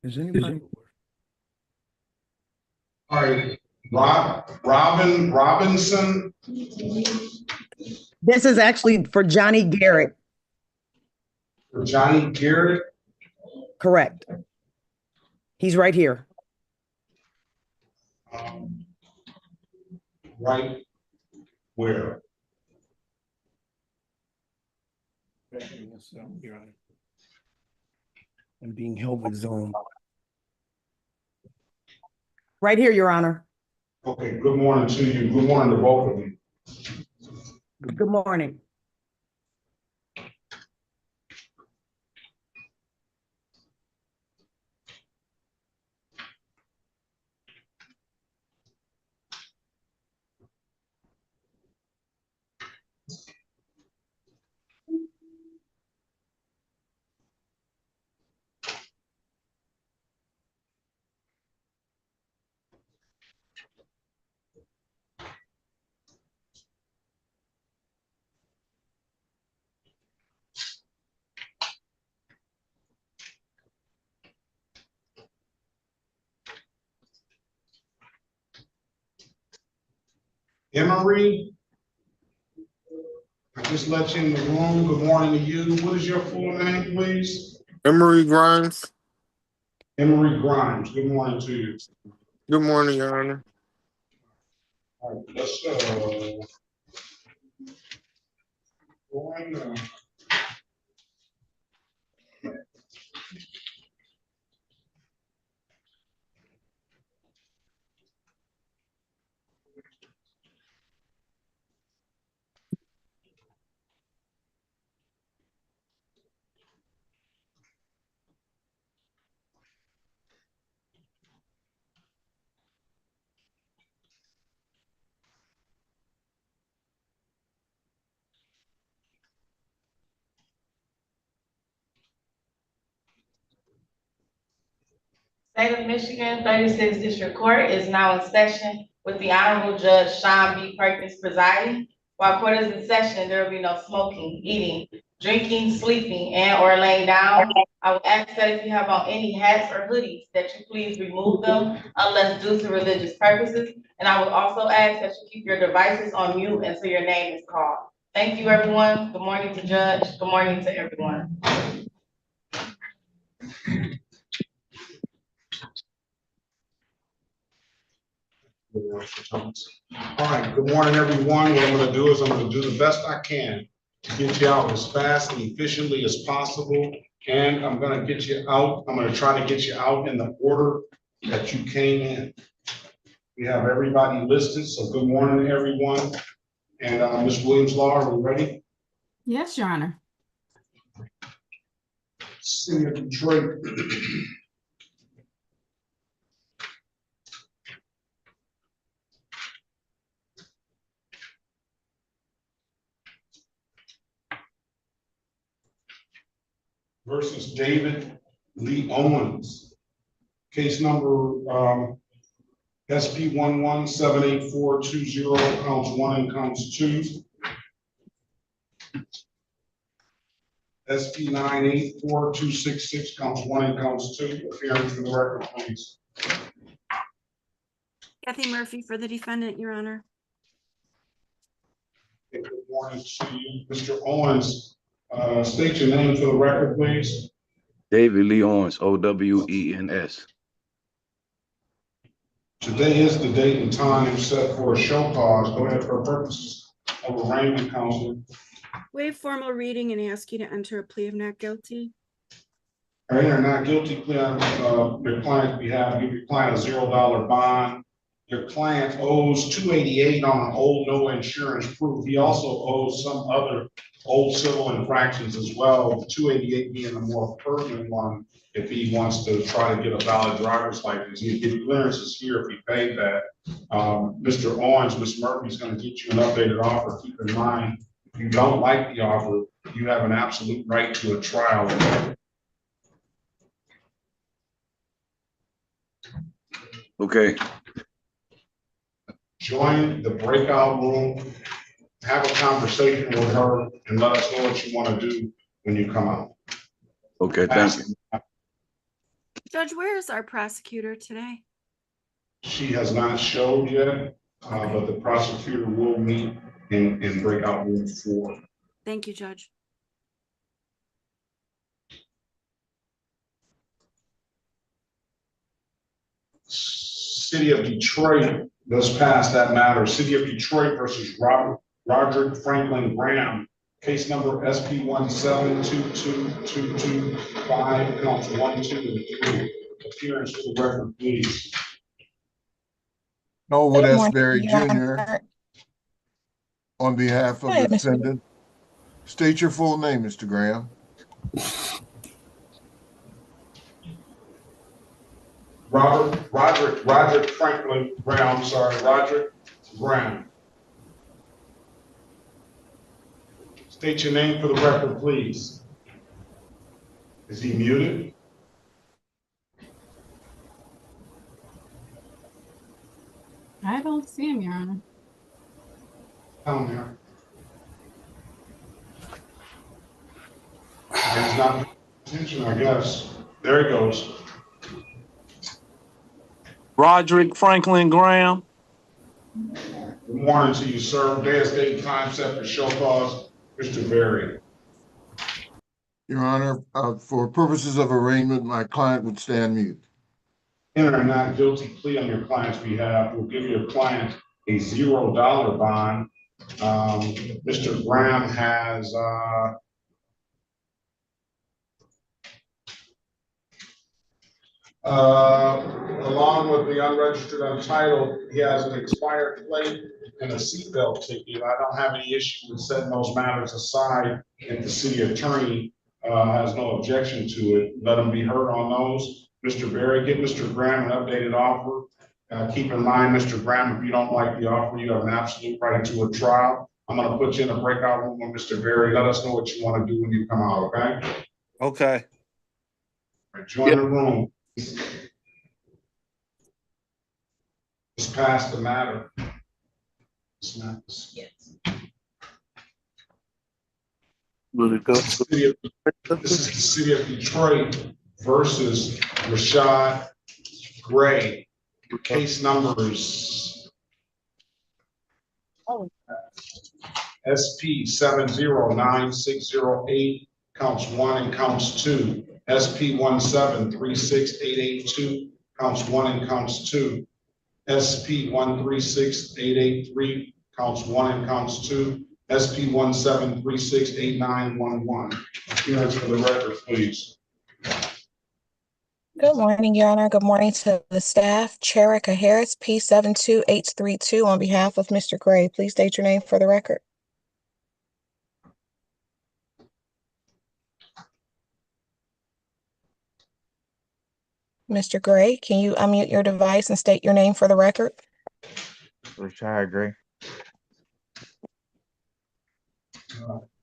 Is anybody? All right, Robinson. This is actually for Johnny Garrett. For Johnny Garrett. Correct. He's right here. Right where? And being held with zone. Right here, Your Honor. Okay, good morning to you. Good morning to both of you. Good morning. Emory, I just let you in the room. Good morning to you. What is your full name, please? Emory Grimes. Emory Grimes. Good morning to you. Good morning, Your Honor. All right, let's State of Michigan 36th District Court is now in session with the Honorable Judge Sean B. Perkins presiding. While court is in session, there will be no smoking, eating, drinking, sleeping, and or laying down. I would ask that if you have on any hats or hoodies, that you please remove them unless due to religious purposes. And I would also ask that you keep your devices on mute until your name is called. Thank you, everyone. Good morning to Judge. Good morning to everyone. All right, good morning, everyone. What I'm going to do is I'm going to do the best I can to get you out as fast and efficiently as possible. And I'm going to get you out. I'm going to try to get you out in the order that you came in. We have everybody listed, so good morning, everyone. And Ms. Williams-Law, are we ready? Yes, Your Honor. City of Detroit. Versus David Lee Owens. Case number SP 1178420, counts 1 and counts 2. SP 984-266, counts 1 and counts 2. Appearing for the record, please. Kathy Murphy for the defendant, Your Honor. Okay, good morning to you. Mr. Owens, state your name for the record, please. David Lee Owens, O-W-E-N-S. Today is the date and time set for a show cause. Go ahead for purposes of arraignment, counsel. Waive formal reading and ask you to enter a plea of not guilty. All right, you're not guilty plea on your client's behalf. Give your client a $0 bond your client owes $288 on an old no insurance proof. He also owes some other old civil infractions as well, $288 being the more pertinent one if he wants to try to get a valid driver's license. He'd get clearances here if he paid that. Mr. Owens, Ms. Murphy's going to get you an updated offer. Keep in mind, if you don't like the offer, you have an absolute right to a trial. Okay, Join the breakout room, have a conversation with her, and let us know what you want to do when you come out. okay, thank you. Judge, where is our prosecutor today? She has not showed yet, but the prosecutor will meet in breakout room 4. Thank you, Judge. City of Detroit does pass that matter. City of Detroit versus Roderick Franklin Graham, case number SP 1722225, counts 1, 2, and 3. Appearance for the record, please. Norwood Good S. morning, Berry Your Jr. Honor. On behalf of Hi, the Mr. defendant. State your full name, Mr. Graham. Roderick Franklin Graham, Roderick Graham. State your name for the record, please. Is he muted? I don't see him, Your Honor. Down there. He's not paying attention, I guess. There he goes. Roderick Franklin Graham. Good morning to you, sir. Day, date, and time set for show cause. Mr. Berry. Your Honor, for purposes of arraignment, my client would stand mute. Enter a not guilty plea on your client's behalf. We'll give your client a $0 bond. Mr. Graham has along with the unregistered untitled, he has an expired plate and a seatbelt ticket. I don't have any issue with setting those matters aside if the city attorney has no objection to it. Let him be heard on those. Mr. Berry, give Mr. Graham an updated offer. Keep in mind, Mr. Graham, if you don't like the offer, you have an absolute right to a trial. I'm going to put you in a breakout room with Mr. Berry. Let us know what you want to do when you come out, okay? Okay. All right, join the room. Just pass the matter. Yes. Will it go? This is the city of Detroit versus Rashad Gray. Case numbers SP 709-608, counts 1 and counts 2. SP 1736882, counts 1 and counts 2. SP 136883, counts 1 and counts 2. SP 17368911. Appearance for the record, please. Good morning, Your Honor. Good morning to the staff. Cherika Harris, P72832, on behalf of Mr. Gray. Please state your name for the record. Mr. Gray, can you unmute your device and state your name for the record? Rashad Gray.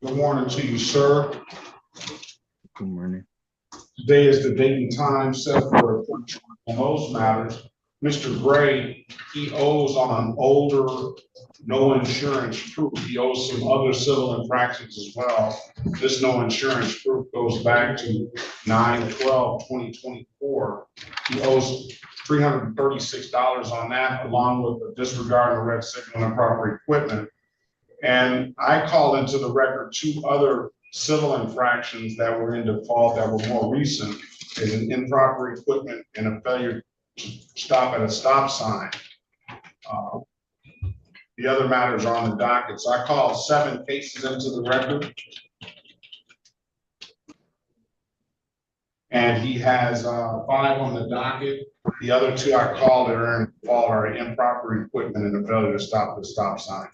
Good morning to you, sir. Good morning. Today is the date and time set for on those matters. Mr. Gray, he owes on an older no insurance proof. He owes some other civil infractions as well. This no insurance proof goes back to 9/12/2024. He owes $336 on that, along with the disregard of red signal and improper equipment. And I called into the record 2 other civil infractions that were in default that were more recent, is an improper equipment and a failure to stop at a stop sign. The other matters are on the docket. So I called 7 cases into the record. And he has 5 on the docket. The other two I called are involved are improper equipment and a failure to stop at the stop sign.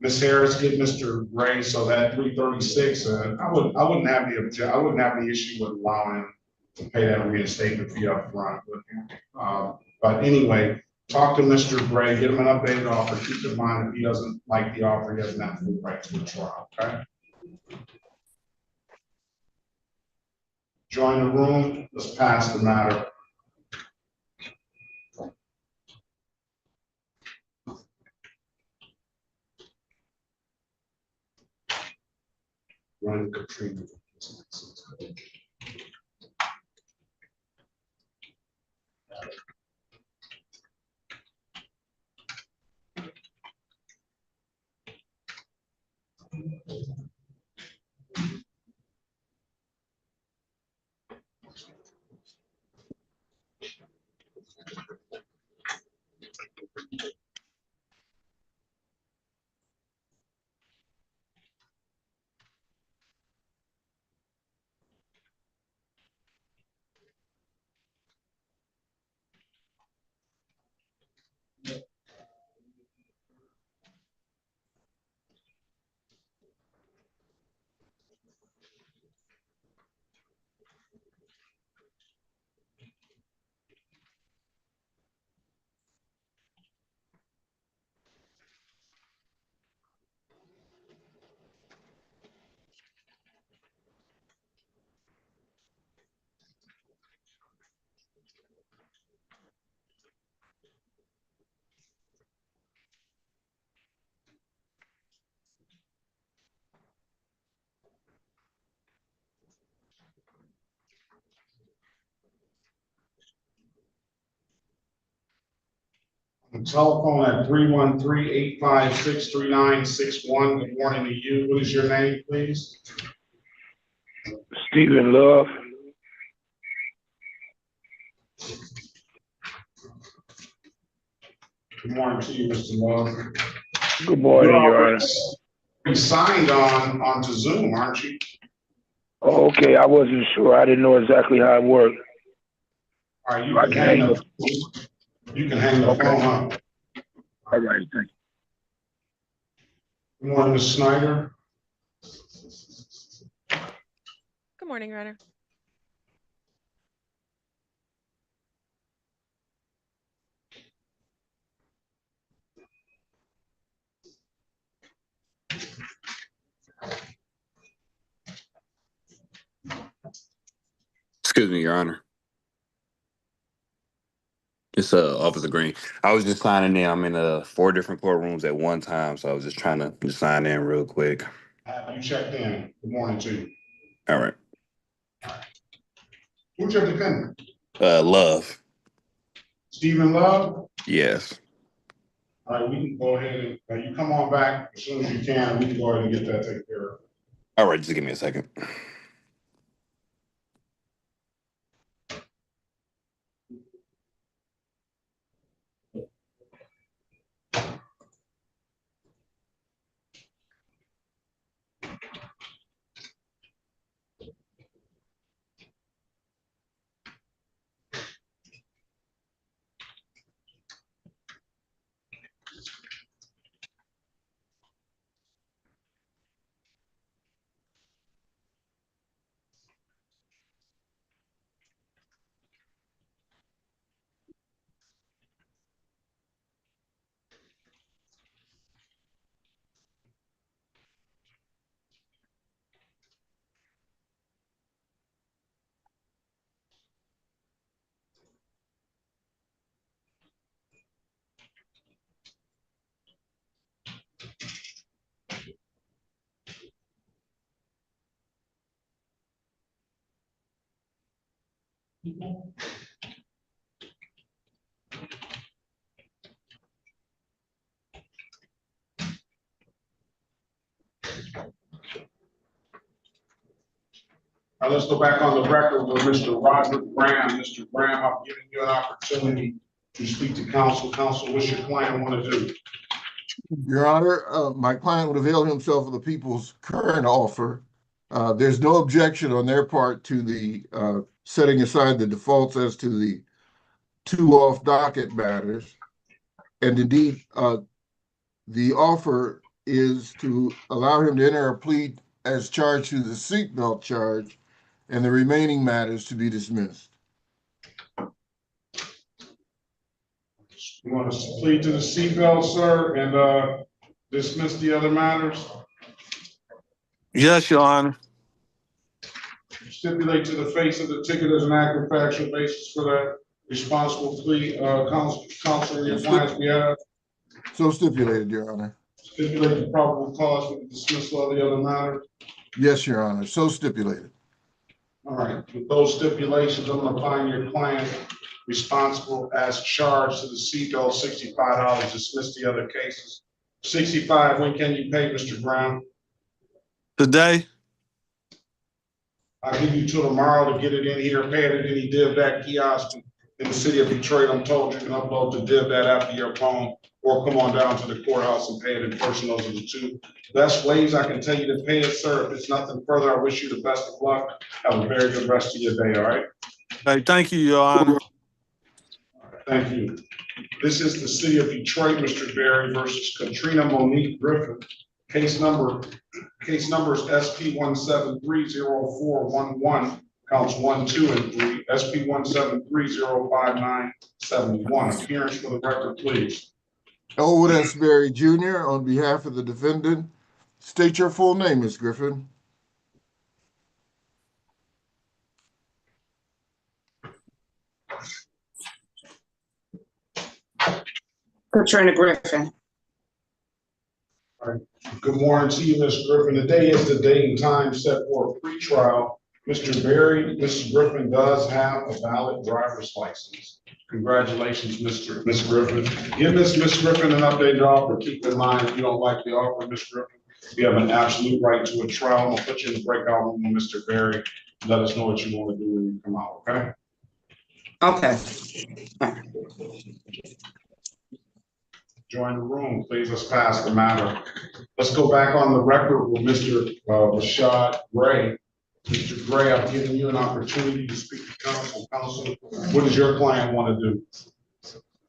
Ms. Harris, get Mr. Gray, so that 336, I wouldn't have the issue with allowing him to pay that reinstatement fee up front. But anyway, talk to Mr. Gray, get him an updated offer. Keep in mind, if he doesn't like the offer, he doesn't have full right to the trial, okay? Join the room, let's pass the matter. Run Katrina. Telephone at 313-856-3961. Good morning to you. What is your name, please? Stephen Love. Good morning to you, Mr. Love. Good morning, Your Honor. You signed on to Zoom, aren't you? Oh, okay, I wasn't sure. I didn't know exactly how it worked. All right, you can hang the phone up. All right, thank you. Good morning, Ms. Snyder. Good morning, Your Honor. Excuse me, Your Honor. It's Officer Green. I was just signing in. I'm in 4 different courtrooms at one time, so I was just trying to just sign in real quick. You checked in. Good morning to you. All right. Who's your defendant? Love. Stephen Love? Yes. All right, we can go ahead and you come on back as soon as you can, and we can go ahead and get that taken care of. All right, just give me a second. All right, let's go back on the record with Mr. Roger Graham. Mr. Graham, I'm giving you an opportunity to speak to counsel. Counsel, what's your client want to do? Your Honor, my client would avail himself of the people's current offer. There's no objection on their part to the setting aside the defaults as to the two off-docket matters. And indeed, the offer is to allow him to enter a plea as charged to the seatbelt charge and the remaining matters to be dismissed. You want us to plead to the seatbelt, sir, and dismiss the other matters? Yes, Your Honor. Stipulate to the face of the ticket as an active factual basis for that responsible plea, counsel in your client's behalf. So stipulated, Your Honor. Stipulate the probable cause for the dismissal of the other matter. Yes, Your Honor. So stipulated. All right, with those stipulations, I'm gonna find your client responsible as charged to the seatbelt, $65, dismiss the other cases. 65, when can you pay, Mr. Brown? Today? I'll give you till tomorrow to get it in here, pay it at any DivDat kiosk in the city of Detroit. I'm told you can upload the DivDat app to your phone or come on down to the courthouse and pay it in person. Those are the two best ways I can tell you to pay it, sir. If it's nothing further, I wish you the best of luck. Have a very good rest of your day, all right? Hey, thank you, Your Honor. Thank you. This is the city of Detroit, Mr. Berry versus Katrina Monique Griffin. Case numbers SP 1730411, counts 1, 2, and 3. SP 1730591. Appearance for the record, please. Elwood S. Berry Jr. on behalf of the defendant. State your full name, Ms. Griffin. Katrina Griffin. All right. Good morning to you, Ms. Griffin. Today is the date and time set for a pretrial. Mr. Berry, Mrs. Griffin does have a valid driver's license. Congratulations, Ms. Griffin. Give Ms. Griffin an updated offer. Keep in mind, if you don't like the offer, Ms. Griffin, you have an absolute right to a trial. I'm gonna put you in the breakout room with Mr. Berry. Let us know what you want to do when you come out, okay? Okay. Join the room, please. Let's pass the matter. Let's go back on the record with Mr. Rashad Gray. Mr. Gray, I've given you an opportunity to speak to counsel. Counsel, what does your client want to do?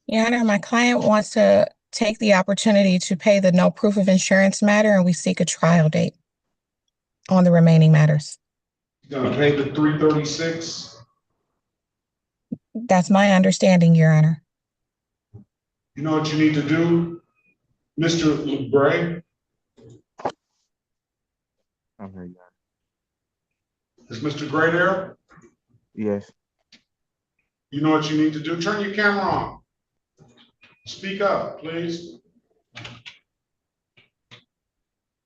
Your Honor, my client wants to take the opportunity to pay the no proof of insurance matter, and we seek a trial date on the remaining matters. You're gonna pay the $336? That's my understanding, Your Honor. You know what you need to do, Mr. Gray? I'm here, Your Honor. Is Mr. Gray there? Yes. You know what you need to do? Turn your camera on. Speak up, please.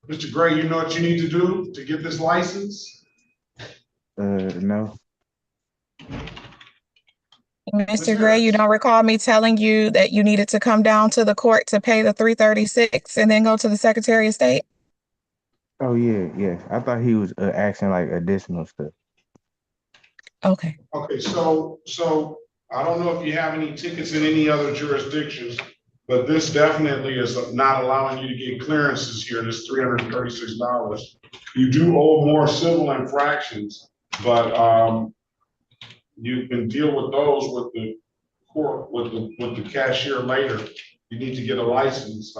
Mr. Gray, you know what you need to do to get this license? No. Mr. Gray, you don't recall me telling you that you needed to come down to the court to pay the $336 and then go to the Secretary of State? Oh, yeah, yes. I thought he was asking like additional stuff. Okay. Okay, so I don't know if you have any tickets in any other jurisdictions, but this definitely is not allowing you to get clearances here, this $336. You do owe more civil infractions, but you can deal with those with the court, with the cashier later. You need to get a license.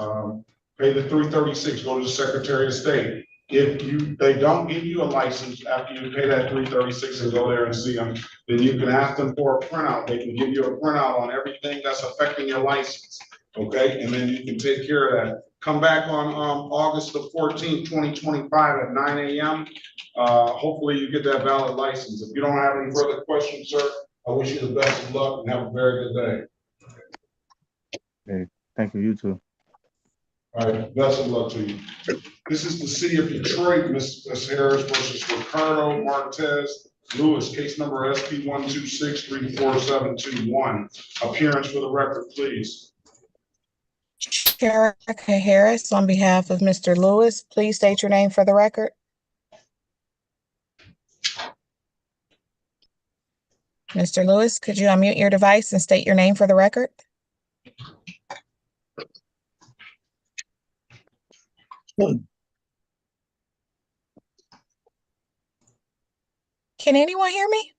Pay the $336, go to the Secretary of State. If they don't give you a license after you pay that $336 and go there and see them, then you can ask them for a printout. They can give you a printout on everything that's affecting your license, okay? And then you can take care of that. Come back on August the 14th, 2025 at 9 a.m. Hopefully you get that valid license. If you don't have any further questions, sir, I wish you the best of luck and have a very good day. Hey, thank you, you too. All right, best of luck to you. This is the city of Detroit, Ms. Harris versus Ricardo Martez Lewis, case number SP 126-34721. Appearance for the record, please. Erica Harris on behalf of Mr. Lewis, please state your name for the record. Mr. Lewis, could you unmute your device and state your name for the record? Can anyone hear me?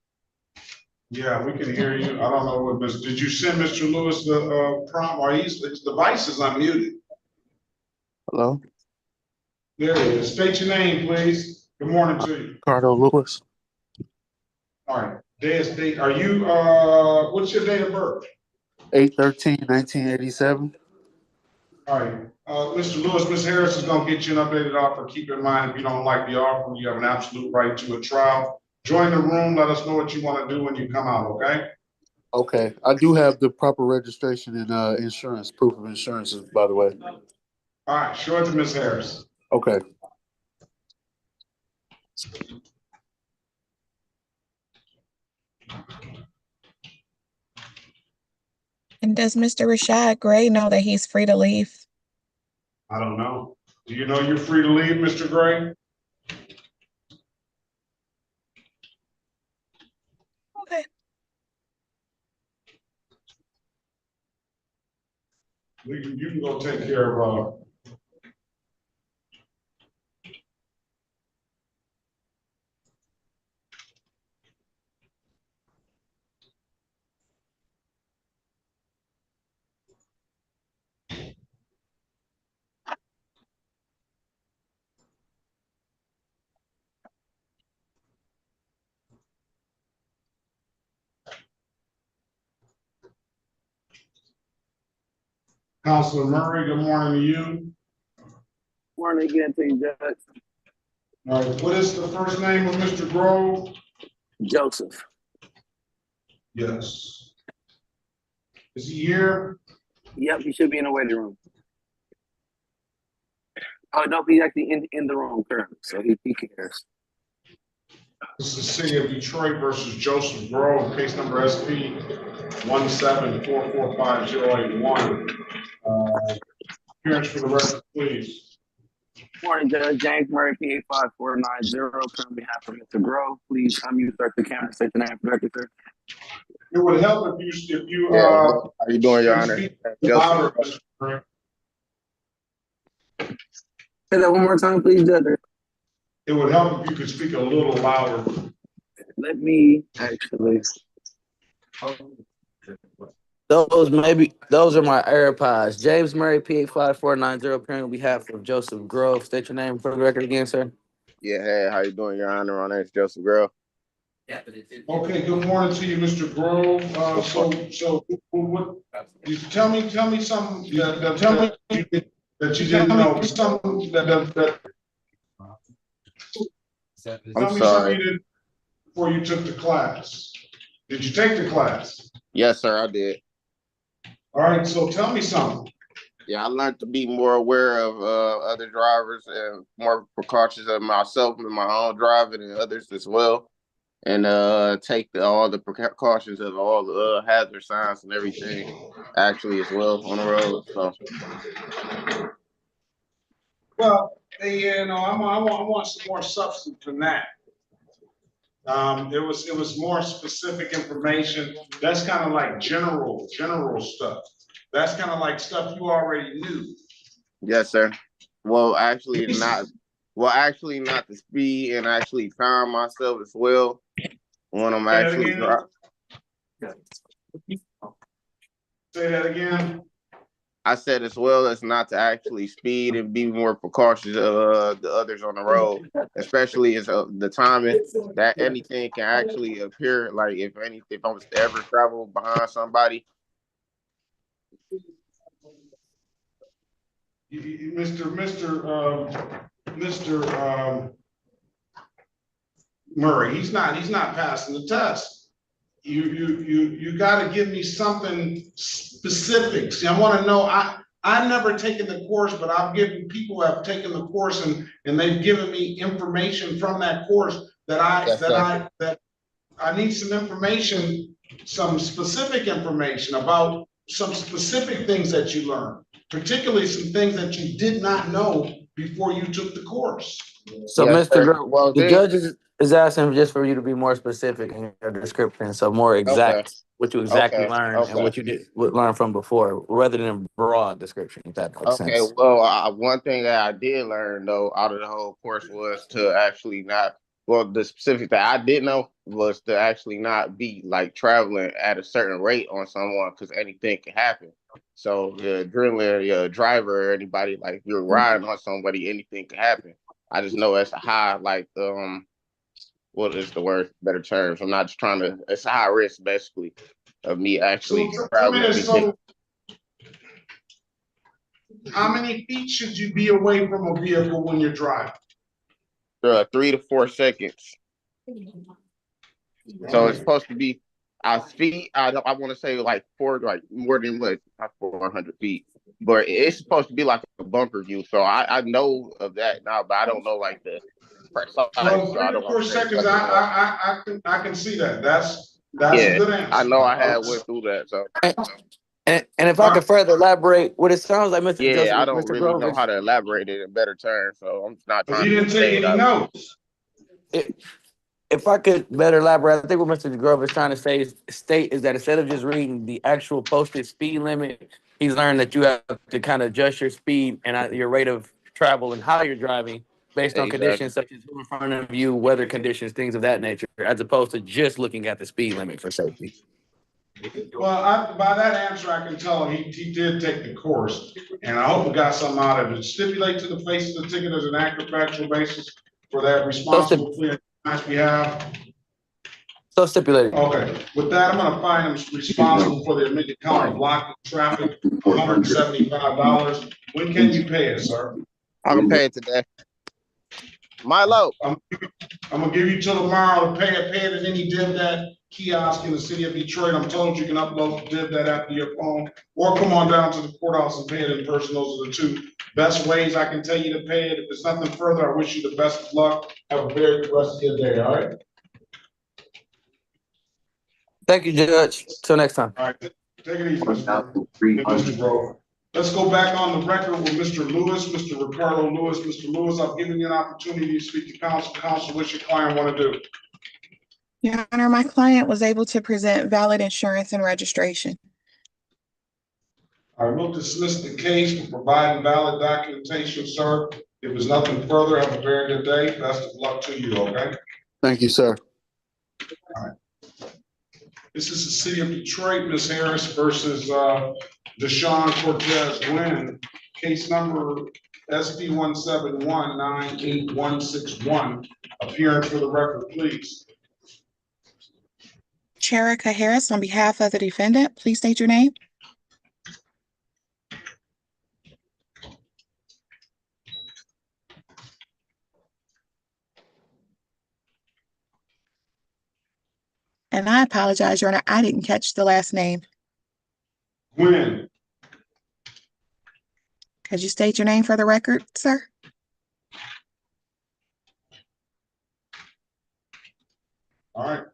Yeah, we can hear you. I don't know what, did you send Mr. Lewis the prompt, or his device is unmuted? Hello, There he is. State your name, please. Good morning to you. Ricardo Lewis, All right, date, are you, what's your date of birth? 8/13/1987. All right, Mr. Lewis, Ms. Harris is gonna get you an updated offer. Keep in mind, if you don't like the offer, you have an absolute right to a trial. Join the room, let us know what you wanna do when you come out, okay? Okay, I do have the proper registration and insurance, proof of insurances, by the way. All right, show it to Ms. Harris. Okay. And does Mr. Rashad Gray know that he's free to leave? I don't know. Do you know you're free to leave, Mr. Gray? Okay. You can go take care of, Councilor Murray, good morning to you. Morning again to you, Judge. All right, what is the first name of Mr. Grove? Joseph. Yes. Is he here? Yep, he should be in the waiting room. Oh, no, he's actually in the room currently, so he cares. This is City of Detroit versus Joseph Grove, case number SP 1744581. Appearance for the record, please. Morning, Judge. James Murray, PA 5490, on behalf of Mr. Grove. Please unmute, start the camera, state the name for the record, sir. It would help if you How you doing, Your Honor? louder. Say that one more time, please, Judge. It would help if you could speak a little louder. Let me actually. Those are my AirPods. James Murray, PA 5490, appearing on behalf of Joseph Grove. State your name for the record again, sir. Yeah, hey, how you doing, Your Honor? My name is Joseph Grove. Okay, good morning to you, Mr. Grove. So what, you tell me something, tell me that you didn't know, something that tell me something you did before you took the class. Did you take the class? Yes, sir, I did. All right, so tell me something. Yeah, I learned to be more aware of other drivers and more precautions of myself and my own driving and others as well. And take all the precautions of all the hazard signs and everything actually as well on the road. So. Well, you know, I want some more substance than that. It was more specific information. That's kind of like general stuff. That's kind of like stuff you already knew. Yes, sir. Well, actually not the speed, and actually time myself as well when I'm actually driving. Say that again. I said as well as not to actually speed and be more precautious of the others on the road, especially as the timing that anything can actually appear. Like if I was to ever travel behind somebody. Mr. Murray, he's not passing the test. You got to give me something specific. See, I want to know. I've never taken the course, but I've given people who have taken the course and they've given me information from that course that I need some information, some specific information about some specific things that you learned, particularly some things that you did not know before you took the course. So, yes, Mr. Grove, the judge is asking just for you to be more specific in your description, so more exact, what you exactly learned and what you did learn from before, rather than broad description, if that makes sense. Okay, well, one thing that I did learn though out of the whole course was to actually not well, the specific that I didn't know was to actually not be like traveling at a certain rate on someone because anything can happen. So the adrenaline driver or anybody, like if you're riding on somebody, anything can happen. I just know it's a high, like what is the word? Better terms. I'm not just trying to. It's a high risk, basically, of me actually traveling. So how many feet should you be away from a vehicle when you're driving? 3 to 4 seconds. So it's supposed to be feet. I want to say like more than what, not 400 feet, but it's supposed to be like a bumper view. So I know of that now, but I don't know like the precise. Well, 3 to 4 seconds. I can see that. That's a good answer. I know I had went through that. So. And if I could further elaborate, what it sounds like, Mr. Joseph, I don't Mr. really Grover, know how to elaborate it in better terms, so I'm not trying to. You didn't take any notes. If I could better elaborate, I think what Mr. Grover is trying to state is that instead of just reading the actual posted speed limit, he's learned that you have to kind of adjust your speed and your rate of travel and how you're driving based on conditions such as who in front of you, weather conditions, things of that nature, as opposed to just looking at the speed limit for safety. Well, by that answer, I can tell he did take the course, and I hope we got something out of it. Stipulate to the face of the ticket as an accurate factual basis for that responsible plea on behalf. So stipulated. Okay, with that, I'm gonna find him responsible for the admitted count of blocking traffic, $175. When can you pay it, sir? I can pay it today. Milo. I'm gonna give you till tomorrow to pay it at any DivDat kiosk in the city of Detroit. I'm told you can upload DivDat app to your phone, or come on down to the courthouse and pay it in person. Those are the two best ways I can tell you to pay it. If there's nothing further, I wish you the best of luck. Have a very good rest of your day, all right? Thank you, Judge. Till next time. All right, take it easy, Mr. Grover. Let's go back on the record with Mr. Lewis, Mr. Ricardo Lewis. Mr. Lewis, I've given you an opportunity to speak to counsel. Counsel, what's your client want to do? Your Honor, my client was able to present valid insurance and registration. I will dismiss the case for providing valid documentation, sir. If there's nothing further, have a very good day. Best of luck to you, okay? Thank you, sir. All right. This is the city of Detroit, Ms. Harris versus Deshaun Cortez Gwyn. Case number SD 171-98161. Appearance for the record, please. Cherika Harris, on behalf of the defendant, please state your name. And I apologize, Your Honor, I didn't catch the last name. Gwyn. Could you state your name for the record, sir? All right,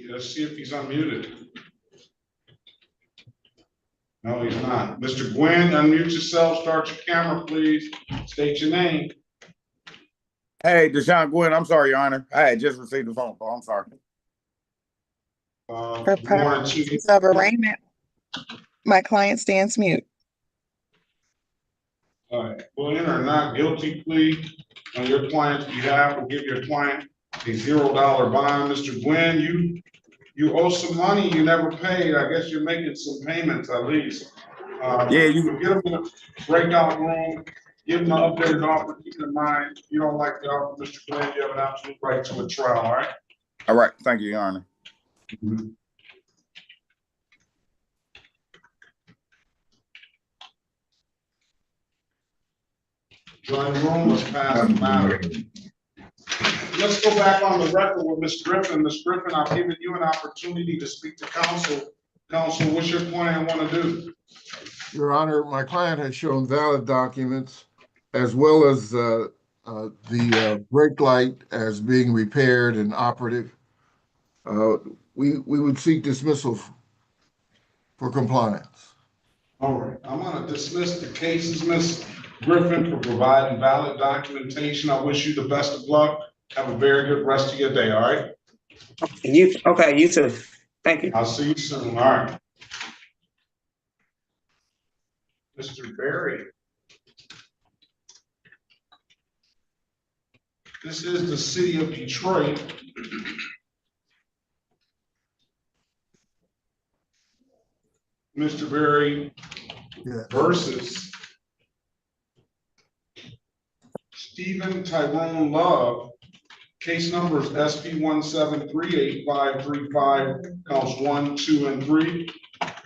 let's see if he's unmuted. No, he's not. Mr. Gwyn, unmute yourself, start your camera, please. State your name. Hey, Deshaun Gwyn, I'm sorry, Your Honor. I had just received a phone call. I'm sorry. For purposes of arraignment, my client stands mute. All right, we'll enter a not guilty plea on your client's behalf. We'll give your client a $0 bond. Mr. Gwyn, you owe some money you never paid. I guess you're making some payments at least. Yeah, you can get them in a breakout room, give them an updated offer. Keep in mind, if you don't like the offer, Mr. Gwyn, you have an absolute right to a trial, all right? All right, thank you, Your Honor. Join the room, let's pass the matter. Let's go back on the record with Ms. Griffin. Ms. Griffin, I've given you an opportunity to speak to counsel. Counsel, what's your client want to do? Your Honor, my client has shown valid documents as well as the brake light as being repaired and operative. We would seek dismissal for compliance. All right, I'm going to dismiss the cases, Ms. Griffin, for providing valid documentation. I wish you the best of luck. Have a very good rest of your day, all right? You too. Thank you. I'll see you soon, all right. Mr. Barry. This is the city of Detroit. Mr. Berry versus Stephen Tyrone Love. Case number is SP 1738535, counts 1, 2, and 3.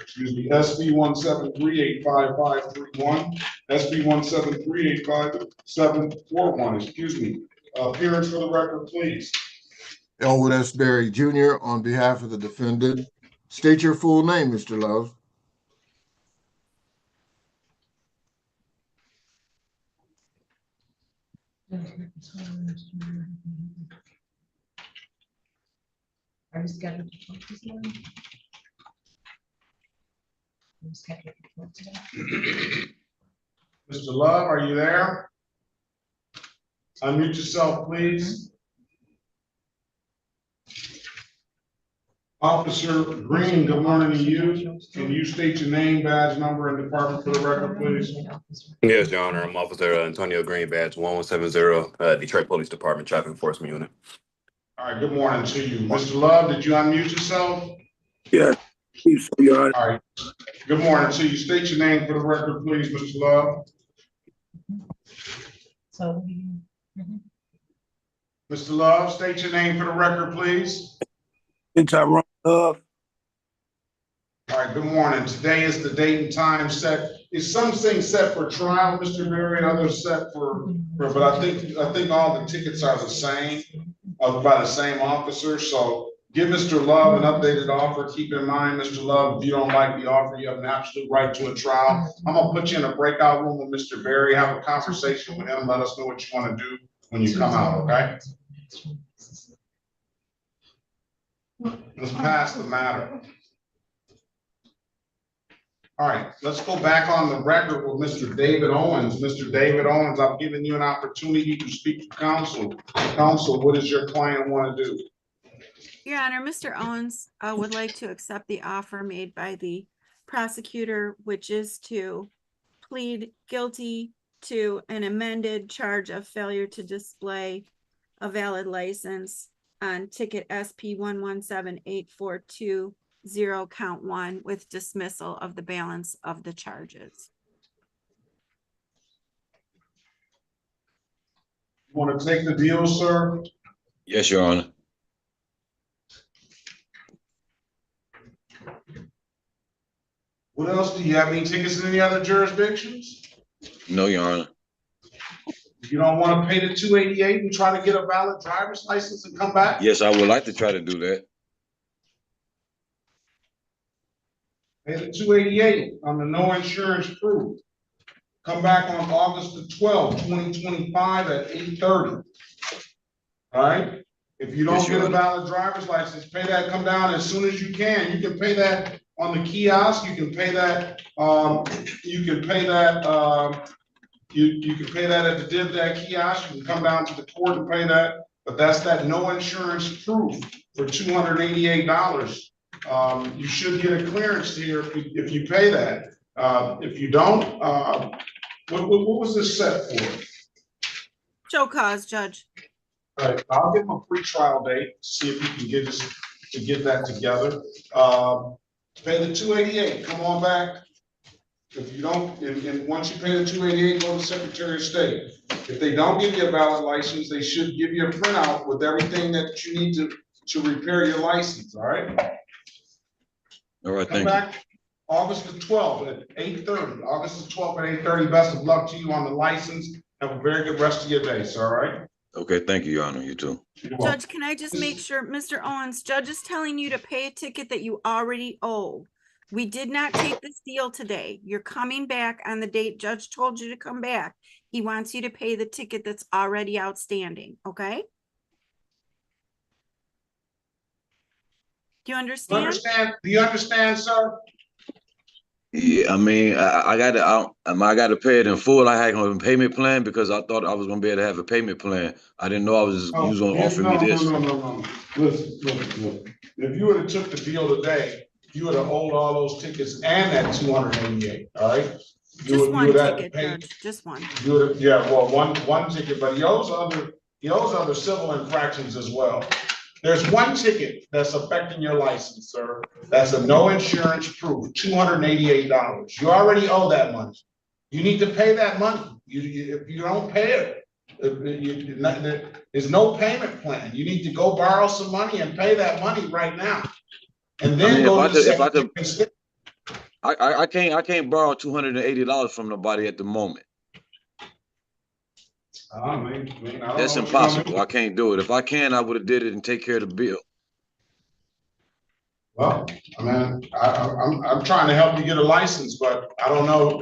Excuse me, SP 173855531, SP 173855741. Excuse me. Appearance for the record, please. Elwood S. Berry Jr. on behalf of the defendant. State your full name, Mr. Love. Are you scheduled to talk this morning? Are you scheduled to talk today? Mr. Love, are you there? Unmute yourself, please. Officer Green, good morning to you. Can you state your name, badge number, and department for the record, please? Yes, Your Honor. I'm Officer Antonio Green, badge 1170, Detroit Police Department Traffic Enforcement Unit. All right, good morning to you. Mr. Love, did you unmute yourself? Yes, please, Your Honor. All right. Good morning to you. State your name for the record, please, Mr. Love. So, Mr. Love, state your name for the record, please. Tyrone Love. All right, good morning. Today is the date and time set. Is some things set for trial, Mr. Berry, and others set for, but I think all the tickets are the same, by the same officer. So give Mr. Love an updated offer. Keep in mind, Mr. Love, if you don't like the offer, you have an absolute right to a trial. I'm gonna put you in a breakout room with Mr. Berry, have a conversation with him, let us know what you want to do when you come out, okay? Let's pass the matter. All right, let's go back on the record with Mr. David Owens. Mr. David Owens, I've given you an opportunity to speak to counsel. Counsel, what does your client want to do? Your Honor, Mr. Owens would like to accept the offer made by the prosecutor, which is to plead guilty to an amended charge of failure to display a valid license on ticket SP 117842. 0 count 1 with dismissal of the balance of the charges. You want to take the deal, sir? Yes, Your Honor. What else? Do you have any tickets in any other jurisdictions? No, Your Honor. You don't want to pay the $288 and try to get a valid driver's license and come back? Yes, I would like to try to do that. Pay the $288 on the no insurance proof. Come back on August the 12th, 2025 at 8:30. All right? If you don't get a valid driver's license, pay that, come down as soon as you can. You can pay that on the kiosk, you can pay that, you can pay that at the DivDat kiosk, you can come down to the court and pay that, but that's that no insurance proof for $288. You should get a clearance here if you pay that. If you don't, what was this set for? Show cause, Judge. All right, I'll give him a pre-trial date, see if we can get us to get that together. Pay the $288, come on back. If you don't, and once you pay the $288, go to Secretary of State. If they don't give you a valid license, they should give you a printout with everything that you need to repair your license, all right? All right, Come thank back you. August the 12th at 8:30. August the 12th at 8:30. Best of luck to you on the license. Have a very good rest of your day, sir, all right? Okay, thank you, Your Honor. You too. Judge, can I just make sure, Mr. Owens, Judge is telling you to pay a ticket that you already owe. We did not take this deal today. You're coming back on the date Judge told you to come back. He wants you to pay the ticket that's already outstanding, okay? Do you understand? Do you understand, sir? Yeah, I mean, I got to pay it in full. I had a payment plan because I thought I was going to be able to have a payment plan. I didn't know I was just going to offer me this. No. Listen. If you would have took the deal today, you would have owed all those tickets and that $288, all right? Just one ticket, Judge, just one. Yeah, well, one ticket, but he owes Those are the civil infractions as well. There's one ticket that's affecting your license, sir. That's a no insurance proof, $288. You already owe that money. You need to pay that money. If you don't pay it, there's no payment plan. You need to go borrow some money and pay that money right now. And then go to the I can't borrow $280 from nobody at the moment. That's impossible. I can't do it. If I can, I would have did it and take care of the bill. Well, I mean, I'm trying to help you get a license, but I don't know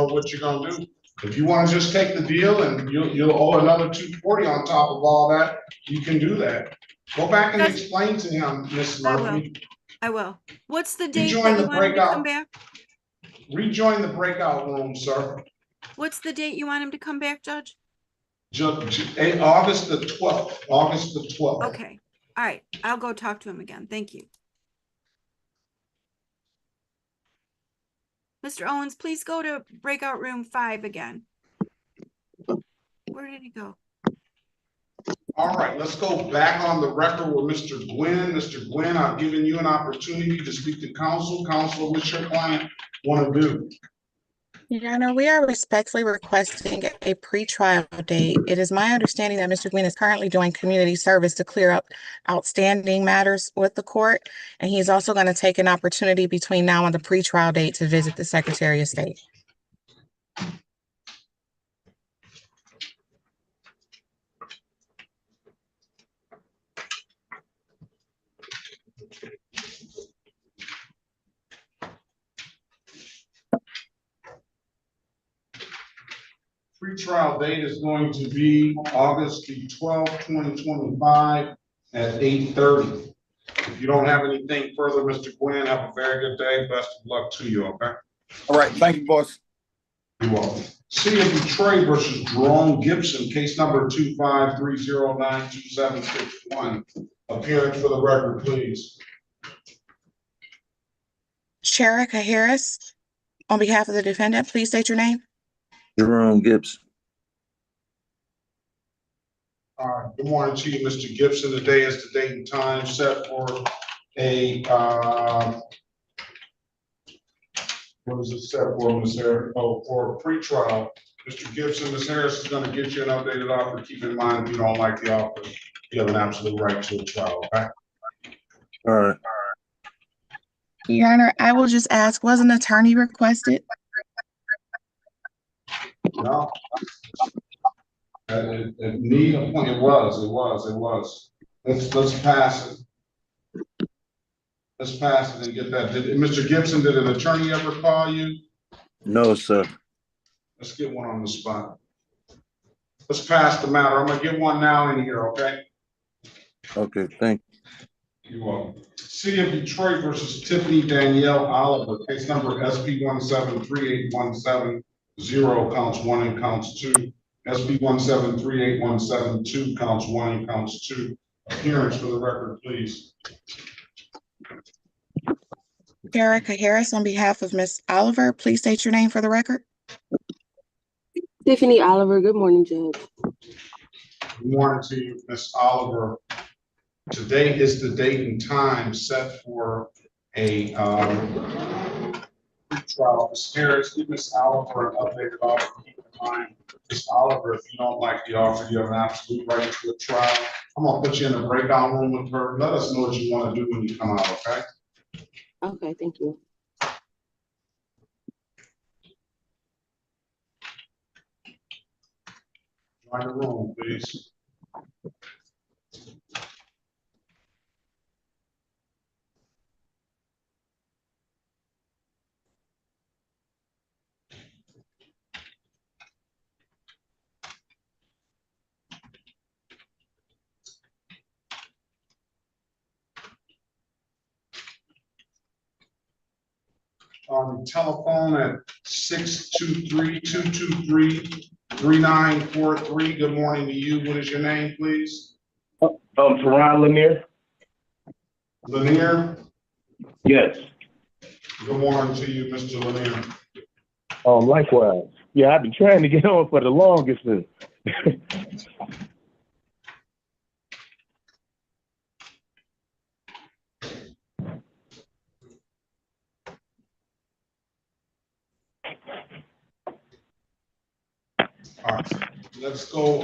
what you're gonna do. If you want to just take the deal and you'll owe another $240 on top of all that, you can do that. Go back and explain to him, Ms. Murphy. I will. What's the date that you want him to come back? Rejoin the breakout room, sir. What's the date you want him to come back, Judge? August the 12th. August the 12th. Okay. All right. I'll go talk to him again. Thank you. Mr. Owens, please go to breakout room 5 again. Where did he go? All right, let's go back on the record with Mr. Gwyn. Mr. Gwyn, I've given you an opportunity to speak to counsel. Counsel, what's your client want to do? Your Honor, we are respectfully requesting a pretrial date. It is my understanding that Mr. Gwyn is currently doing community service to clear up outstanding matters with the court, and he is also going to take an opportunity between now and the pretrial date to visit the Secretary of State. Pre-trial date is going to be August the 12th, 2025 at 8:30. If you don't have anything further, Mr. Gwyn, have a very good day. Best of luck to you, okay? All right, thank you, boss. You're welcome. City of Detroit versus Jerome Gibson, case number 253092761. Appearance for the record, please. Shantia Harris, on behalf of the defendant, please state your name. Jerome Gibson. All right, good morning to you, Mr. Gibson. Today is the date and time set for a, what is it set for, Ms. Harris? Oh, for a pretrial. Mr. Gibson, Ms. Harris is going to get you an updated offer. Keep in mind, if you don't like the offer, you have an absolute right to a trial, okay? All right. Your Honor, I will just ask, was an attorney requested? No. It need a point. It was. Let's pass it. Let's pass it and get that. Mr. Gibson, did an attorney ever call you? No, sir. Let's get one on the spot. Let's pass the matter. I'm gonna get one now in here, okay? Okay, thank you. You're welcome. City of Detroit versus Tiffany Danielle Oliver, case number SP 1738170, counts 1 and counts 2. SP 1738172, counts 1 and counts 2. Appearance for the record, please. Garrett Harris, on behalf of Ms. Oliver, please state your name for the record. Tiffany Oliver. Good morning, Judge. Good morning to you, Ms. Oliver. Today is the date and time set for a trial. Ms. Harris, give Ms. Oliver an updated offer. Keep in mind, Ms. Oliver, if you don't like the offer, you have an absolute right to a trial. I'm gonna put you in a breakout room with her. Let us know what you want to do when you come out, okay? Okay, thank you. Join the room, please. On the telephone at 623-223-3943. Good morning to you. What is your name, please? Turhan Laneir. Laneir? Yes. Good morning to you, Mr. Laneir. Likewise. Yeah, I've been trying to get on for the longest. All right, let's go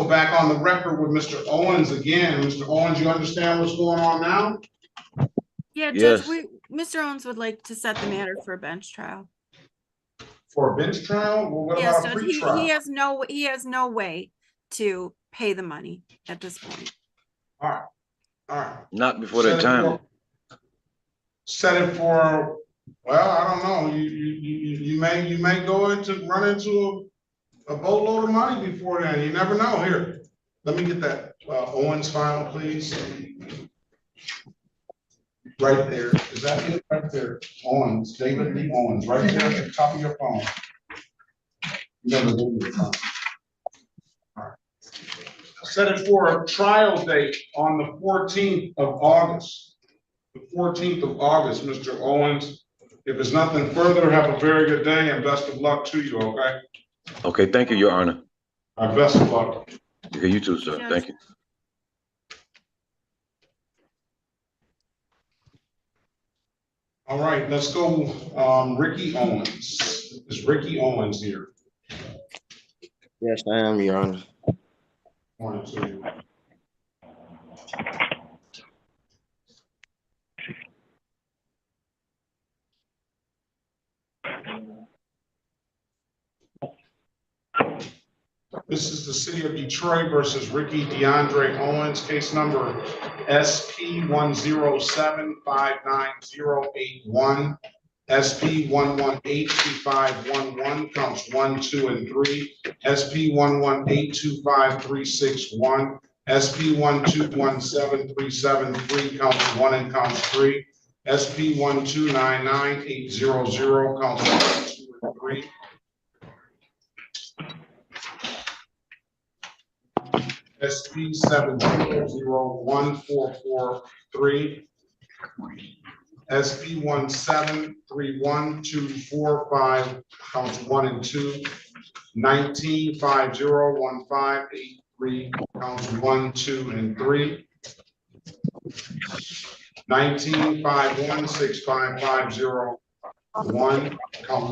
back on the record with Mr. Owens again. Mr. Owens, you understand what's going on now? Yeah, Yes. Judge, Mr. Owens would like to set the matter for a bench trial. For a bench trial? Well, what Yes, about a Judge, pre-trial? he has no way to pay the money at this point. All right. Not before that time. Set it for, well, I don't know. You may run into a boatload of money before then. You never know. Here, let me get that Owens file, please. Right there. Is that it? Right there. Owens, David Lee Owens, right there at the top of your phone. Never do your phone. All right. Set it for a trial date on the 14th of August. The 14th of August, Mr. Owens. If there's nothing further, have a very good day and best of luck to you, okay? Okay, thank you, Your Honor. All right, best of luck. Okay, you too, sir. Thank you. All right, let's go, Ricky Owens. Is Ricky Owens here? Yes, I am, Your Honor. Morning to you. This is the City of Detroit versus Ricky DeAndre Owens, case number SP107-59081, SP1182511, counts 1, 2, and 3, SP1182536-1, SP1217373, counts 1 and counts 3, SP1299800, counts 1, 2, and 3. SP7001443, SP1731245, counts 1 and 2, 19501583, counts 1, 2, and 3, 19516550, count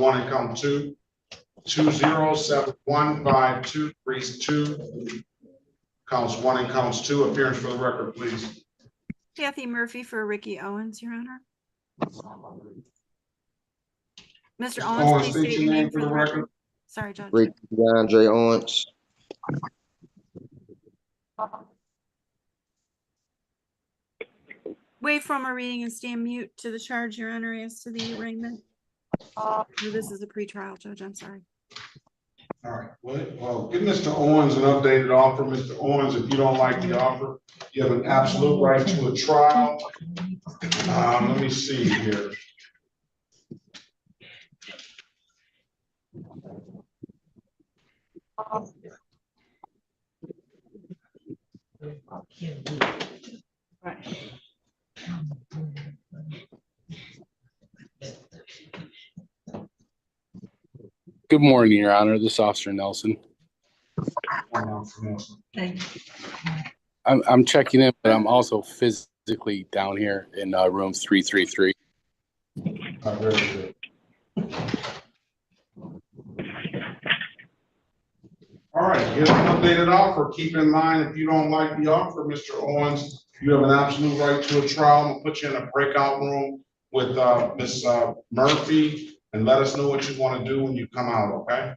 1 and count 2, 20715232, counts 1 and counts 2. Appearance for the record, please. Kathy Murphy for Ricky Owens, Your Honor. Mr. Owens, please state your name for the record. Sorry, Judge. Ricky DeAndre Owens. Wait from a reading and stand mute to the charge, Your Honor, as to the arraignment. This is a pretrial, Judge. I'm sorry. All right. Well, give Mr. Owens an updated offer. Mr. Owens, if you don't like the offer, you have an absolute right to a trial. Let me see here. Good morning, Your Honor. This is Officer Nelson. I'm checking in, but I'm also physically down here in room 333. Very good. All right, here's an updated offer. Keep in mind, if you don't like the offer, Mr. Owens, you have an absolute right to a trial. I'm gonna put you in a breakout room with Ms. Murphy, and let us know what you want to do when you come out, okay?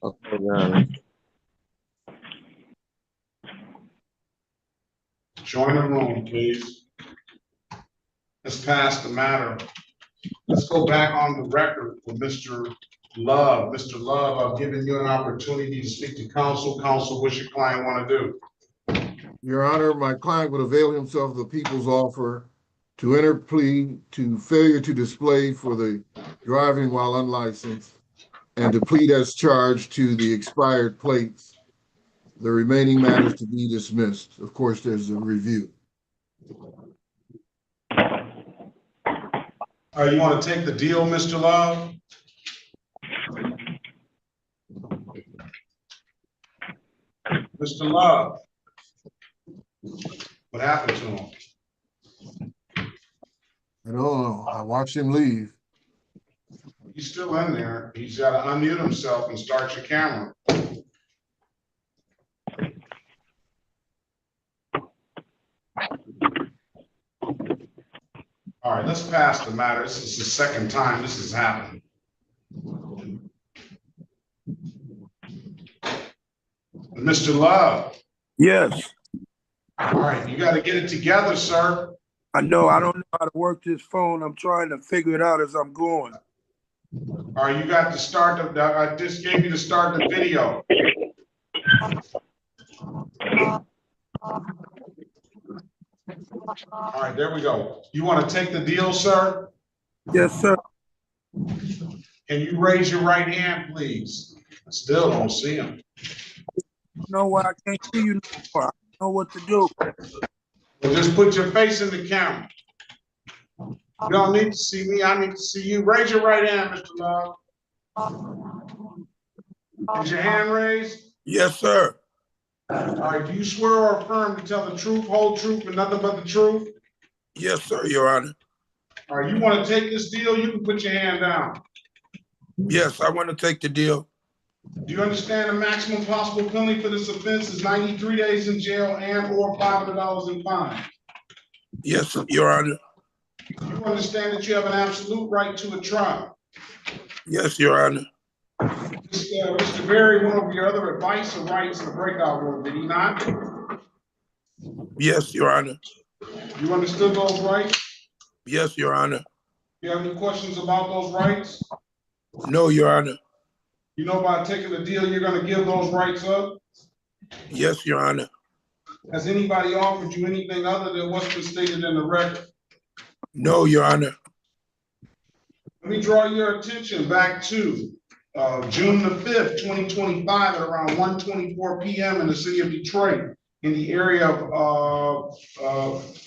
Okay, Your Honor. Join the room, please. Let's pass the matter. Let's go back on the record with Mr. Love. Mr. Love, I've given you an opportunity to speak to counsel. Counsel, what's your client want to do? Your Honor, my client would avail himself of the people's offer to enter plea to failure to display for the driving while unlicensed and to plead as charged to the expired plates. The remaining matters to be dismissed. Of course, there's a review. You want to take the deal, Mr. Love? Mr. Love, what happened to him? I don't know. I watched him leave. He's still in there. He's got to unmute himself and start your camera. All right, let's pass the matter. This is the second time this has happened. Mr. Love. Yes, All right, you got to get it together, sir. I know. I don't know how to work this phone. I'm trying to figure it out as I'm going. All right, you got to start the, I just gave you to start the video. All right, there we go. You want to take the deal, sir? Yes, sir. Can you raise your right hand, please? I still don't see him. No, why I can't see you no more. I don't know what to do. Well, just put your face in the camera. You don't need to see me. I need to see you. Raise your right hand, Mr. Love. Is your hand raised? Yes, sir. All right, do you swear or affirm to tell the truth, whole truth, and nothing but the truth? Yes, sir, Your Honor. All right, you want to take this deal? You can put your hand down. Yes, I want to take the deal. Do you understand the maximum possible penalty for this offense is 93 days in jail and or $500 in fine? Yes, Your Honor. You understand that you have an absolute right to a trial? Yes, Your Honor. Mr. Gray went over your other advice or rights in the breakout room, did he not? Yes, Your Honor. You understood those rights? Yes, Your Honor. You have any questions about those rights? No, Your Honor. You know by taking the deal, you're going to give those rights up? Yes, Your Honor. Has anybody offered you anything other than what's been stated in the record? No, Your Honor. Let me draw your attention back to June the 5th, 2025 at around 1:24 p.m. in the city of Detroit in the area of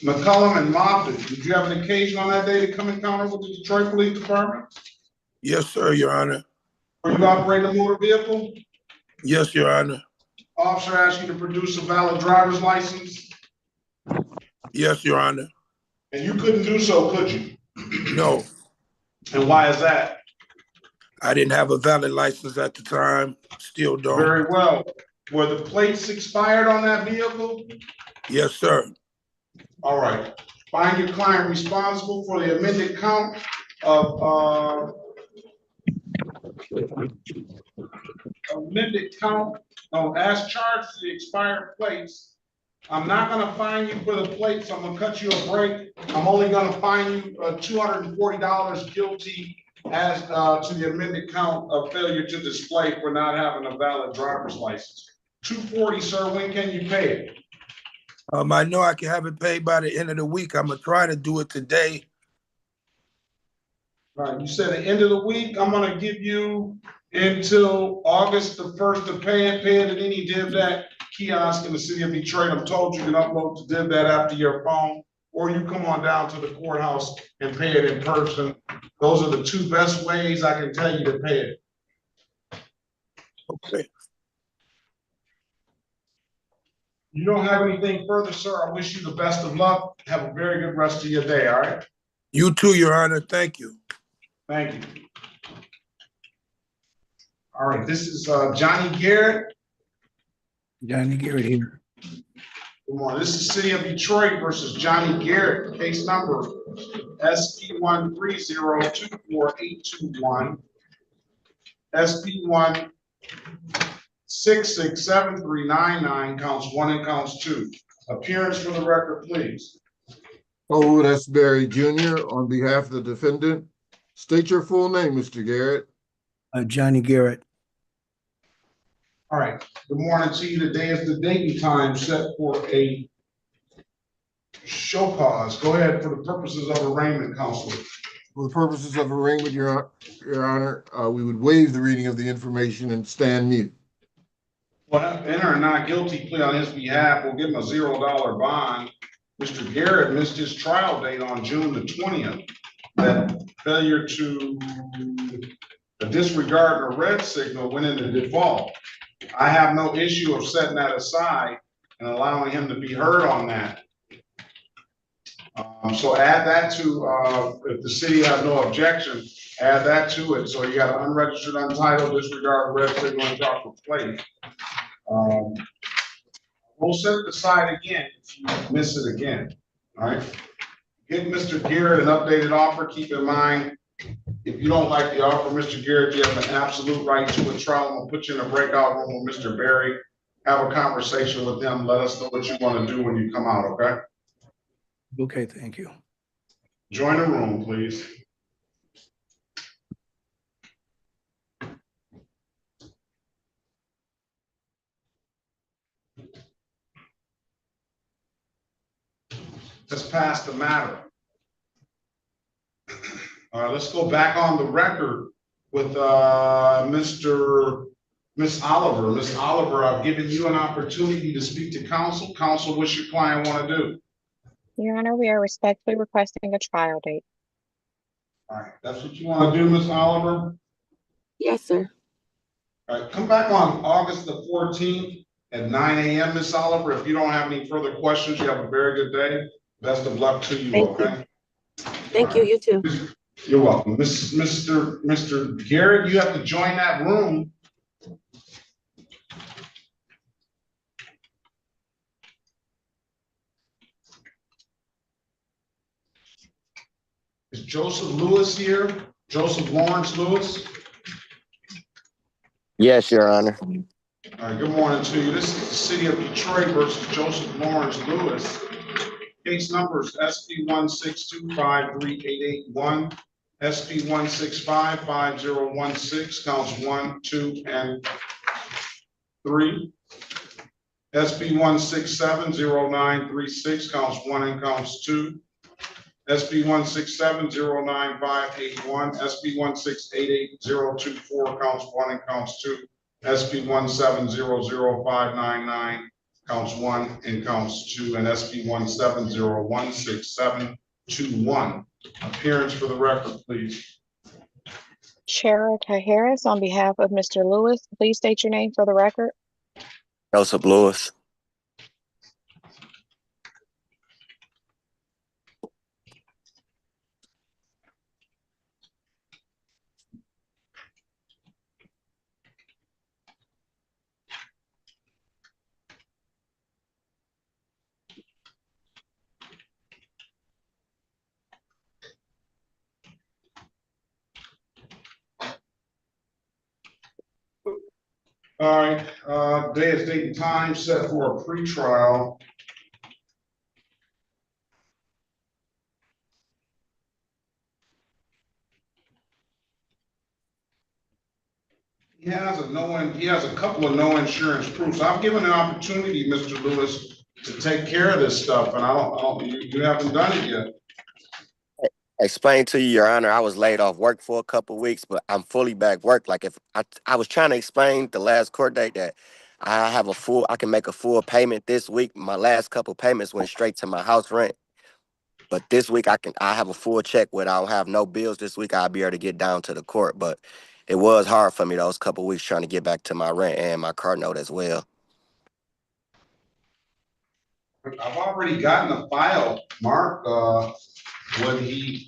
McCullum and Moffitt. Did you have an occasion on that day to come encounter with the Detroit Police Department? Yes, sir, Your Honor. Were you operating a motor vehicle? Yes, Your Honor. Officer asked you to produce a valid driver's license? Yes, Your Honor. And you couldn't do so, could you? No. And why is that? I didn't have a valid license at the time. Still don't. Very well. Were the plates expired on that vehicle? Yes, sir. All right. Find your client responsible for the amended count of as charged to the expired plates. I'm not going to fine you for the plates. I'm going to cut you a break. I'm only going to fine you $240 guilty as to the amended count of failure to display for not having a valid driver's license. $240, sir. When can you pay it? I know I can have it paid by the end of the week. I'm gonna try to do it today. All right, you said the end of the week. I'm gonna give you until August the 1st to pay it at any DivDat kiosk in the city of Detroit. I'm told you can upload to DivDat after your phone, or you come on down to the courthouse and pay it in person. Those are the two best ways I can tell you to pay it. Okay. You don't have anything further, sir. I wish you the best of luck. Have a very good rest of your day, all right? You too, Your Honor. Thank you. Thank you. All right, this is Johnny Garrett. Johnny Garrett here. Good morning. This is City of Detroit versus Johnny Garrett, case number SP1302481, SP1667399, counts 1 and counts 2. Appearance for the record, please. Oh, that's Barry Jr. on behalf of the defendant. State your full name, Mr. Garrett. Johnny Garrett. All right. Good morning to you. Today is the date and time set for a show cause. Go ahead for the purposes of arraignment, Counselor. For the purposes of arraignment, Your Honor, we would waive the reading of the information and stand mute. Well, enter a not guilty plea on his behalf. We'll give him a $0 bond. Mr. Garrett missed his trial date on June the 20th. That failure to disregard a red signal went into default. I have no issue of setting that aside and allowing him to be heard on that. So add that to, if the city has no objection, Add that to it. So you got an unregistered, untitled, disregard red signal and proper plate. We'll set it aside again if you miss it again. All right. Give Mr. Garrett an updated offer. Keep in mind, if you don't like the offer, Mr. Garrett, you have an absolute right to a trial. I'm gonna put you in a breakout room with Mr. Berry. Have a conversation with him. Let us know what you want to do when you come out, okay? Okay, thank you. Join the room, please. Let's pass the matter. All right, let's go back on the record with Miss Oliver. Miss Oliver, I've given you an opportunity to speak to counsel. Counsel, what's your client want to do? Your Honor, we are respectfully requesting a trial date. All right, that's what you want to do, Miss Oliver? Yes, sir. All right, come back on August the 14th at 9 a.m., Miss Oliver. If you don't have any further questions, you have a very good day. Best of luck to you, Thank okay? Thank you, you too. You're welcome. Mr. Garrett, you have to join that room. Is Joseph Lewis here? Joseph Lawrence Lewis? Yes, Your Honor. All right, good morning to you. This is the City of Detroit versus Joseph Lawrence Lewis. Case numbers SP 162538881, SP 1655016, counts 1, 2, and 3. SP 1670936, counts 1 and counts 2. SP 1670951, SP 1688024, counts 1 and counts 2. SP 1700599, counts 1 and counts 2, and SP 1701671. Appearance for the record, please. Shantia Harris, on behalf of Mr. Lewis, please state your name for the record. Joseph Lewis. All right, day is date and time set for a pretrial. He has a couple of no insurance proofs. I've given an opportunity, Mr. Lewis, to take care of this stuff, and you haven't done it yet. Explain to you, Your Honor, I was laid off work for a couple of weeks, but I'm fully back work. Like if I was trying to explain the last court date that I can make a full payment this week. My last couple payments went straight to my house rent. But this week I have a full check where I don't have no bills. This week I'll be able to get down to the court. But it was hard for me those couple of weeks trying to get back to my rent and my car note as well. I've already gotten a file, Mark, what he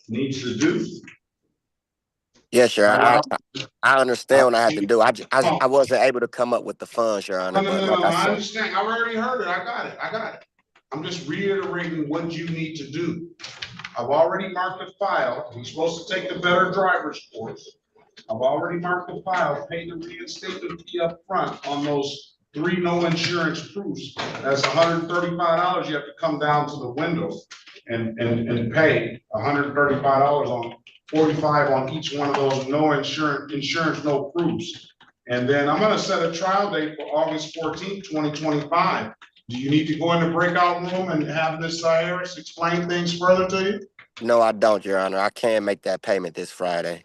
needs to do. Yes, Your Honor. I understand what I had to do. I wasn't able to come up with the funds, Your Honor. No, I understand. I already heard it. I got it. I'm just reiterating what you need to do. I've already marked the file. He's supposed to take the better driver's course. I've already marked the file, pay the reinstatement fee up front on those 3 no insurance proofs. That's $135. You have to come down to the window and pay $135 on 45 on each one of those no insurance, no proofs. And then I'm gonna set a trial date for August 14th, 2025. Do you need to go in the breakout room and have Ms. Harris explain things further to you? No, I don't, Your Honor. I can make that payment this Friday.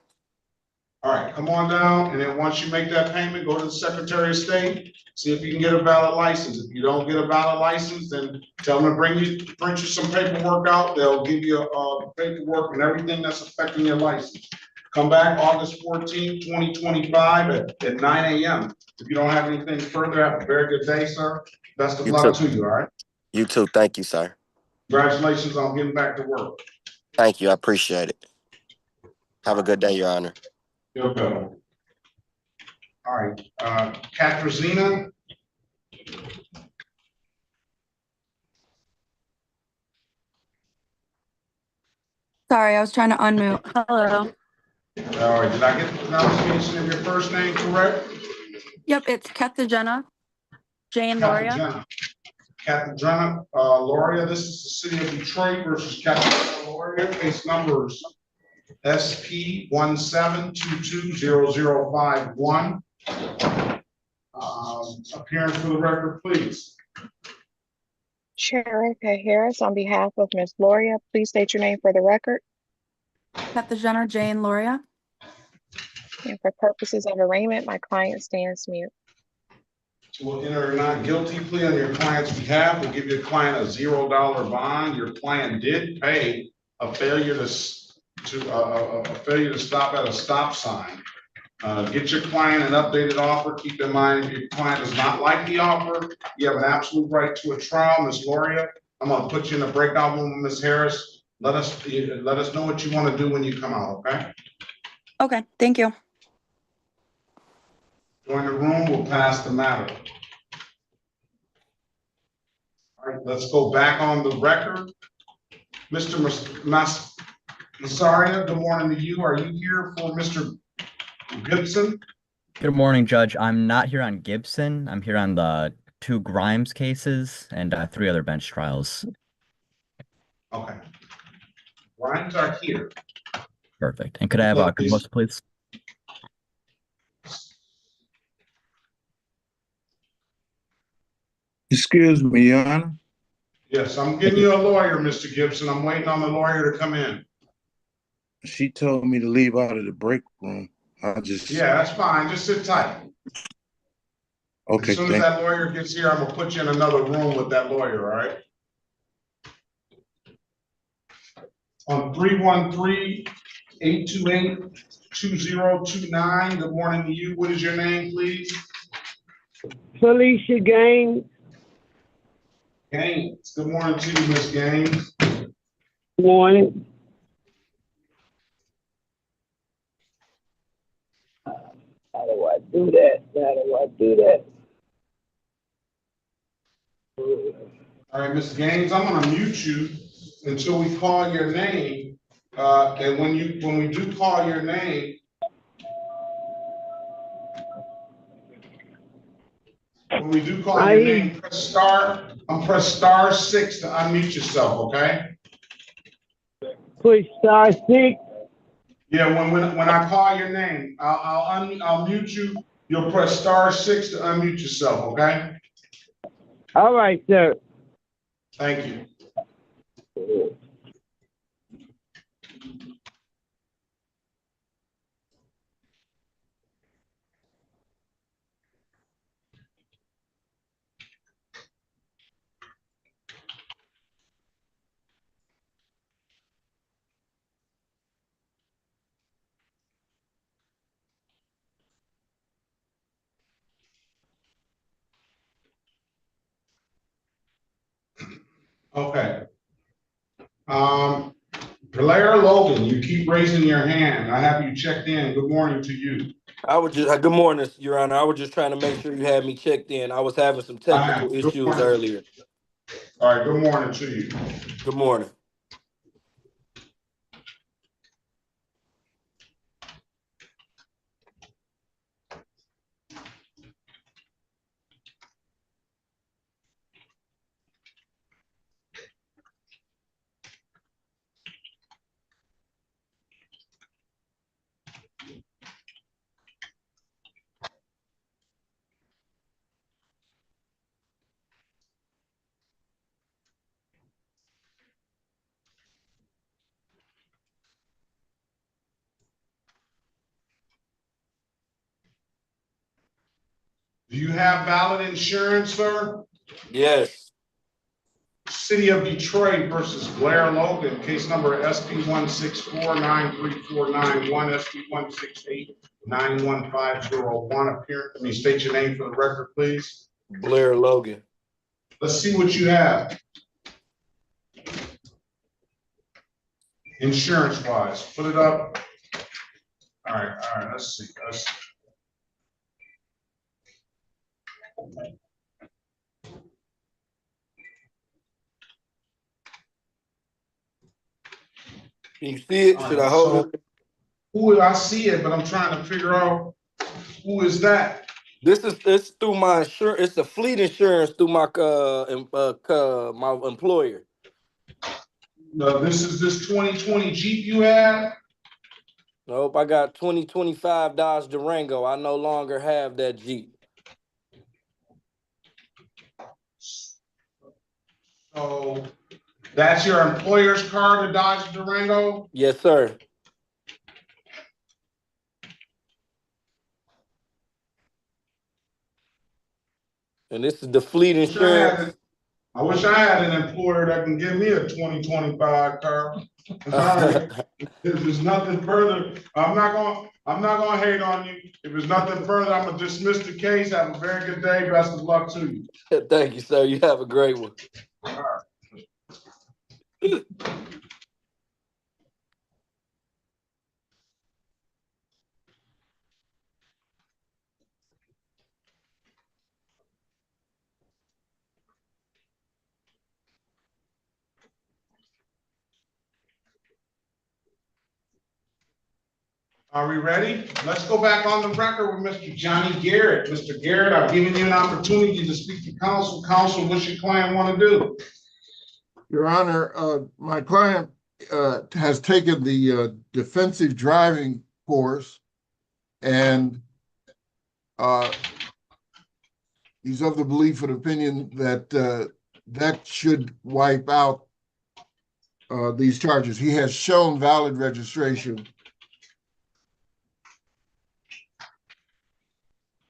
All right, come on down, and then once you make that payment, go to the Secretary of State, see if you can get a valid license. If you don't get a valid license, then tell them to print you some paperwork out. They'll give you paperwork and everything that's affecting your license. Come back August 14th, 2025 at 9 a.m. If you don't have anything further, have a very good day, sir. Best of luck to you, all right? You too. Thank you, sir. Congratulations on getting back to work. Thank you. I appreciate it. Have a good day, Your Honor. You're welcome. All right, Katrazina. Sorry, I was trying to unmute. Hello. All right, did I get the pronunciation of your first name correct? Yep, it's Katha Jane Lauria. Katha Lauria. This is the city of Detroit versus Katha Lauria. Case numbers SP 17220051. Appearance for the record, please. Sheriff Harris, on behalf of Ms. Lauria, please state your name for the record. Katha Jane Lauria. And for purposes of arraignment, my client stands mute. We'll enter a not guilty plea on your client's behalf. We'll give your client a $0 bond. Your client did pay a failure to stop at a stop sign. Get your client an updated offer. Keep in mind, if your client does not like the offer, you have an absolute right to a trial. Ms. Lauria, I'm going to put you in the breakout room with Ms. Harris. Let us know what you want to do when you come out, okay? Okay, thank you. Join the room, we'll pass the matter. All right, let's go back on the record. Mr. Massaria, good morning to you. Are you here for Mr. Gibson? Good morning, Judge. I'm not here on Gibson. I'm here on the 2 Grimes cases and 3 other bench trials. Okay. Grimes are here. Perfect. And could I have a compost, please? Excuse me, Your Honor. Yes, I'm getting you a lawyer, Mr. Gibson. I'm waiting on the lawyer to come in. She told me to leave out of the break room. Yeah, that's fine. Just sit tight. Okay. As soon as that lawyer gets here, I'm gonna put you in another room with that lawyer, all right? On 313-828-2029, good morning to you. What is your name, please? Felicia Gains. Gains. Good morning to you, Ms. Gains. Morning. How do I do that? All right, Ms. Gaines, I'm gonna mute you until we call your name. And when we do call your name, press star 6 to unmute yourself, okay? Push star 6. Yeah, when I call your name, I'll mute you. You'll press star 6 to unmute yourself, okay? All right, sir. Thank you. Okay. Blair Logan, you keep raising your hand. I have you checked in. Good morning to you. Good morning, Your Honor. I was just trying to make sure you had me checked in. I was having some technical issues earlier. All right, good morning to you. Good morning. Do you have valid insurance, sir? Yes. City of Detroit versus Blair Logan, case number SP 164-93491, SP 168-91501. State your name for the record, please. Blair Logan. Let's see what you have. insurance wise? Put it up. All right, let's see. You see it? Should I hold it? Who I see it, but I'm trying to figure out who is that. It's through my insurance. It's a fleet insurance through my my employer. No, this is this 2020 Jeep you had. Nope, I got 2025 Dodge Durango. I no longer have that Jeep. So that's your employer's car, the Dodge Durango? Yes, sir. And this is the fleet insurance. I wish I had an employer that can give me a 2025 car. If there's nothing further, I'm not gonna hate on you. If there's nothing further, I'm gonna dismiss the case. Have a very good day. Best of luck to you. Thank you, sir. You have a great one. All right. Are we ready? Let's go back on the record with Mr. Johnny Garrett. Mr. Garrett, I've given you an opportunity to speak to counsel. Counsel, what's your client want to do? Your Honor, my client has taken the defensive driving course, and he's of the belief and opinion that that should wipe out these charges. He has shown valid registration.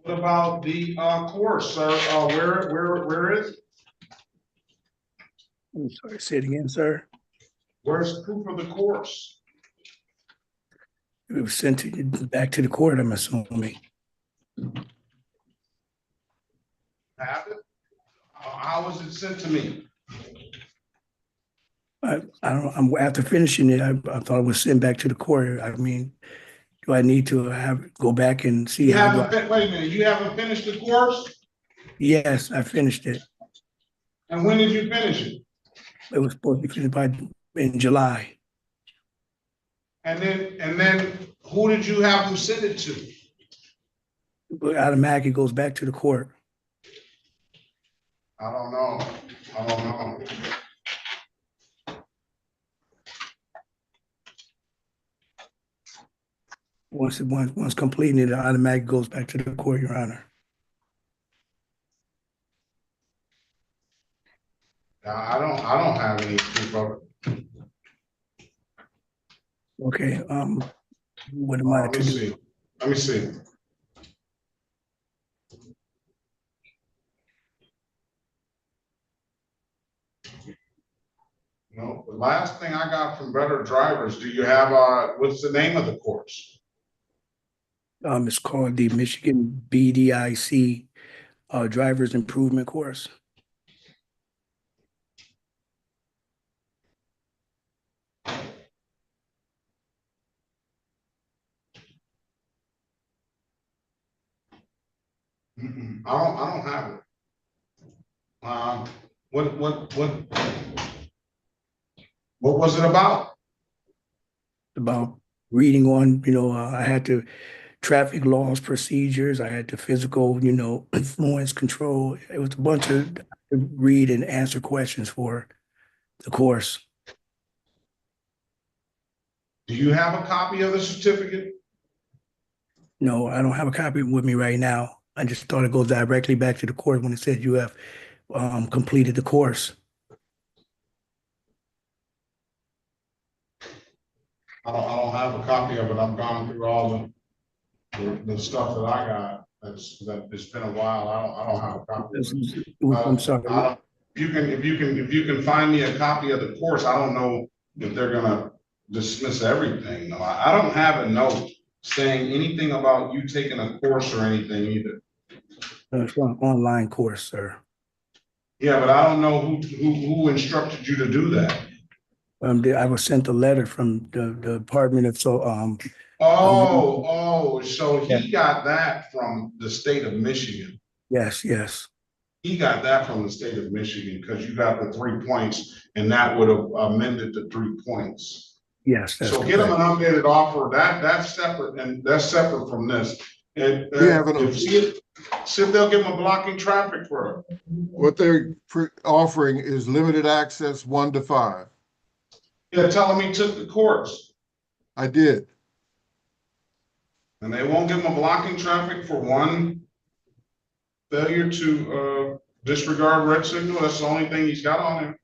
What about the course, sir? Where is it? I'm sorry, say it again, sir. Where's proof of the course? It was sent to you back to the court, I'm assuming. Have it? How was it sent to me? I don't know. After finishing it, I thought it was sent back to the court. I mean, do I need to go back and see Wait a minute, you haven't finished the course? Yes, I finished it. And when did you finish it? It was supposed to be finished in July. And then who did you have them send it to? But automatically goes back to the court. I don't know. Once completing it automatically goes back to the court, Your Honor. I don't have any proof of it. Okay, what am I to do? Let me see. No, the last thing I got from Better Drivers, do you have what's the name of the course? It's called the Michigan BDIC Drivers Improvement Course. I don't have it. What was it about? About reading on, I had to traffic laws, procedures. I had to physical, influence control. It was a bunch of read and answer questions for the course. Do you have a copy of the certificate? No, I don't have a copy with me right now. I just thought it goes directly back to the court when it said you have completed the course. I don't have a copy of it. I've gone through all the stuff that I got. It's been a while. I don't have a copy of it. I'm sorry. If you can find me a copy of the course, I don't know if they're gonna dismiss everything. No, I don't have a note saying anything about you taking a course or anything either. It's an online course, sir. Yeah, but I don't know who instructed you to do that. I was sent a letter from the Department of So he got that from the state of Michigan. Yes, yes. He got that from the state of Michigan because you got the 3 points and that would have amended the 3 points. Yes, that's so correct. Get him an updated offer. That's separate, and that's separate from this. And see if they'll give him a blocking traffic for it. What they're offering is limited access 1 to 5. Yeah, tell him he took the course. I did. And they won't give him a blocking traffic for 1 failure to disregard red signal. That's the only thing he's got on him.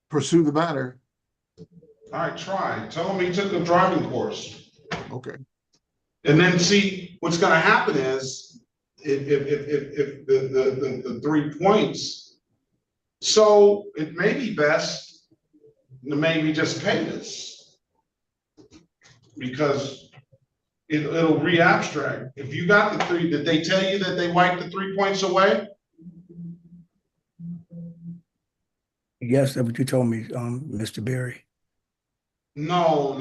Pursue the matter. All right, try. Tell him he took a driving course. Okay. And then see what's going to happen is if the 3 points. So it may be best to maybe just pay this because it'll re-abstract. If you got the 3, did they tell you that they wiped the 3 points away? Yes, that's what you told me, Mr. Berry. No.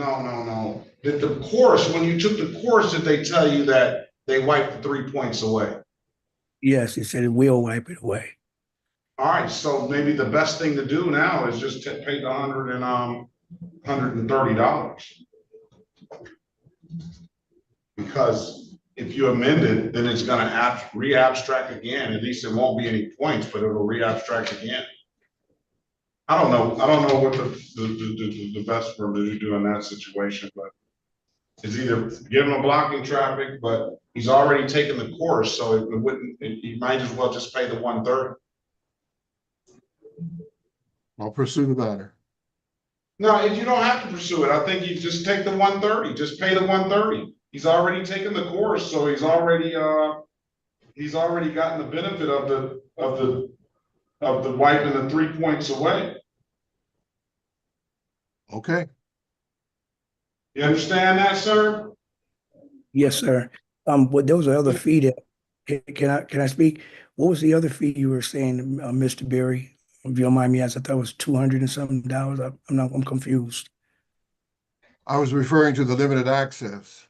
The course, when you took the course, did they tell you that they wiped the 3 points away? Yes, it said it will wipe it away. All right, so maybe the best thing to do now is just pay the $130. Because if you amend it, then it's gonna re-abstract again. At least it won't be any points, but it'll re-abstract again. I don't know what the best for him to do in that situation, but it's either give him a blocking traffic, but he's already taken the course, so it wouldn't. He might as well just pay the $130. I'll pursue the matter. No, you don't have to pursue it. I think you just take the $130. Just pay the $130. He's already taken the course, so he's already gotten the benefit of the wiping the 3 points away. Okay. You understand that, sir? Yes, sir. But there was another fee that can I speak? What was the other fee you were saying, Mr. Berry? If you don't mind me asking, I thought it was $200 and something. I'm confused. I was referring to the limited access.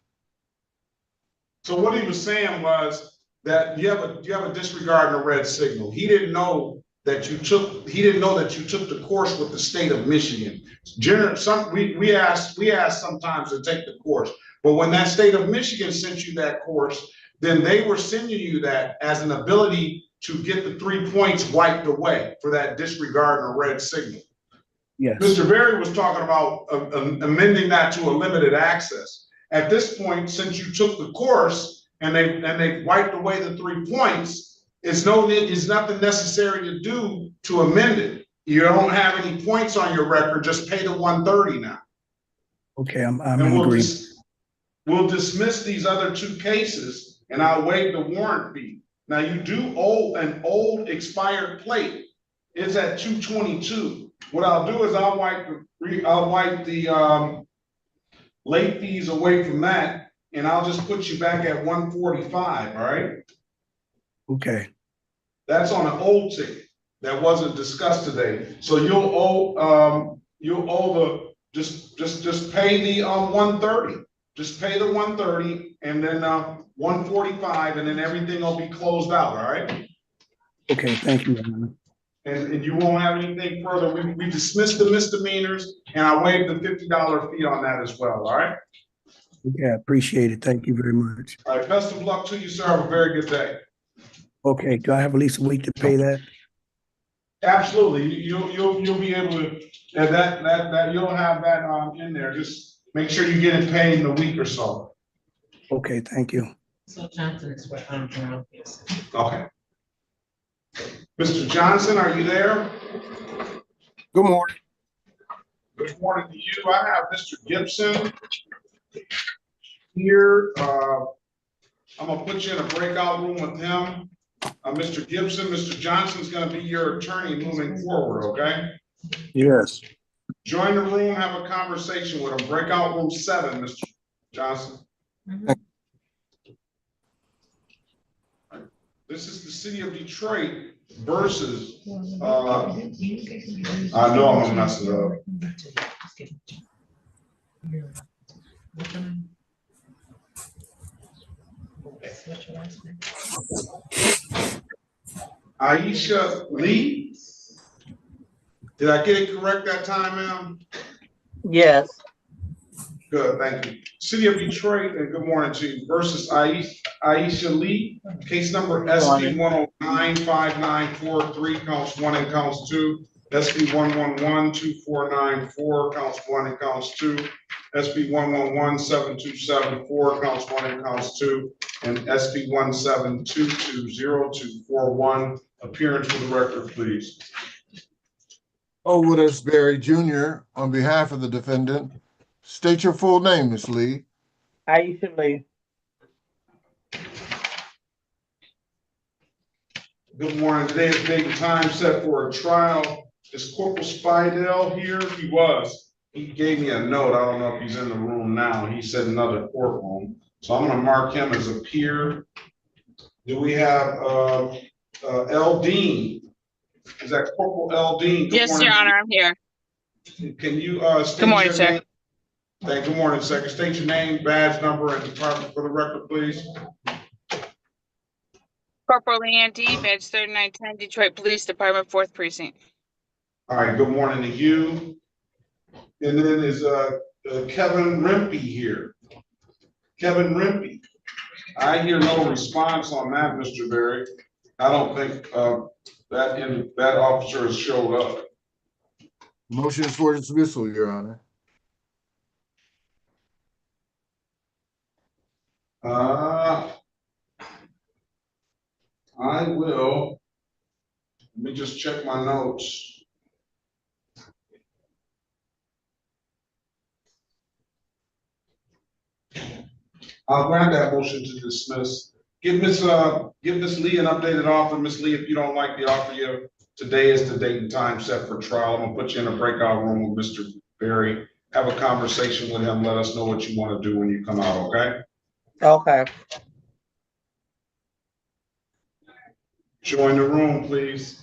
So what he was saying was that you have a disregard in a red signal. He didn't know that you took the course with the state of Michigan. We asked sometimes to take the course, but when that state of Michigan sent you that course, then they were sending you that as an ability to get the 3 points wiped away for that disregard in a red signal. Yes. Mr. Berry was talking about amending that to a limited access. At this point, since you took the course and they wiped away the 3 points, it's nothing necessary to do to amend it. You don't have any points on your record. Just pay the $130 now. Okay, I'm in agreement. We'll dismiss these other 2 cases, and I'll waive the warrant fee. Now you do owe an old expired plate. It's at $222. What I'll do is I'll wipe the late fees away from that, and I'll just put you back at $145. All right. Okay. That's on an old ticket that wasn't discussed today. So you'll owe just pay the $130. Just pay the $130 and then $145, and then everything will be closed out. All right. Okay. Thank you. And you won't have anything further. We dismissed the misdemeanors, and I waived the $50 fee on that as well. All right. Okay, I appreciate it. Thank you very much. All right. Best of luck to you, sir. Have a very good day. Okay. Do I have at least a week to pay that? Absolutely. You'll be able to, and that you'll have that in there. Just make sure you get it paid in a week or so. Okay. Thank you. So Johnson is what I'm doing. Okay. Mr. Johnson, are you there? Good morning. Good morning to you. I have Mr. Gibson here. I'm gonna put you in a breakout room with him. Mr. Gibson, Mr. Johnson's gonna be your attorney moving forward, okay? Yes. Join the room, have a conversation with him. Breakout room 7, Mr. Johnson. This is the city of Detroit versus, I know I'm gonna mess it up. Aisha Lee. Did I get it correct that time, ma'am? Yes. Good, thank you. City of Detroit, and good morning to you, versus Aisha Lee, case number SB 1095943, counts 1 and counts 2, SB 1112494, counts 1 and counts 2, SB 1117274, counts 1 and counts 2, and SB 17220241. Appearance for the record, please. Owens S. Berry Jr., on behalf of the defendant, state your full name, Ms. Lee. Aisha Lee. Good morning. Today is date and time set for a trial. Is Corporal Spidell here? He was. He gave me a note. I don't know if he's in the room now. He said another courtroom. So I'm going to mark him as a peer. Do we have L. Dean? Is that Corporal L. Dean? Good yes, morning. Your Honor, I'm here. Can you state Good morning, your sir. name? Good morning, Secretary. State your name, badge number, and department for the record, please. Corporal Leanna Dean, badge 3910, Detroit Police Department, 4th Precinct. All right, good morning to you. And then is Kevin Rimpey here. Kevin Rimpey. I hear no response on that, Mr. Berry. I don't think that officer has showed up. Motion is for dismissal, Your Honor. I will. Let me just check my notes. I'll grant that motion to dismiss. Give Ms. Lee an updated offer. Ms. Lee, if you don't like the offer, today is the date and time set for trial. I'm gonna put you in a breakout room with Mr. Berry. Have a conversation with him. Let us know what you want to do when you come out, okay? Okay. Join the room, please.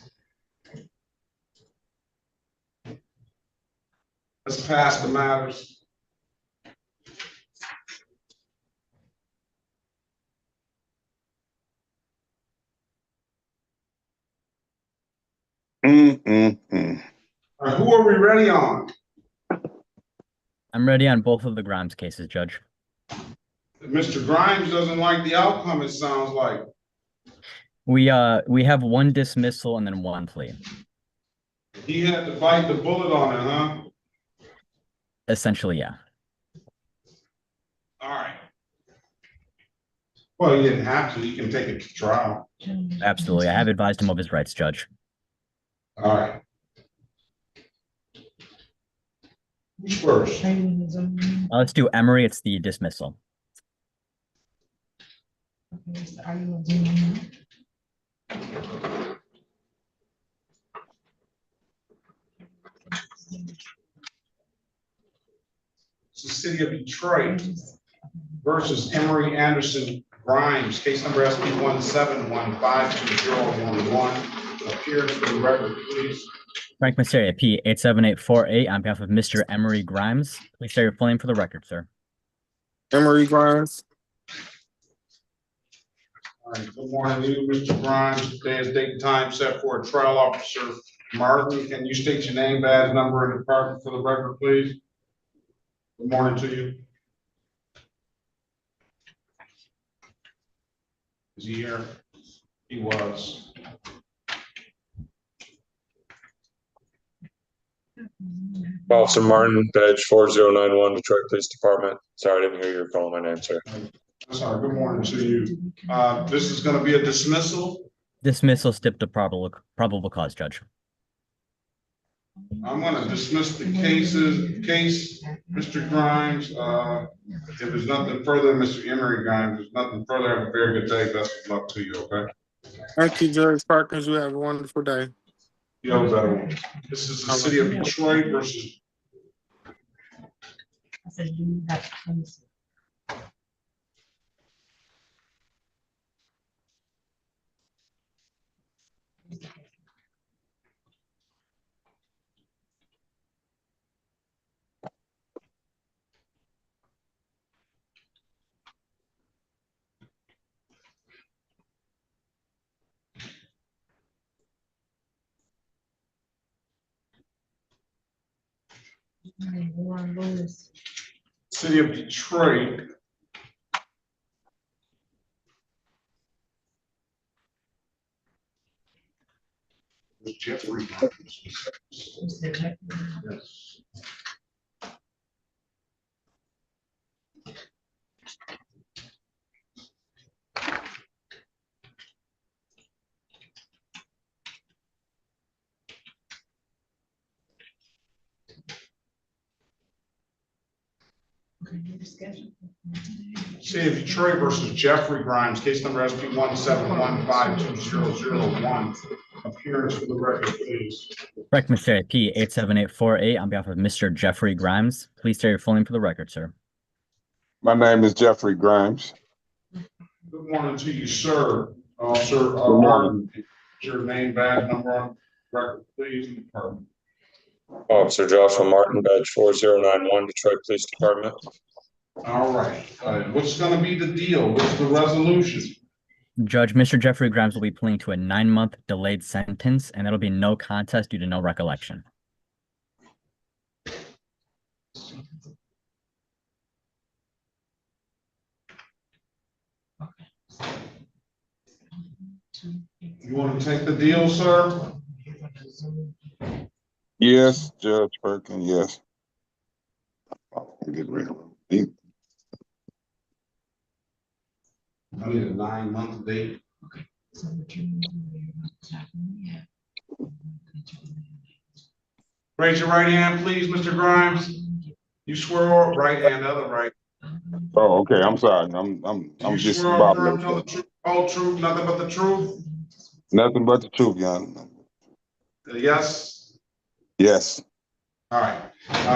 Let's pass the matters. All right, who are we ready on? I'm ready on both of the Grimes cases, Judge. Mr. Grimes doesn't like the outcome, it sounds like. We have one dismissal and then one plea. He had to bite the bullet on it, huh? Essentially, yeah. All right. Well, he didn't have to. He can take it to trial. Absolutely. I have advised him of his rights, Judge. All right. Who's first? Let's do Emory. It's the dismissal. It's the city of Detroit versus Emory Anderson Grimes, case number SB 171520111. Appearance for the record, please. Frank Masseria, P 87848, on behalf of Mr. Emory Grimes. Please say your full name for the record, sir. Emory Grimes. All right, good morning to you, Mr. Grimes. Today is date and time set for a trial officer. Martin, can you state your name, badge number, and department for the record, please? Good morning to you. Is he here? He was. Officer Martin, badge 4091, Detroit Police Department. Sorry, I didn't hear you calling my name, sir. Sorry, good morning to you. This is going to be a dismissal. Dismissal stip to probable cause, Judge. I'm going to dismiss the case, Mr. Grimes. If there's nothing further, Mr. Emory Grimes, there's nothing further. Have a very good day. Best of luck to you, okay? Thank you, Judge Perkins. You have a wonderful day. You have a better one. This is the city of Detroit versus. City of Detroit. Jeffrey Grimes. Yes. City of Detroit versus Jeffrey Grimes, case number SP 171520001. Appearance for the record, please. Correct, Mr. AP 87848 on behalf of Mr. Jeffrey Grimes. Please state your full name for the record, sir. My name is Jeffrey Grimes. Good morning to you, sir. Sir, Good morning. Your name, badge number on record, please. Officer Joshua Martin, badge 4091, Detroit Police Department. All right. What's going to be the deal? What's the resolution? Judge, Mr. Jeffrey Grimes will be pleading to a 9-month delayed sentence, and that'll be no contest due to no recollection. You want to take the deal, sir? Yes, Judge Perkins, yes. Get rid of him. I need a 9-month date. Raise your right hand, please, Mr. Grimes. You swear or right hand, other right. Oh, okay. I'm sorry. I'm You just swear or affirm to tell the truth, whole truth, nothing but the truth? nothing but the truth, young. Yes. Yes. All right.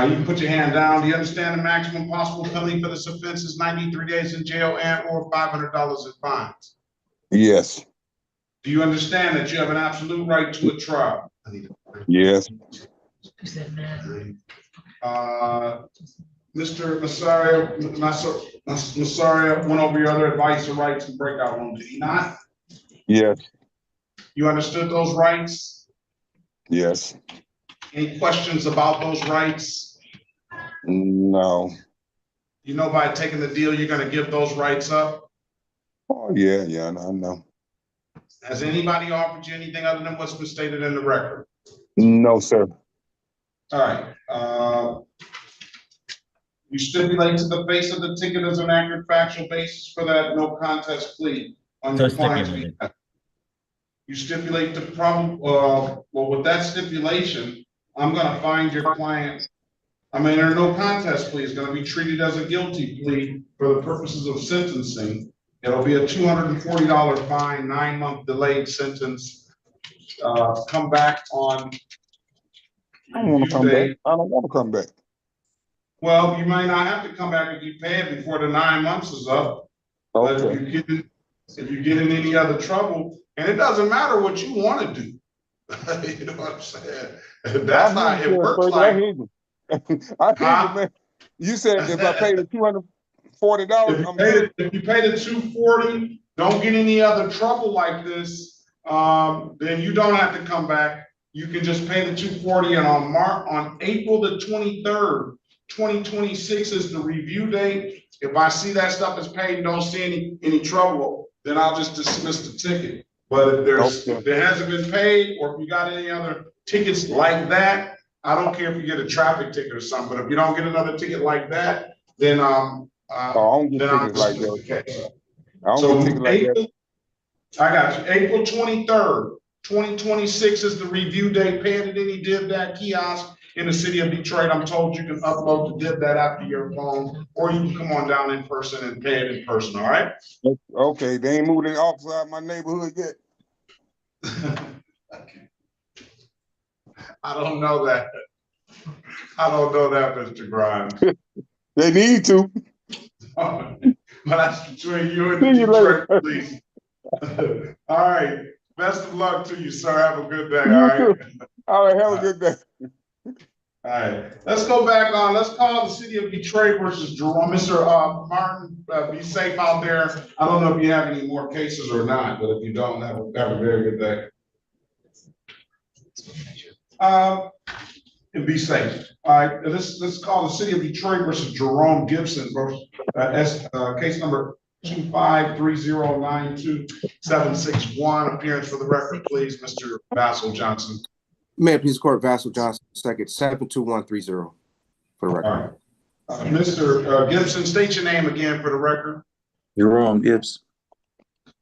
You can put your hand down. Do you understand the maximum possible penalty for this offense is 93 days in jail and or $500 in fines? Yes. Do you understand that you have an absolute right to a trial? Yes. Mr. Massaria went over your other advice or rights and breakout room, did he not? Yes. You understood those rights? Yes. Any questions about those rights? No. You know, by taking the deal, you're going to give those rights up? Oh, yeah, I know. Has anybody offered you anything other than what's been stated in the record? No, sir. All right. You stipulate to the face of the ticket as an accurate factual basis for that no contest plea on your client's behalf. You stipulate the problem, well, with that stipulation, I'm gonna find your client. I mean, there are no contest plea is gonna be treated as a guilty plea for the purposes of sentencing. It'll be a $240 fine, 9-month delayed sentence. Come back on. I don't want to come back. I don't want to come back. Well, you might not have to come back if you pay it before the 9 months is up. But Okay. if you get in any other trouble, and it doesn't matter what you want to do. You know what I'm saying? That's not, it works like. I hear you, man. You said if I pay the $240, if you pay the $240, don't get any other trouble like this, then you don't have to come back. You can just pay the $240, and on April the 23rd, 2026 is the review date. If I see that stuff is paid and don't see any trouble, then I'll just dismiss the ticket. But if there hasn't been paid, or if you got any other tickets like that, I don't care if you get a traffic ticket or something. But if you don't get another ticket like that, then I don't get tickets like that. I don't get tickets like that. I got you. April 23rd, 2026 is the review date. Pay it at any DivDat kiosk in the city of Detroit. I'm told you can upload the DivDat app to your phone, or you can come on down in person and pay it in person. All right. Okay. They ain't moved the office out of my neighborhood yet. I don't know that. I don't know that, Mr. Grimes. They need to. But that's between you and the Detroit police. All right. Best of luck to you, sir. Have a good day. You All right. too. All right, have a good day. All right, let's go back on. Let's call the city of Detroit versus Jerome. Mr. Martin, be safe out there. I don't know if you have any more cases or not, but if you don't, have a very good day. And be safe. All right, let's call the city of Detroit versus Jerome Gibson versus case number 253092761. Appearance for the record, please, Mr. Vassal Johnson. May it please the court, Vassal Johnson, second, 72130 for the record. All right. Mr. Gibson, state your name again for the record. Jerome Gibson.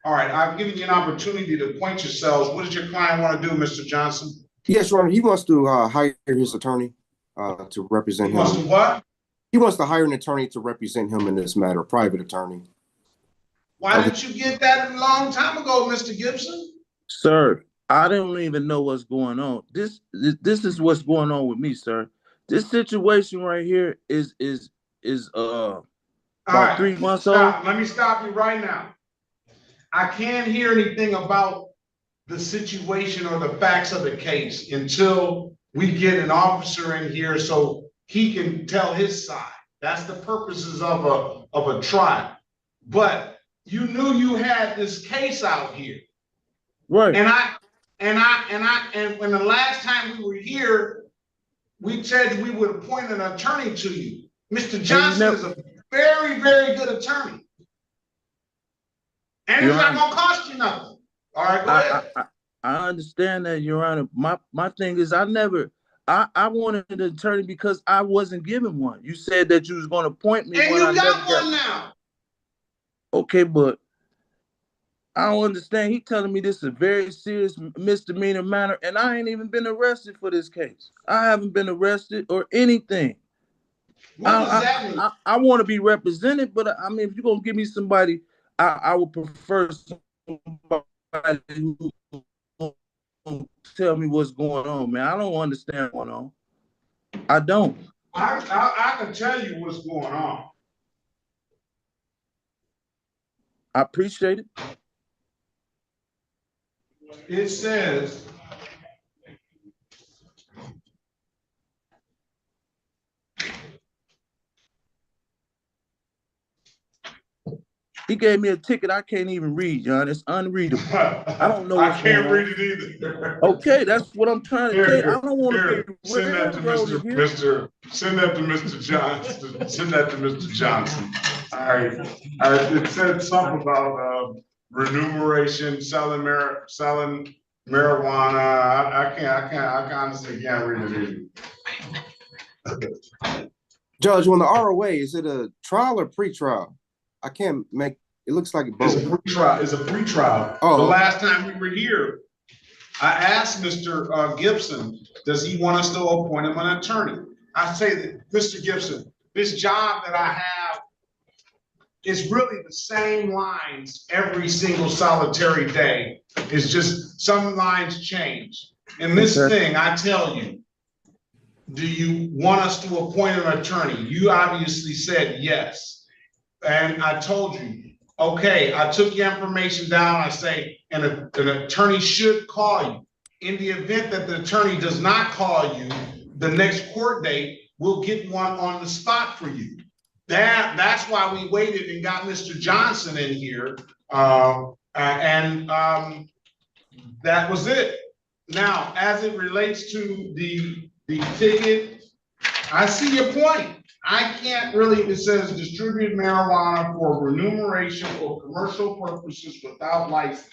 All right, I've given you an opportunity to point yourselves. What does your client want to do, Mr. Johnson? Yes, Your Honor, he wants to hire his attorney to represent him. He wants to what? He wants to hire an attorney to represent him in this matter, a private attorney. Why didn't you get that a long time ago, Mr. Gibson? Sir, I don't even know what's going on. This is what's going on with me, sir. This situation right here is about right, 3 months old. Let me stop you right now. I can't hear anything about the situation or the facts of the case until we get an officer in here so he can tell his side. That's the purposes of a trial. But you knew you had this case out here. Right. And when the last time we were here, we said we would appoint an attorney to you. Mr. Johnson is a very, very good attorney. And it's not gonna cost you nothing. All right, go ahead. I understand that, Your Honor. My thing is I wanted an attorney because I wasn't given one. You said that you was gonna appoint me. And you got one now. Okay, but I don't understand. He telling me this is a very serious misdemeanor matter, and I ain't even been arrested for this case. I haven't been arrested or anything. What does that mean? I want to be represented, but I mean, if you're gonna give me somebody, I would prefer somebody who tell me what's going on, man. I don't understand what's going on. I don't. I can tell you what's going on. I appreciate it. It says he gave me a ticket I can't even read, John. It's unreadable. I don't know. I can't read it either. Okay, that's what I'm trying to say. I don't want to be send that to Send that to Mr. Johnson. Send that to Mr. Johnson. All right. It said something about remuneration, selling marijuana. I honestly can't read it either. Judge, on the ROA, is it a trial or pre-trial? I can't make it. Looks like both. It's a pre-trial. It's a pre-trial. Oh. The last time we were here, I asked Mr. Gibson, does he want us to appoint him an attorney? I say that, Mr. Gibson, this job that I have is really the same lines every single solitary day. It's just some lines change. And this thing, I tell you, do you want us to appoint an attorney? You obviously said yes. And I told you, okay, I took your information down. I say, and an attorney should call you. In the event that the attorney does not call you, the next court date, we'll get one on the spot for you. That's why we waited and got Mr. Johnson in here. That was it. Now, as it relates to the ticket, I see your point. I can't really, it says distribute marijuana for remuneration or commercial purposes without license.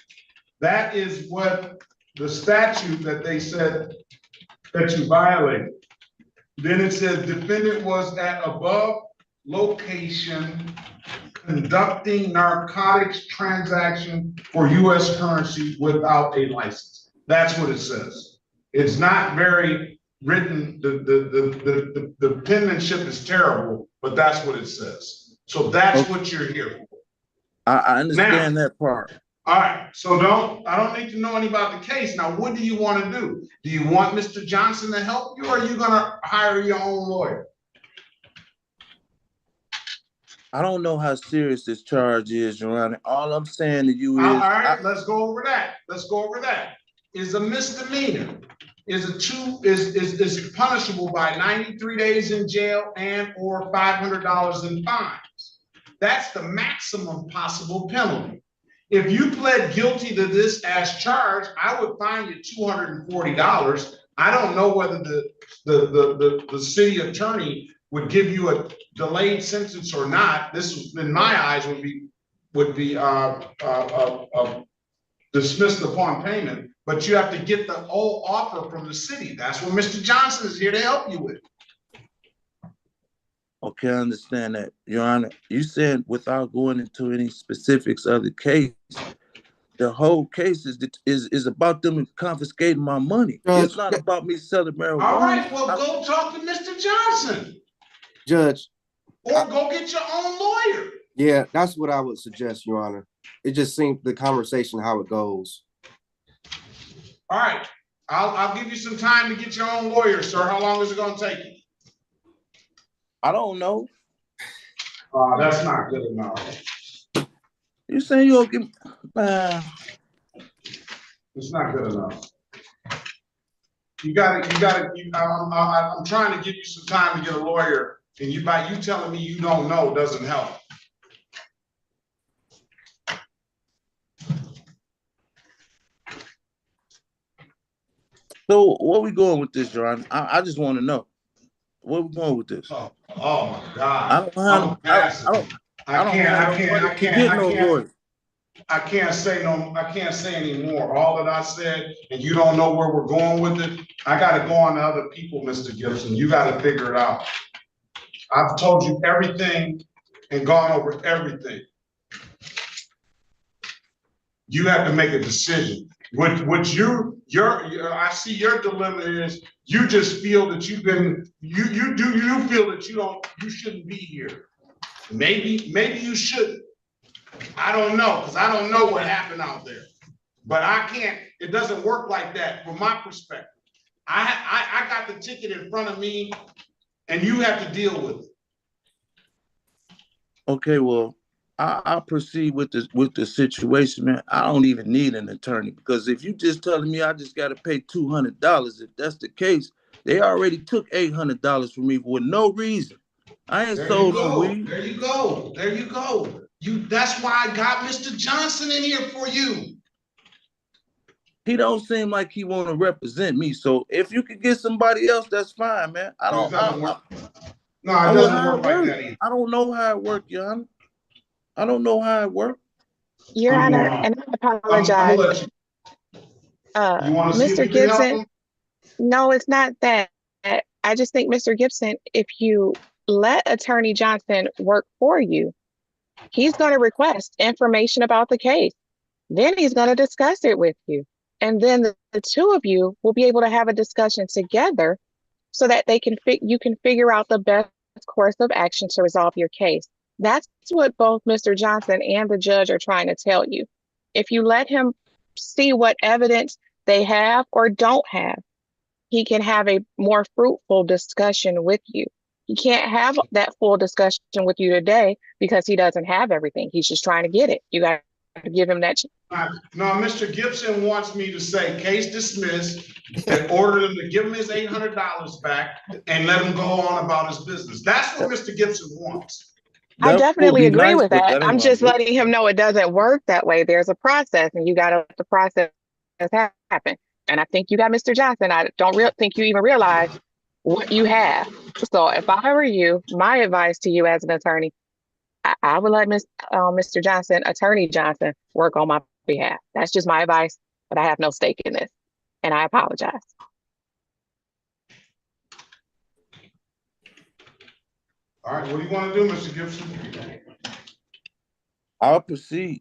That is what the statute that they said that you violated. Then it says defendant was at above location conducting narcotics transaction for U.S. currency without a license. That's what it says. It's not very written, the penmanship is terrible, but that's what it says. So that's what you're here for. I understand that part. All right, so I don't need to know anything about the case. Now, what do you want to do? Do you want Mr. Johnson to help you, or are you gonna hire your own lawyer? I don't know how serious this charge is, Your Honor. All I'm saying to you is, all right, let's go over that. Is a misdemeanor, is punishable by 93 days in jail and or $500 in fines. That's the maximum possible penalty. If you pled guilty to this as charged, I would fine you $240. I don't know whether the city attorney would give you a delayed sentence or not. This, in my eyes, would be dismissed upon payment, but you have to get the whole offer from the city. That's what Mr. Johnson is here to help you with. okay, I understand that, Your Honor. You said without going into any specifics of the case, the whole case is about them confiscating my money. Judge, it's not about me selling marijuana. All right, well, go talk to Mr. Johnson. Judge. Or go get your own lawyer. Yeah, that's what I would suggest, Your Honor. It just seems the conversation, how it goes. All right, I'll give you some time to get your own lawyer, sir. How long is it going to take you? I don't know. That's not good enough. You saying you'll give? It's not good enough. I'm trying to give you some time to get a lawyer, and by you telling me you don't know doesn't help. So where we going with this, Your Honor? I just want to know. Where we going with this? Oh my God! I can't say anymore. All that I said, and you don't know where we're going with it. I got to go on to other people, Mr. Gibson. You got to figure it out. I've told you everything and gone over everything. You have to make a decision. What I see your dilemma is you just feel that you feel that you shouldn't be here. Maybe you shouldn't. I don't know, because I don't know what happened out there. But it doesn't work like that from my perspective. I got the ticket in front of me and you have to deal with it. Okay, well, I'll proceed with the situation, man. I don't even need an attorney, because if you just telling me I just got to pay $200, if that's the case, they already took $800 from me for no reason. I ain't sold no weed. There you go. That's why I got Mr. Johnson in here for you. He don't seem like he want to represent me. So if you could get somebody else, that's fine, man. It doesn't work like that either. I don't know how it works, Your Honor. I don't know how it works. Your Honor, and I apologize. Mr. Gibson, no, it's not that. I just think, Mr. Gibson, if you let Attorney Johnson work for you, he's going to request information about the case. Then he's going to discuss it with you. And then the two of you will be able to have a discussion together so that you can figure out the best course of action to resolve your case. That's what both Mr. Johnson and the judge are trying to tell you. If you let him see what evidence they have or don't have, he can have a more fruitful discussion with you. He can't have that full discussion with you today because he doesn't have everything. He's just trying to get it. You got to give him that chance. No, Mr. Gibson wants me to say case dismissed and order him to give him his $800 back and let him go on about his business. That's what Mr. Gibson wants. I definitely agree with that. I'm just letting him know it doesn't work that way. There's a process, and you got to let the process happen. And I think you got Mr. Johnson. I don't think you even realize what you have. So if I were you, my advice to you as an attorney, I would let Mr. Johnson, Attorney Johnson, work on my behalf. That's just my advice, but I have no stake in this, and I apologize. All right, what do you want to do, Mr. Gibson? I'll proceed.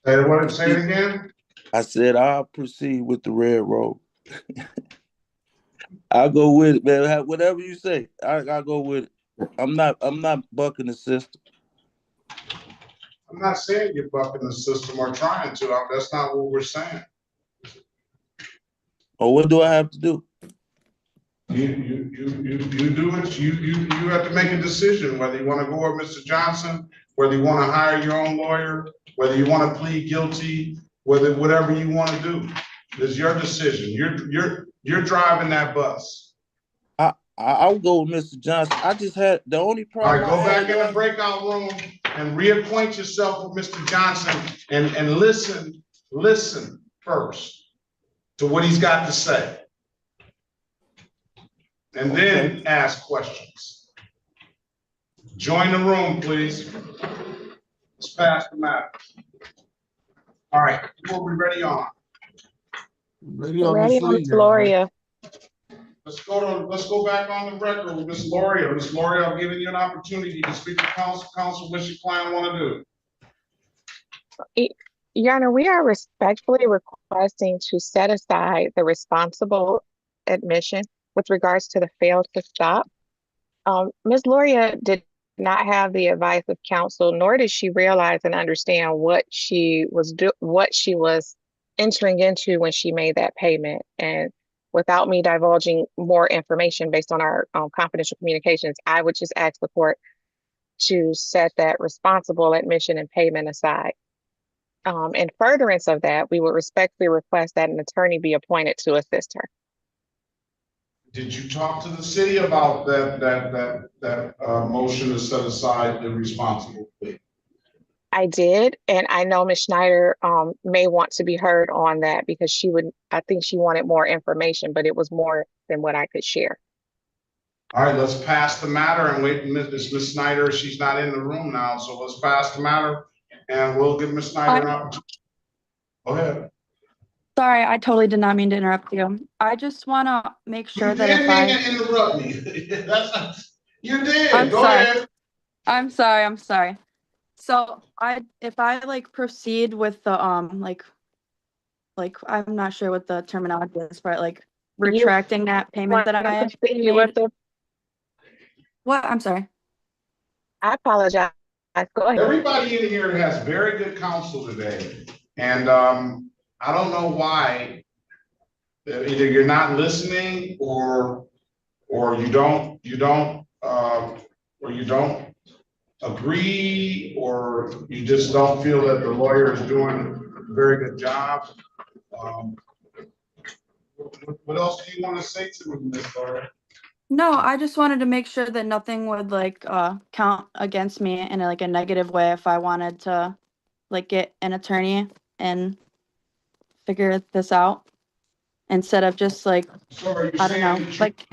Say it again? I said I'll proceed with the railroad. I'll go with it, man. Whatever you say, I'll go with it. I'm not bucking the system. I'm not saying you're bucking the system or trying to. That's not what we're saying. Or what do I have to do? You do it, you have to make a decision whether you want to go with Mr. Johnson, whether you want to hire your own lawyer, whether you want to plead guilty, whatever you want to do. It's your decision. You're driving that bus. I'll go with Mr. Johnson. I just had the only All right, problem. go back in the breakout room and reacquaint yourself with Mr. Johnson and listen first to what he's got to say. And then ask questions. Join the room, please. Let's pass the matter. All right, who are we ready on? Ready on Miss Lee. Lauria. Let's go back on the record with Miss Lauria. Miss Lauria, I'm giving you an opportunity to speak to counsel. Counsel, what's your client want to do? Your Honor, we are respectfully requesting to set aside the responsible admission with regards to the failed to stop. Ms. Lauria did not have the advice of counsel, nor did she realize and understand what she was entering into when she made that payment. And without me divulging more information based on our confidential communications, I would just ask the court to set that responsible admission and payment aside. In furtherance of that, we would respectfully request that an attorney be appointed to assist her. Did you talk to the city about that motion to set aside the responsible plea? I did, and I know Ms. Schneider may want to be heard on that because I think she wanted more information, but it was more than what I could share. All right, let's pass the matter and wait. Ms. Schneider, she's not in the room now, so let's pass the matter and we'll give Ms. Schneider an opportunity. Go ahead. Sorry, I totally did not mean to interrupt you. I just want to make sure that if I interrupt me, you did. I'm Go sorry. ahead. I'm sorry. So if I like proceed with the like I'm not sure what the terminology is, but like retracting that payment that I made. What? I'm sorry. I apologize. Go ahead. Everybody in here has very good counsel today, and I don't know why. Either you're not listening, or you don't agree, or you just don't feel that the lawyer is doing a very good job. What else do you want to say to me, Ms. Laura? No, I just wanted to make sure that nothing would like count against me in like a negative way if I wanted to like get an attorney and figure this out instead of just like So I don't know, like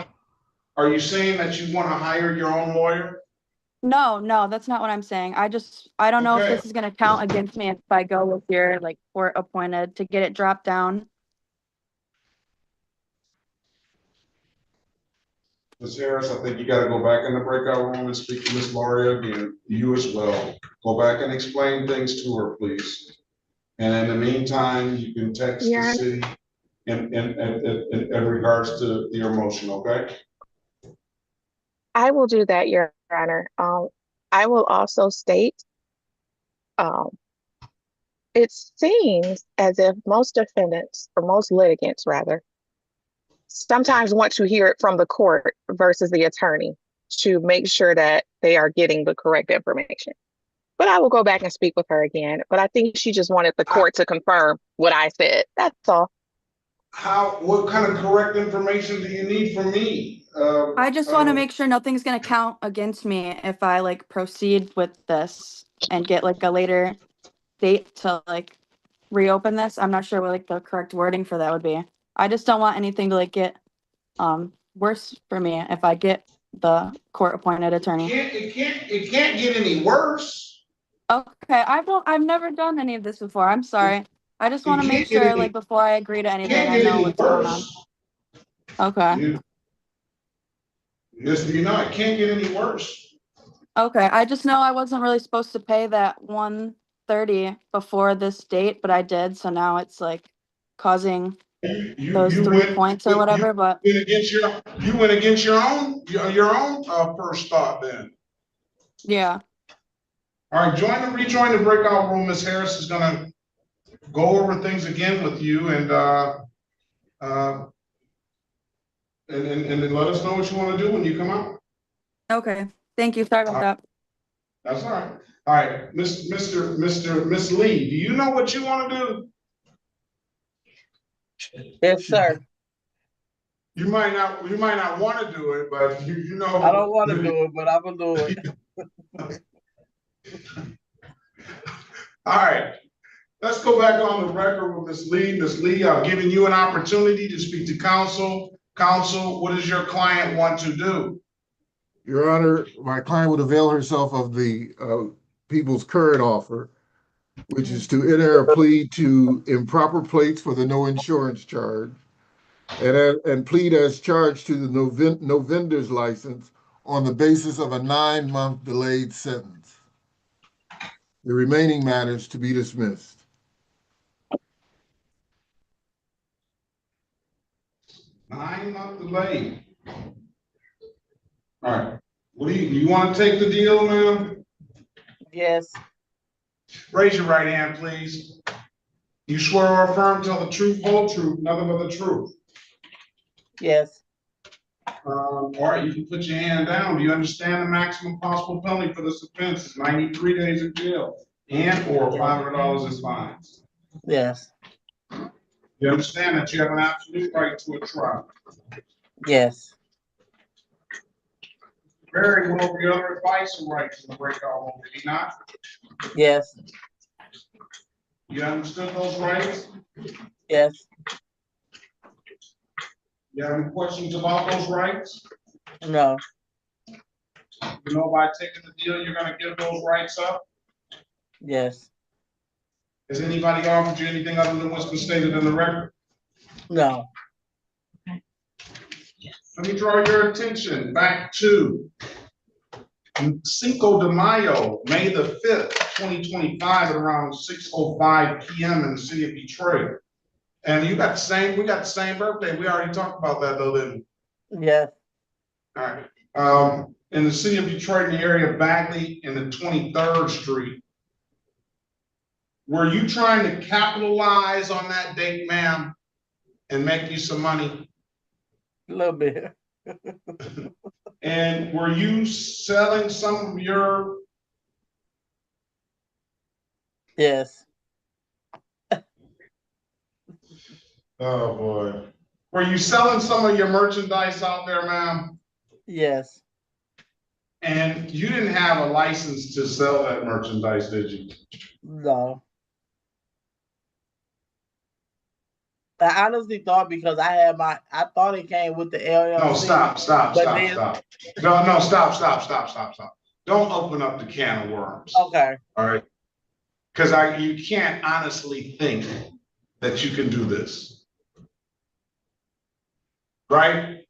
are you saying that you want to hire your own lawyer? No, that's not what I'm saying. I don't know if this is gonna count against me if I go with your like court appointed to get it dropped down. Ms. Harris, I think you got to go back in the breakout room and speak to Ms. Lauria again. You as well. Go back and explain things to her, please. And in the meantime, you can text the city in regards to your motion, okay? I will do that, Your Honor. I will also state, it seems as if most defendants, or most litigants rather, sometimes want to hear it from the court versus the attorney to make sure that they are getting the correct information. But I will go back and speak with her again. But I think she just wanted the court to confirm what I said. That's all. What kind of correct information do you need from me? I just want to make sure nothing's gonna count against me if I like proceed with this and get like a later date to like reopen this. I'm not sure what like the correct wording for that would be. I just don't want anything to like get worse for me if I get the court appointed attorney. It can't get any worse. Okay, I've never done any of this before. I'm sorry. I just want to make sure like before I agree to anything I know what's going on. Okay. Yes, you know, it can't get any worse. Okay, I just know I wasn't really supposed to pay that $130 before this date, but I did. So now it's like causing those 3 points or whatever. But you went against your own first thought then. Yeah. All right, rejoin the breakout room. Ms. Harris is gonna go over things again with you, and and then let us know what you want to do when you come out. Okay. Thank you. Sorry about that. That's all right. All right, Miss Lee, do you know what you want to do? Yes, sir. You might not want to do it, but you know. I don't want to do it, but I'm gonna do it. All right. Let's go back on the record with Ms. Lee. Ms. Lee, I've given you an opportunity to speak to counsel. Counsel, what does your client want to do? Your Honor, my client would avail herself of the people's current offer, which is to enter a plea to improper plates for the no insurance charge and plead as charged to the no vendor's license on the basis of a 9-month delayed sentence. The remaining matters to be dismissed. 9-month delay. All right. What do you want to take the deal, ma'am? Yes. Raise your right hand, please. You swear or affirm tell the truth, whole truth, nothing but the truth. Yes. All right, you can put your hand down. Do you understand the maximum possible penalty for this offense is 93 days in jail and or $500 as fines? Yes. You understand that you have an absolute right to a trial? Yes. Very well, the other advice and rights in the breakout room, did he not? Yes. You understood those rights? Yes. You have any questions about those rights? No. You know, by taking the deal, you're gonna give those rights up? Yes. Has anybody offered you anything other than what's been stated in the record? No. Let me draw your attention back to Cinco de Mayo, May the 5th, 2025 at around 6:05 p.m. in the city of Detroit. And we got the same birthday. We already talked about that though, didn't we? Yes. All right. In the city of Detroit, in the area of Bagley and the 23rd Street. Were you trying to capitalize on that date, ma'am, and make you some money? A little bit. And were you selling some of your? Yes. Oh boy. Were you selling some of your merchandise out there, ma'am? Yes. And you didn't have a license to sell that merchandise, did you? No. I honestly thought because I thought it came with the LLC. No, stop. No, stop. Don't open up the can of worms. Okay. All right. Because you can't honestly think that you can do this. Right?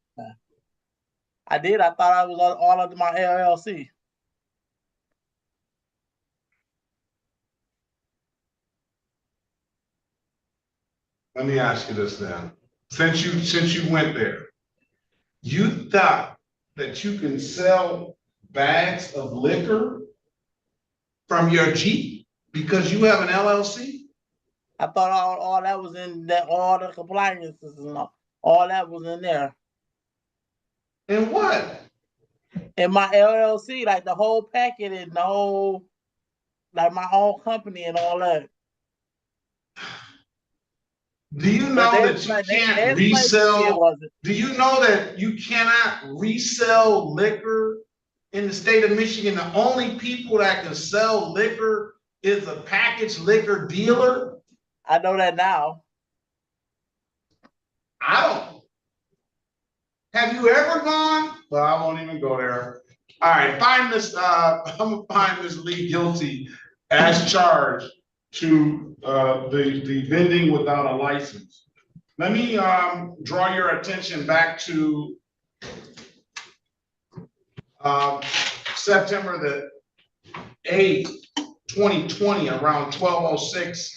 I did. I thought I was all under my LLC. Let me ask you this then. Since you went there, you thought that you can sell bags of liquor from your Jeep because you have an LLC? I thought all that was in that, all the compliances and all that was in there. And what? In my LLC, like the whole packet and the whole, like my own company and all that. Do you know that you can't resell? Do you know that you cannot resell liquor in the state of Michigan? The only people that can sell liquor is a packaged liquor dealer. I know that now. I don't. Have you ever gone? Well, I won't even go there. All right, find this. I'm gonna find this Lee guilty as charged to the vending without a license. Let me draw your attention back to September the 8th, 2020, around 12:06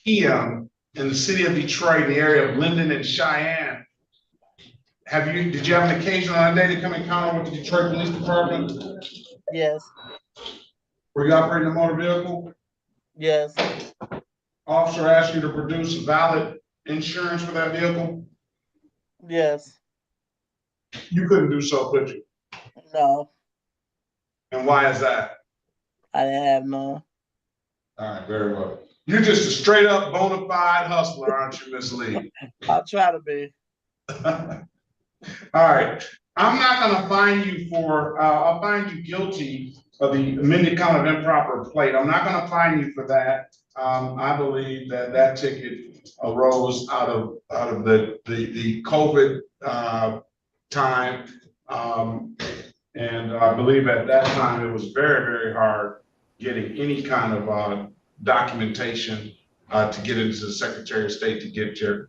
p.m. in the city of Detroit, in the area of Linden and Cheyenne. Did you have an occasion on that day to come encounter with the Detroit Police Department? Yes. Were you operating a motor vehicle? Yes. Officer asked you to produce valid insurance for that vehicle? Yes. You couldn't do so, could you? No. And why is that? I didn't have none. All right, very well. You're just a straight up bona fide hustler, aren't you, Miss Lee? I'll try to be. All right. I'm not gonna fine you for, I'll find you guilty of the amended count of improper plate. I'm not gonna fine you for that. I believe that that ticket arose out of the COVID time. And I believe at that time, it was very, very hard getting any kind of documentation to get into the Secretary of State to get your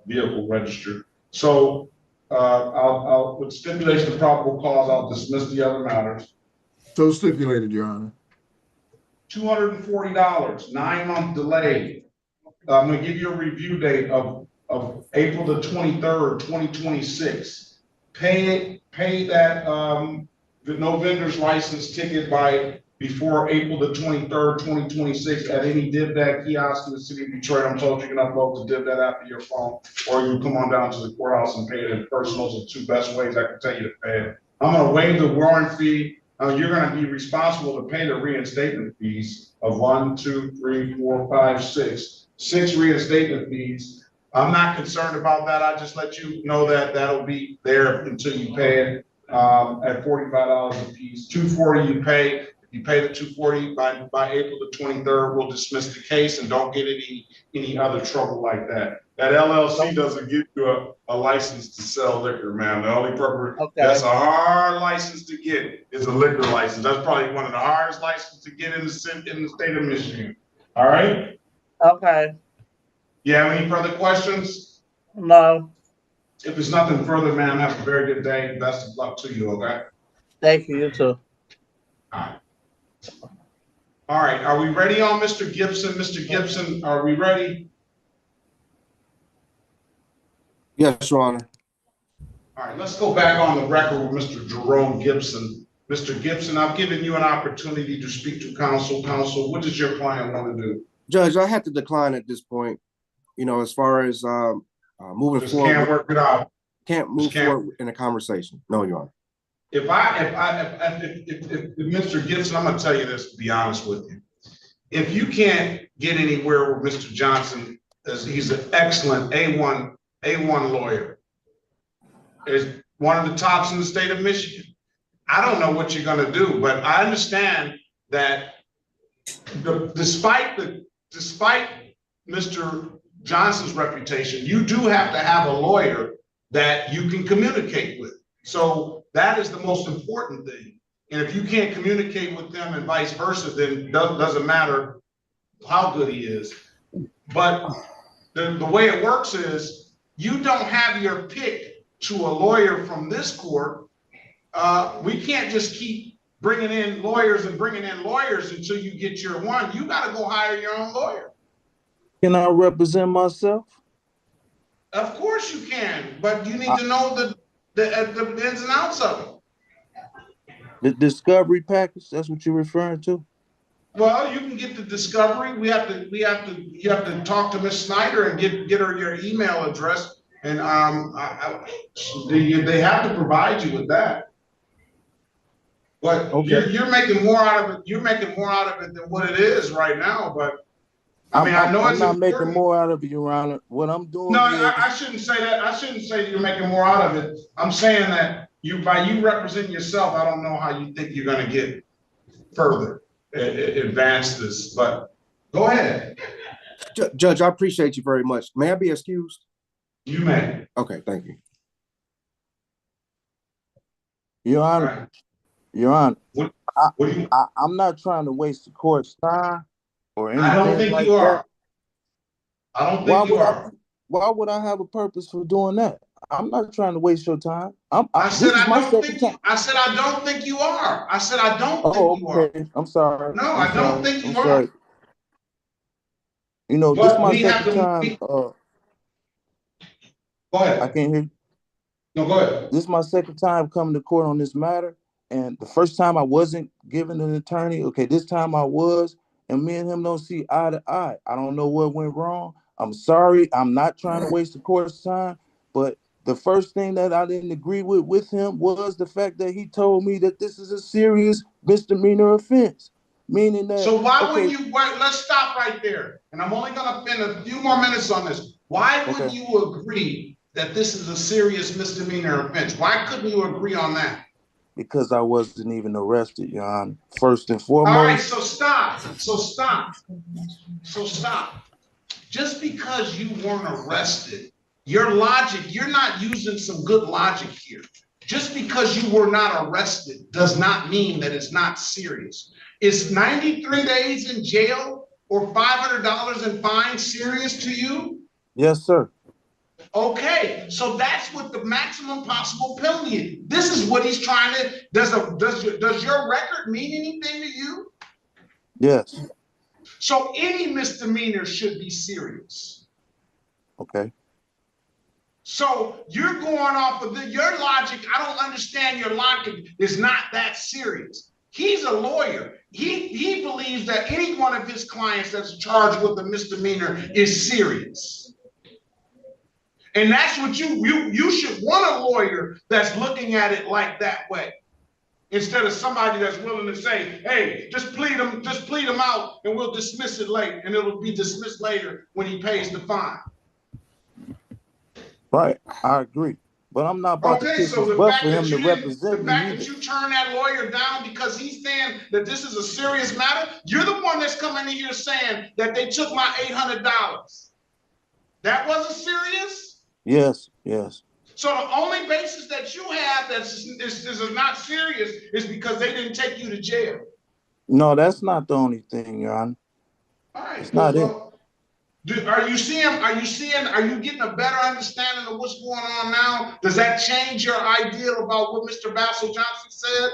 vehicle registered. So I'll with stipulation of probable cause, I'll dismiss the other matters. So stipulated, Your Honor. $240, 9-month delay. I'm gonna give you a review date of April the 23rd, 2026. Pay that the no vendor's license ticket by before April the 23rd, 2026 at any DivDat kiosk in the city of Detroit. I'm told you can upload the DivDat app to your phone, or you can come on down to the courthouse and pay it in person. Those are the two best ways I can tell you to pay it. I'm gonna waive the warrant fee. You're gonna be responsible to pay the reinstatement fees of 1, 2, 3, 4, 5, 6. 6 reinstatement fees. I'm not concerned about that. I just let you know that that'll be there until you pay it at $45 a piece. $240 you pay. If you pay the $240 by April the 23rd, we'll dismiss the case and don't get any other trouble like that. That LLC doesn't give you a license to sell liquor, man. The only purpose, that's a hard license to get, is a liquor license. That's probably one of the hardest licenses to get in the state of Michigan. All right? Okay. You have any further questions? No. If there's nothing further, ma'am, have a very good day. Best of luck to you, okay? Thank you, you too. All right, are we ready on Mr. Gibson? Mr. Gibson, are we ready? Yes, Your Honor. All right, let's go back on the record with Mr. Jerome Gibson. Mr. Gibson, I've given you an opportunity to speak to counsel. Counsel, what does your client want to do? Judge, I had to decline at this point. You know, as far as moving Just forward. can't work it out. Can't move forward in a conversation. No, Your Honor. If Mr. Gibson, I'm gonna tell you this, to be honest with you. If you can't get anywhere with Mr. Johnson, as he's an excellent A1 lawyer, is one of the tops in the state of Michigan. I don't know what you're gonna do, but I understand that despite Mr. Johnson's reputation, you do have to have a lawyer that you can communicate with. So that is the most important thing. And if you can't communicate with them and vice versa, then it doesn't matter how good he is. But the way it works is you don't have your pick to a lawyer from this court. We can't just keep bringing in lawyers until you get your one. You got to go hire your own lawyer. Can I represent myself? Of course you can, but you need to know the ins and outs of it. The discovery package, that's what you're referring to? Well, you can get the discovery. You have to talk to Ms. Snyder and get her your email address, and they have to provide you with that. But okay. you're making more out of it. You're making more out of it than what it is right now. But I mean, I know I'm not making more out of it, Your Honor. What I'm doing. No, I shouldn't say that. I shouldn't say that you're making more out of it. I'm saying that by you representing yourself, I don't know how you think you're going to get further, advance this. But go ahead. Judge, I appreciate you very much. May I be excused? You may. Okay, thank you. Your Honor. Right. Your Honor. What I'm not trying to waste the court's time. Or anything I don't think like you are. That. I don't think you are. Why would I have a purpose for doing that? I'm not trying to waste your time. I said I don't think you are. I said I don't think you are. I'm sorry. No, I don't think you are. You know, this is my second time. Go ahead. I can't hear you. No, go ahead. This is my second time coming to court on this matter. And the first time I wasn't given an attorney. Okay, this time I was. And me and him don't see eye to eye. I don't know what went wrong. I'm sorry. I'm not trying to waste the court's time. But the first thing that I didn't agree with him was the fact that he told me that this is a serious misdemeanor offense, meaning that. So why okay, wouldn't you, let's stop right there. And I'm only gonna spend a few more minutes on this. Why would you agree that this is a serious misdemeanor offense? Why couldn't you agree on that? Because I wasn't even arrested, Your Honor. First and foremost. All right, so stop. Just because you weren't arrested, your logic, you're not using some good logic here. Just because you were not arrested does not mean that it's not serious. Is 93 days in jail or $500 in fine serious to you? Yes, sir. Okay, so that's what the maximum possible penalty is. This is what he's trying to, does your record mean anything to you? Yes. So any misdemeanor should be serious. Okay. So you're going off of your logic. I don't understand your logic is not that serious. He's a lawyer. He believes that any one of his clients that's charged with a misdemeanor is serious. And that's what you should want a lawyer that's looking at it like that way. Instead of somebody that's willing to say, hey, just plead him out and we'll dismiss it later. And it'll be dismissed later when he pays the fine. Right, I agree. But I'm not about to kiss his butt for him to represent me. The fact that you turn that lawyer down because he's saying that this is a serious matter, you're the one that's coming in here saying that they took my $800. That wasn't serious? Yes, yes. So the only basis that you have that is not serious is because they didn't take you to jail. No, that's not the only thing, Your Honor. All right, it's not it. Are you getting a better understanding of what's going on now? Does that change your idea about what Mr. Bassel Johnson said?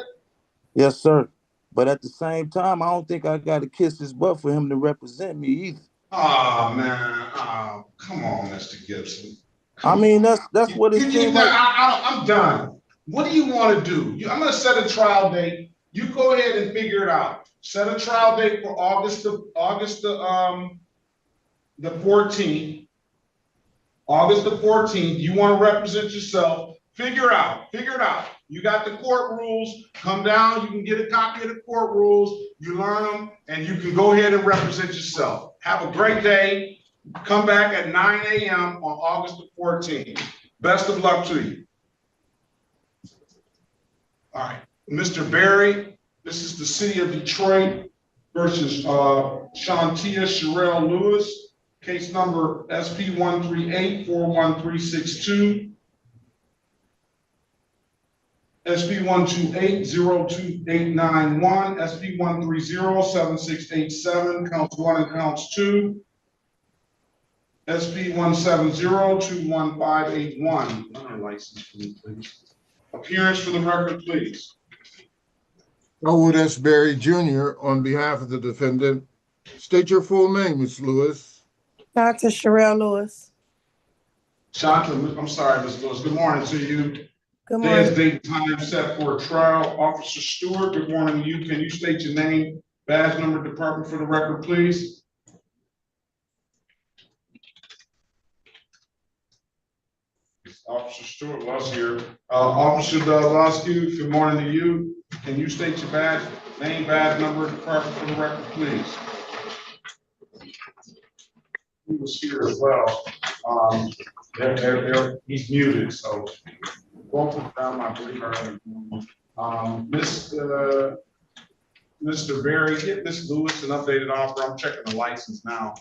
Yes, sir. But at the same time, I don't think I got to kiss his butt for him to represent me either. Oh, man. Oh, come on, Mr. Gibson. I mean, that's what it seems like. I'm done. What do you want to do? I'm going to set a trial date. You go ahead and figure it out. Set a trial date for August the 14th. August the 14th. You want to represent yourself. Figure it out. You got the court rules. Come down. You can get a copy of the court rules. You learn them, and you can go ahead and represent yourself. Have a great day. Come back at 9 a.m. on August the 14th. Best of luck to you. All right, Mr. Barry, this is the city of Detroit versus Shantia Lewis, case number SP 138-41362, SP 128-02891, SP 130-7687, counts 1 and counts 2. SP 170-21581. Runner license, please. Appearance for the record, please. Elwood S. Berry Jr. on behalf of the defendant. State your full name, Ms. Lewis. Dr. Sherelle Lewis. Shanta, I'm sorry, Ms. Lewis. Good morning to you. Good morning. Today's date and time set for a trial. Officer Stewart, good morning to you. Can you state your name, badge number, department for the record, please? Officer Stewart was here. Officer Losky, good morning to you. Can you state your badge, name, badge number, department for the record, please? He was here as well. He's muted, so welcome down, I believe. Mr. Berry, get Ms. Lewis an updated offer. I'm checking the license now.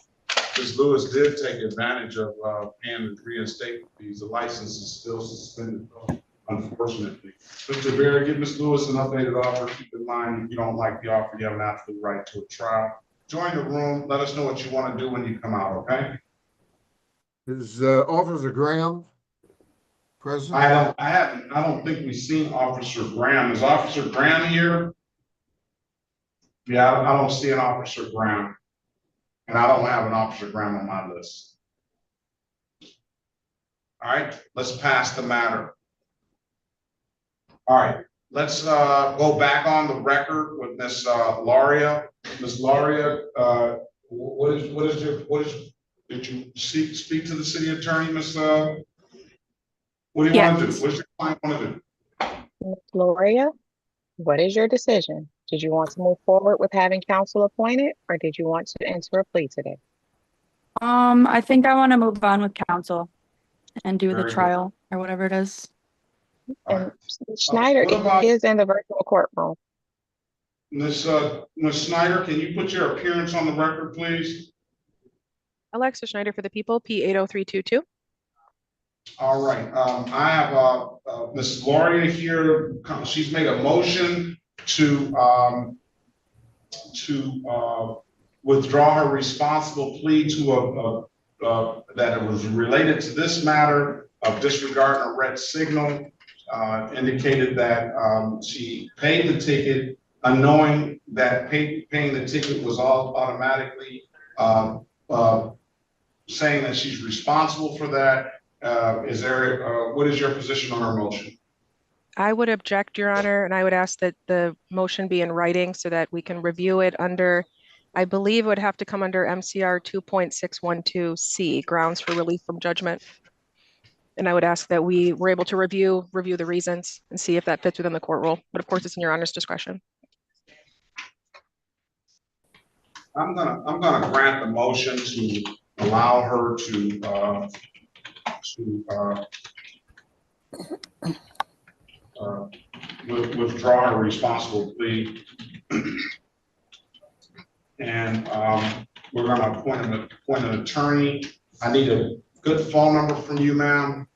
Ms. Lewis did take advantage of paying the reinstatement fees. The license is still suspended, unfortunately. Mr. Berry, give Ms. Lewis an updated offer. Keep in mind, if you don't like the offer, you have an absolute right to a trial. Join the room. Let us know what you want to do when you come out, okay? Is Officer Graham present? I don't think we've seen Officer Graham. Is Officer Graham here? Yeah, I don't see an Officer Graham. And I don't have an Officer Graham on my list. All right, let's pass the matter. All right, let's go back on the record with Ms. Lauria. Ms. Lauria, did you speak to the city attorney, Ms. What do you want to do? What's your client want to do? Ms. Lauria, what is your decision? Did you want to move forward with having counsel appointed, or did you want to enter a plea today? I think I want to move on with counsel and do the Very good. trial or whatever it is. And Ms. Schneider What about is in the virtual courtroom. Ms. Snyder? Can you put your appearance on the record, please? Alexa Schneider for the people, P80322. All right. I have Ms. Lauria here. She's made a motion to withdraw her responsible plea to that it was related to this matter of disregarding a red signal. Indicated that she paid the ticket, unknowing that paying the ticket was all automatically saying that she's responsible for that. What is your position on her motion? I would object, Your Honor, and I would ask that the motion be in writing so that we can review it under, I believe it would have to come under MCR 2.612C, grounds for relief from judgment. And I would ask that we were able to review the reasons and see if that fits within the court rule. But of course, it's in Your Honor's discretion. I'm gonna grant the motion to allow her to withdraw her responsible plea. And we're gonna appoint an attorney. I need a good phone number from you, ma'am.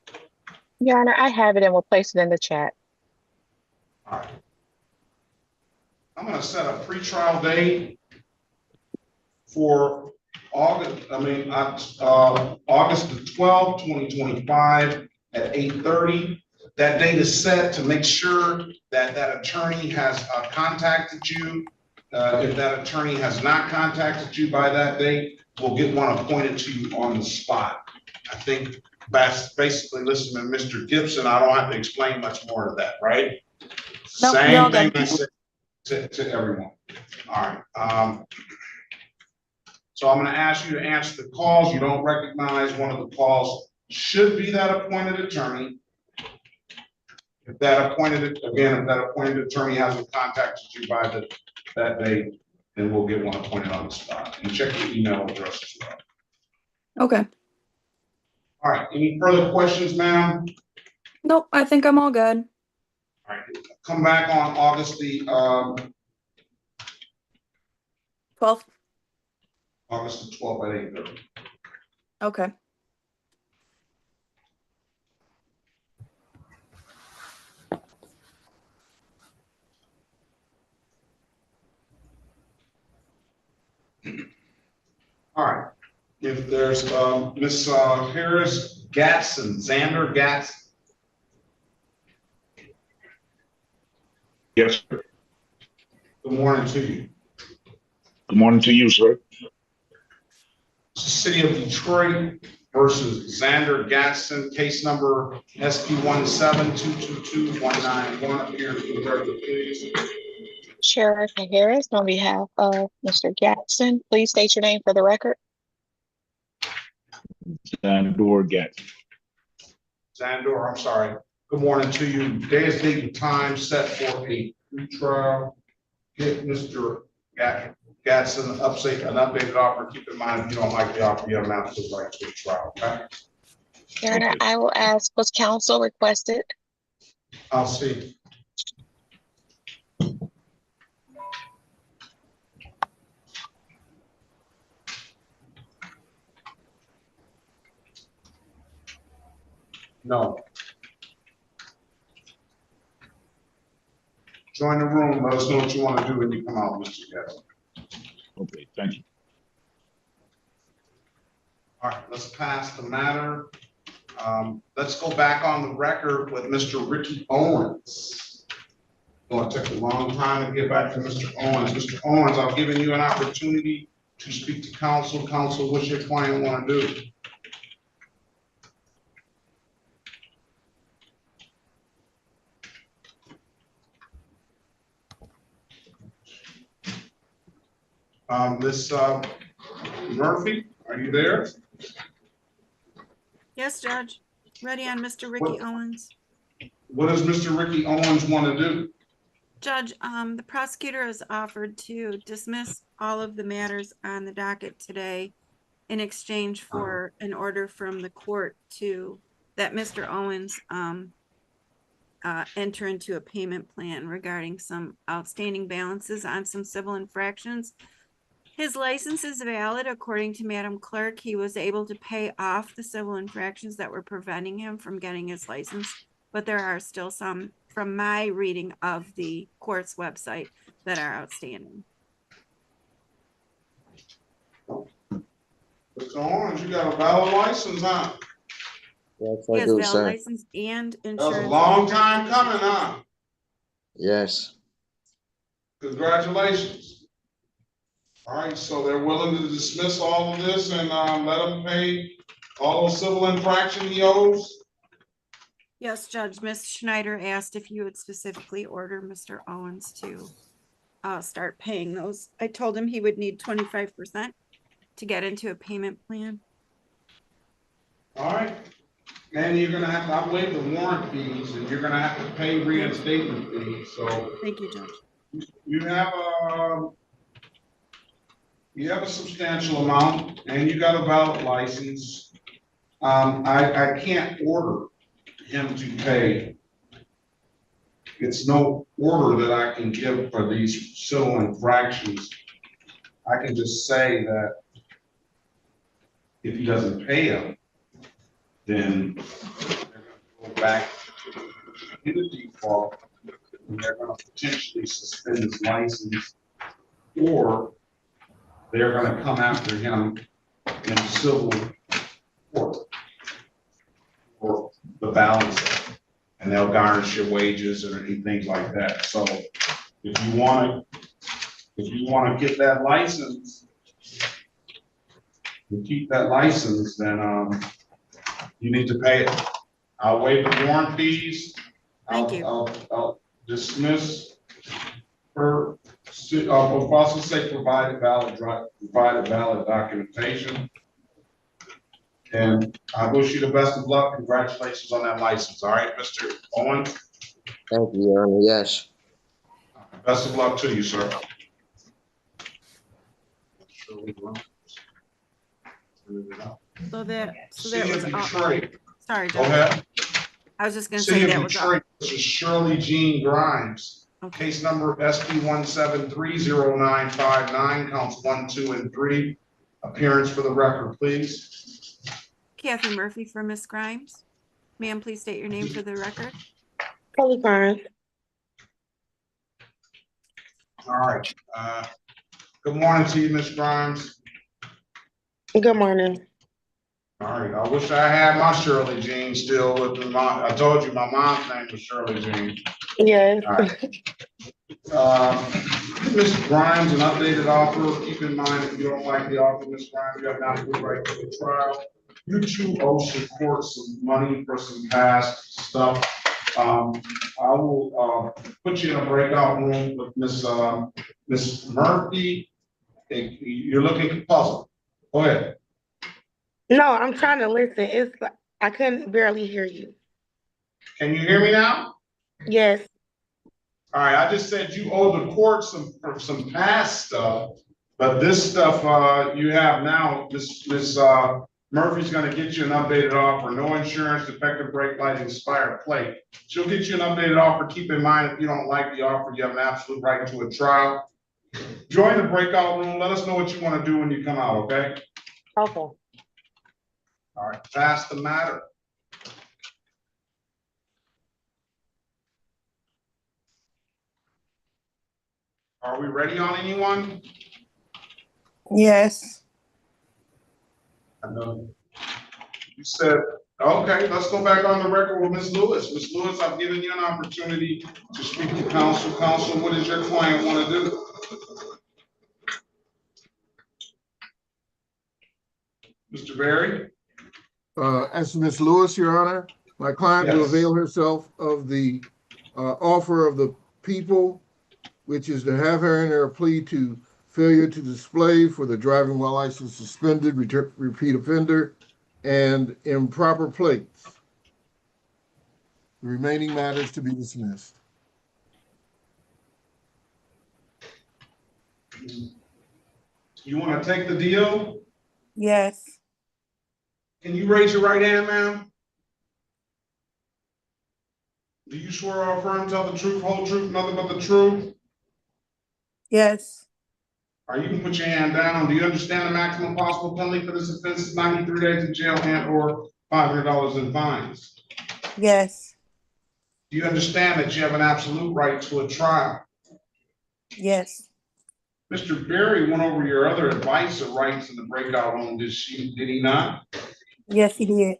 Your Honor, I have it and we'll place it in the chat. All right. I'm gonna set a pretrial date for August the 12th, 2025 at 8:30. That date is set to make sure that that attorney has contacted you. If that attorney has not contacted you by that date, we'll get one appointed to you on the spot. I think that's basically listening to Mr. Gibson. I don't have to explain much more to that, right? Nope, Same thing I said to everyone. All right. So I'm going to ask you to answer the calls. You don't recognize one of the calls should be that appointed attorney. If that appointed attorney hasn't contacted you by that date, then we'll get one appointed on the spot. And check your email address as well. Okay. All right. Any further questions, ma'am? Nope, I think I'm all good. All right. Come back on August the 12th. August the 12th at 8:30. Okay. All right. If there's Miss Harris Gatson, Xander Gatson. Yes, sir. Good morning to you. Good morning to you, sir. City of Detroit versus Xander Gatson, case number SP 172222191. Appear to the record, please. Sheriff Harris, on behalf of Mr. Gatson, please state your name for the record. Xandor Gatson. Xandor, I'm sorry. Good morning to you. Day is date and time set for a retrial. Get Mr. Gatson an updated offer. Keep in mind, if you don't like the offer, you have an absolute right to a trial, okay? Your Honor, I will ask, was counsel requested? I'll see. No. Join the room. Let us know what you want to do when you come out, Mr. Gatson. Okay, thank you. All right, let's pass the matter. Let's go back on the record with Mr. Ricky Owens. Going to take a long time to get back to Mr. Owens. Mr. Owens, I've given you an opportunity to speak to counsel. Counsel, what's your client want to do? Miss Murphy, are you there? Yes, Judge. Ready on Mr. Ricky Owens. What does Mr. Ricky Owens want to do? Judge, the prosecutor has offered to dismiss all of the matters on the docket today in exchange for an order from the court that Mr. Owens enter into a payment plan regarding some outstanding balances on some civil infractions. His license is valid according to Madam Clerk. He was able to pay off the civil infractions that were preventing him from getting his license, but there are still some, from my reading of the court's website, that are outstanding. Mr. Owens, you got a valid license, huh? Yes, He I has do, valid sir. license and insurance. That was a long time coming, huh? Yes. Congratulations. All right, so they're willing to dismiss all of this and let him pay all those civil infraction he owes? Yes, Judge. Ms. Schneider asked if you would specifically order Mr. Owens to start paying those. I told him he would need 25% to get into a payment plan. All right. And you're gonna have to outweigh the warrant fees, and you're gonna have to pay reinstatement fees, so. Thank you, Judge. You have a substantial amount, and you got a valid license. I can't order him to pay. It's no order that I can give for these civil infractions. I can just say that if he doesn't pay them, then they're gonna go back into default, and they're gonna potentially suspend his license, or they're gonna come after him in civil court for the balance, and they'll garnish your wages and things like that. So if you wanna get that license, to keep that license, then you need to pay it. I'll waive the warrant fees. Thank you. I'll dismiss her. I'll also say provide valid documentation. And I wish you the best of luck. Congratulations on that license. All right, Mr. Owens. Thank you, Your Honor. Yes. Best of luck to you, sir. So that City was of Detroit. Sorry, Go Judge. ahead. I was just gonna City say of that was Detroit, this is Shirley Jean Grimes. Case number SP 1730959, counts 1, 2, and 3. Appearance for the record, please. Kathy Murphy for Miss Grimes. Ma'am, please state your name for the record. Kelly Grimes. All right. Good morning to you, Miss Grimes. Good morning. All right. I wish I had my Shirley Jean still with me. I told you my mom's name was Shirley Jean. Yes. All right. Ms. Grimes, an updated offer. Keep in mind, if you don't like the offer, Ms. Grimes, you have not the right to the trial. You too owe some court some money for some past stuff. I will put you in a breakout room with Miss Murphy. You're looking puzzled. Go ahead. No, I'm trying to listen. It's like I couldn't barely hear you. Can you hear me now? Yes. All right, I just said you owe the court some past stuff, but this stuff you have now, Miss Murphy's gonna get you an updated offer, no insurance, defective brake light, expired plate. She'll get you an updated offer. Keep in mind, if you don't like the offer, you have an absolute right to a trial. Join the breakout room. Let us know what you want to do when you come out, okay? Okay. All right, pass the matter. Are we ready on anyone? Yes. I know. You said, okay, let's go back on the record with Ms. Lewis. Ms. Lewis, I've given you an opportunity to speak to counsel. Counsel, what does your client want to do? Mr. Berry? As to Ms. Lewis, Your Honor, my client will Yes. avail herself of the offer of the people, which is to have her enter a plea to failure to display for the driving while license suspended, repeat offender, and improper plates. The remaining matters to be dismissed. You want to take the deal? Yes. Can you raise your right hand, ma'am? Do you swear or affirm tell the truth, whole truth, nothing but the truth? Yes. All right, you can put your hand down. Do you understand the maximum possible penalty for this offense is 93 days in jail and or $500 in fines? Yes. Do you understand that you have an absolute right to a trial? Yes. Mr. Berry went over your other advice or rights in the breakout room, did he not? Yes, he did.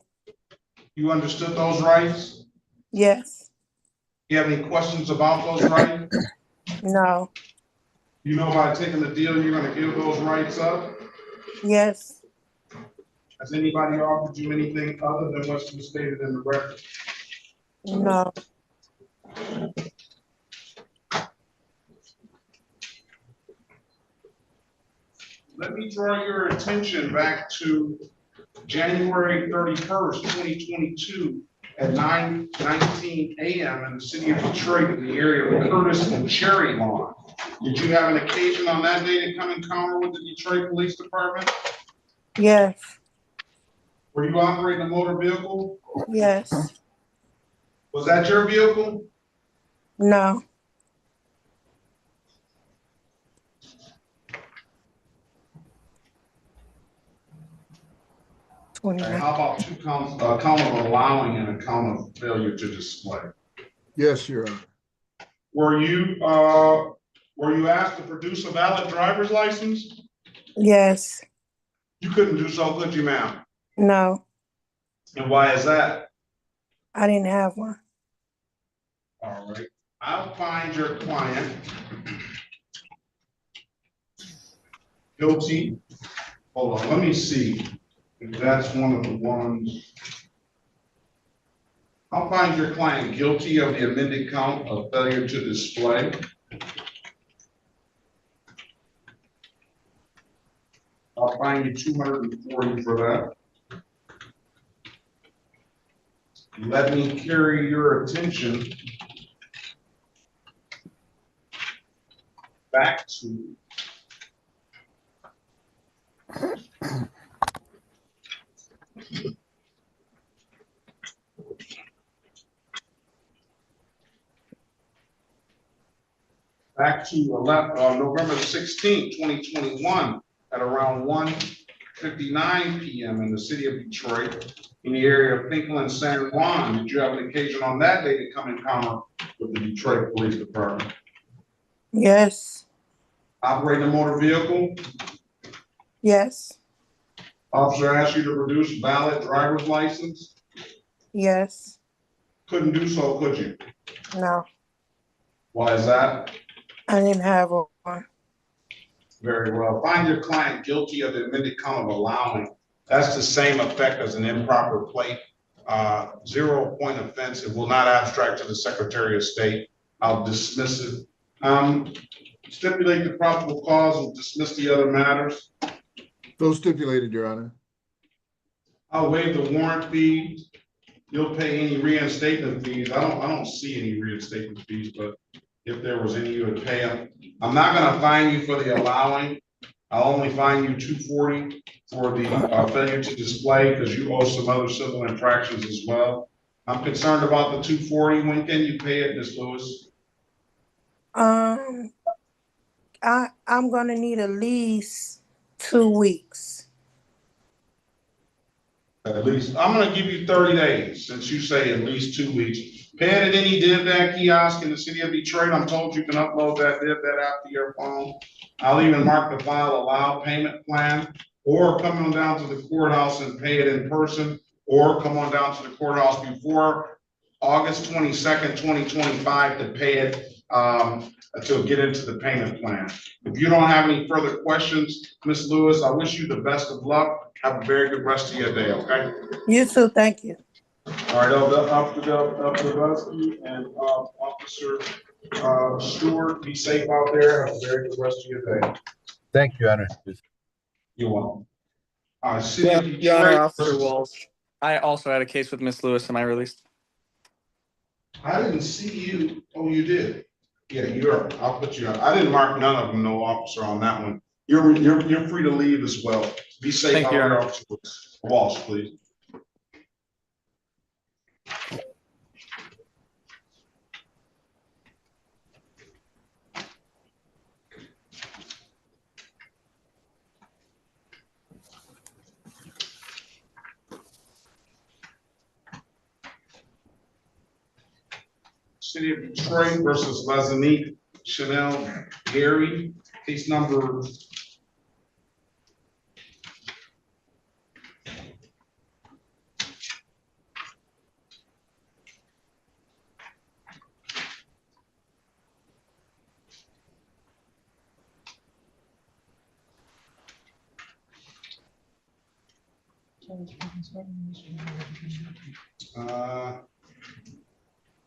You understood those rights? Yes. You have any questions about those rights? No. You know by taking the deal, you're gonna give those rights up? Yes. Has anybody offered you anything other than what's been stated in the record? No. Let me draw your attention back to January 31st, 2022 at 9:19 a.m. in the city of Detroit in the area of Curtis and Cherry Lawn. Did you have an occasion on that day to come encounter with the Detroit Police Department? Yes. Were you operating a motor vehicle? Yes. Was that your vehicle? No. Okay, how about two counts, a count of allowing and a count of failure to display? Yes, Your Honor. Were you asked to produce a valid driver's license? Yes. You couldn't do so, could you, ma'am? No. And why is that? I didn't have one. All right, I'll find your client guilty. Hold on, let me see if that's one of the ones. I'll find your client guilty of the amended count of failure to display. I'll find you 240 for that. Let me carry your attention back to November 16, 2021 at around 1:59 p.m. in the city of Detroit in the area of Pinkel and San Juan. Did you have an occasion on that day to come encounter with the Detroit Police Department? Yes. Operating a motor vehicle? Yes. Officer asked you to produce valid driver's license? Yes. Couldn't do so, could you? No. Why is that? I didn't have one. Very well. Find your client guilty of the amended count of allowing. That's the same effect as an improper plate. 0-point offense. It will not abstract to the Secretary of State. I'll dismiss it. Stipulate the probable cause and dismiss the other matters. So stipulated, Your Honor. I'll waive the warrant fees. You'll pay any reinstatement fees. I don't see any reinstatement fees, but if there was any, you would pay them. I'm not gonna fine you for the allowing. I'll only fine you $240 for the failure to display because you owe some other civil infractions as well. I'm concerned about the $240. When can you pay it, Ms. Lewis? I'm gonna need at least 2 weeks. At least, I'm gonna give you 30 days since you say at least 2 weeks. Pay it at any DivDat kiosk in the city of Detroit. I'm told you can upload that DivDat app to your phone. I'll even mark the file allow payment plan, or come on down to the courthouse and pay it in person, or come on down to the courthouse before August 22nd, 2025 to pay it to get into the payment plan. If you don't have any further questions, Ms. Lewis, I wish you the best of luck. Have a very good rest of your day, okay? You too, thank you. All right, Officer Dubsky and Officer Stewart, be safe out there. Have a very good rest of your day. Thank you, Your Honor. You're welcome. Your Honor, Officer Walsh. I also had a case with Miss Lewis. Am I released? I didn't see you. Oh, you did. Yeah, I'll put you on. I didn't mark none of them, no officer on that one. You're free to leave as well. Be safe Thank out you, Your there, Honor. Officer Walsh, please. City of Detroit versus Lazanique Chanel Gary, case number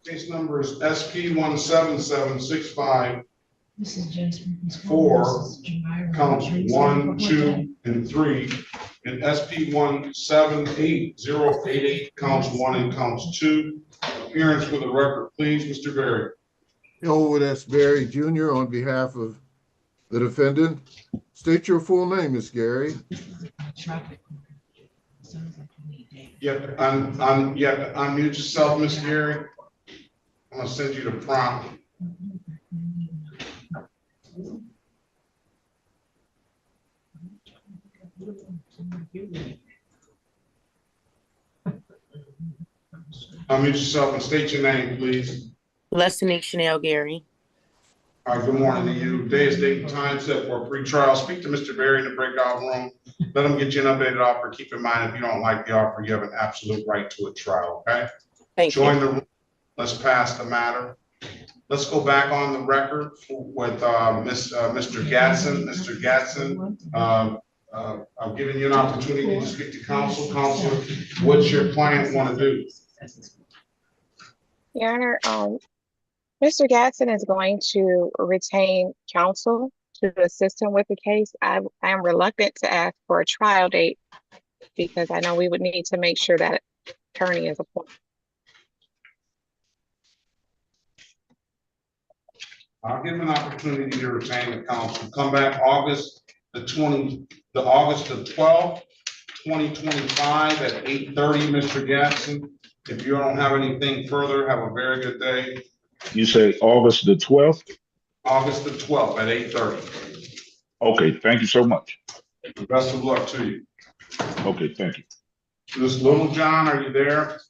case number is SP 17765. For counts 1, 2, and 3, and SP 178088 counts 1 and counts 2. Appearance for the record, please, Mr. Berry. Elwood S. Berry Jr. on behalf of the defendant. State your full name, Ms. Gary. You have to unmute yourself, Ms. Gary. I'm gonna send you the prompt. Unmute yourself and state your name, please. Lazanique Chanel Gary. All right, good morning to you. Day is date and time set for a pre-trial. Speak to Mr. Berry in the breakout room. Let him get you an updated offer. Keep in mind, if you don't like the offer, you have an absolute right to a trial, okay? Thank you. Join the room. Let's pass the matter. Let's go back on the record with Mr. Gatson. Mr. Gatson, I'm giving you an opportunity to speak to counsel. Counsel, what's your client want to do? Your Honor, Mr. Gatson is going to retain counsel to assist him with the case. I am reluctant to ask for a trial date because I know we would need to make sure that attorney is appointed. I'll give him an opportunity to retain the counsel. Come back August the 12th, 2025 at 8:30, Mr. Gatson. If you don't have anything further, have a very good day. You say August the 12th? August the 12th at 8:30. Okay, thank you so much. Best of luck to you. Okay, thank you. Ms. Little John, are you there?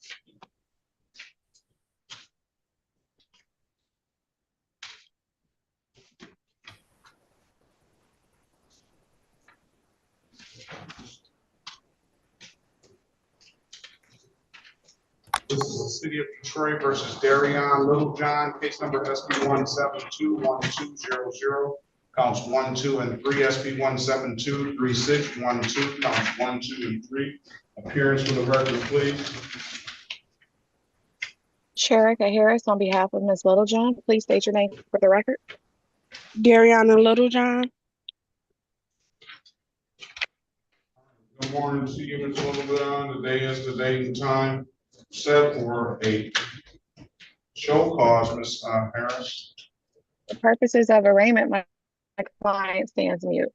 This is the City of Detroit versus Darion Little John, case number SP 1721200, counts 1, 2, and 3. SP 1723612, counts 1, 2, and 3. Appearance for the record, please. Sheriff Harris, on behalf of Ms. Littlejohn, please state your name for the record. Darion Little John. Good morning to you, Ms. Little John. Today is the date and time set for a show cause, Ms. Harris. For purposes of arraignment, my client stands mute.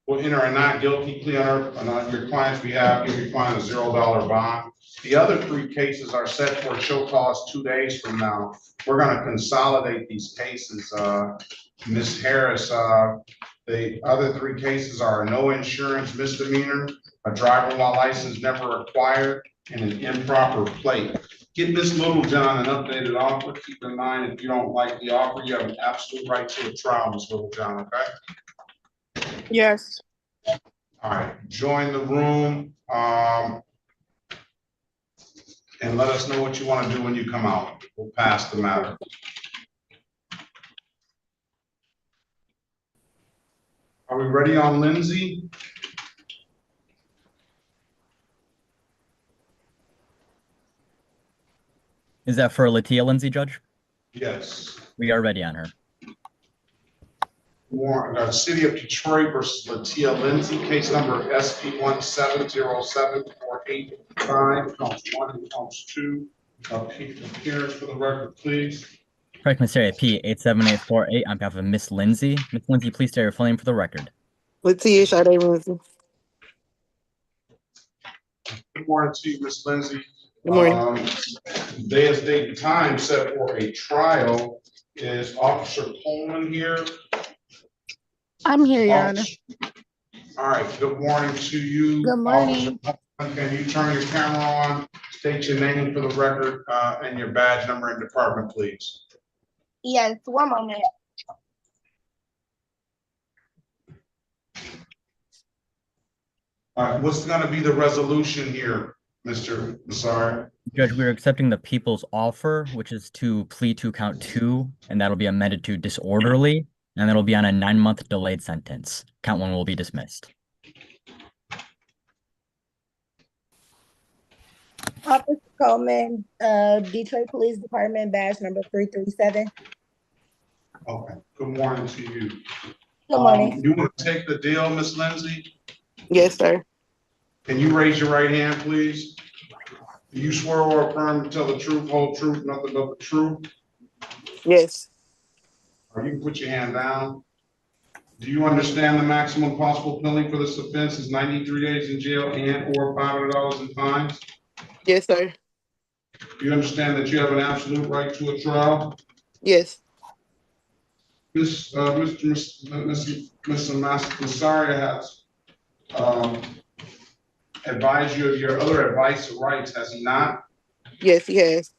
Will enter a not guilty plea on your client's behalf, give your client a $0 bond. The other 3 cases are set for a show cause 2 days from now. We're going to consolidate these cases. Ms. Harris, the other 3 cases are a no insurance misdemeanor, a driver while license never acquired, and an improper plate. Give Ms. Littlejohn an updated offer. Keep in mind, if you don't like the offer, you have an absolute right to a trial, Ms. Littlejohn, okay? Yes. All right, join the room and let us know what you want to do when you come out. We'll pass the matter. Are we ready on Lindsay? Is that for Latia Lindsay, Judge? Yes. We are ready on her. City of Detroit versus Latia Lindsay, case number SP 1707485, counts 1 and counts 2. Appearance for the record, please. Perkins area P 87848 on behalf of Miss Lindsay. Miss Lindsay, please state your full name for the record. Latia Lindsay. Good morning to you, Miss Lindsay. Good morning. Day and time set for a trial. Is Officer Coleman here? I'm here, Your Honor. All right, good morning to you. Good morning. Officer Coleman. Can you turn your camera on, state your name for the record, and your badge number and department, please? Yes, one moment. All right, what's gonna be the resolution here, Mr. Massari? Judge, we're accepting the people's offer, which is to plead to count 2, and that'll be amended to disorderly, and that'll be on a 9-month delayed sentence. Count 1 will be dismissed. Officer Coleman, Detroit Police Department, badge number 337. Okay, good morning to you. Good morning. You want to take the deal, Miss Lindsay? Yes, sir. Can you raise your right hand, please? Do you swear or affirm to tell the truth, whole truth, nothing but the truth? Yes. Or you can put your hand down. Do you understand the maximum possible penalty for this offense is 93 days in jail and or $500 in fines? Yes, sir. Do you understand that you have an absolute right to a trial? Yes. Mr. Massari has advised you of your other advice or rights, has he not? Yes, he has.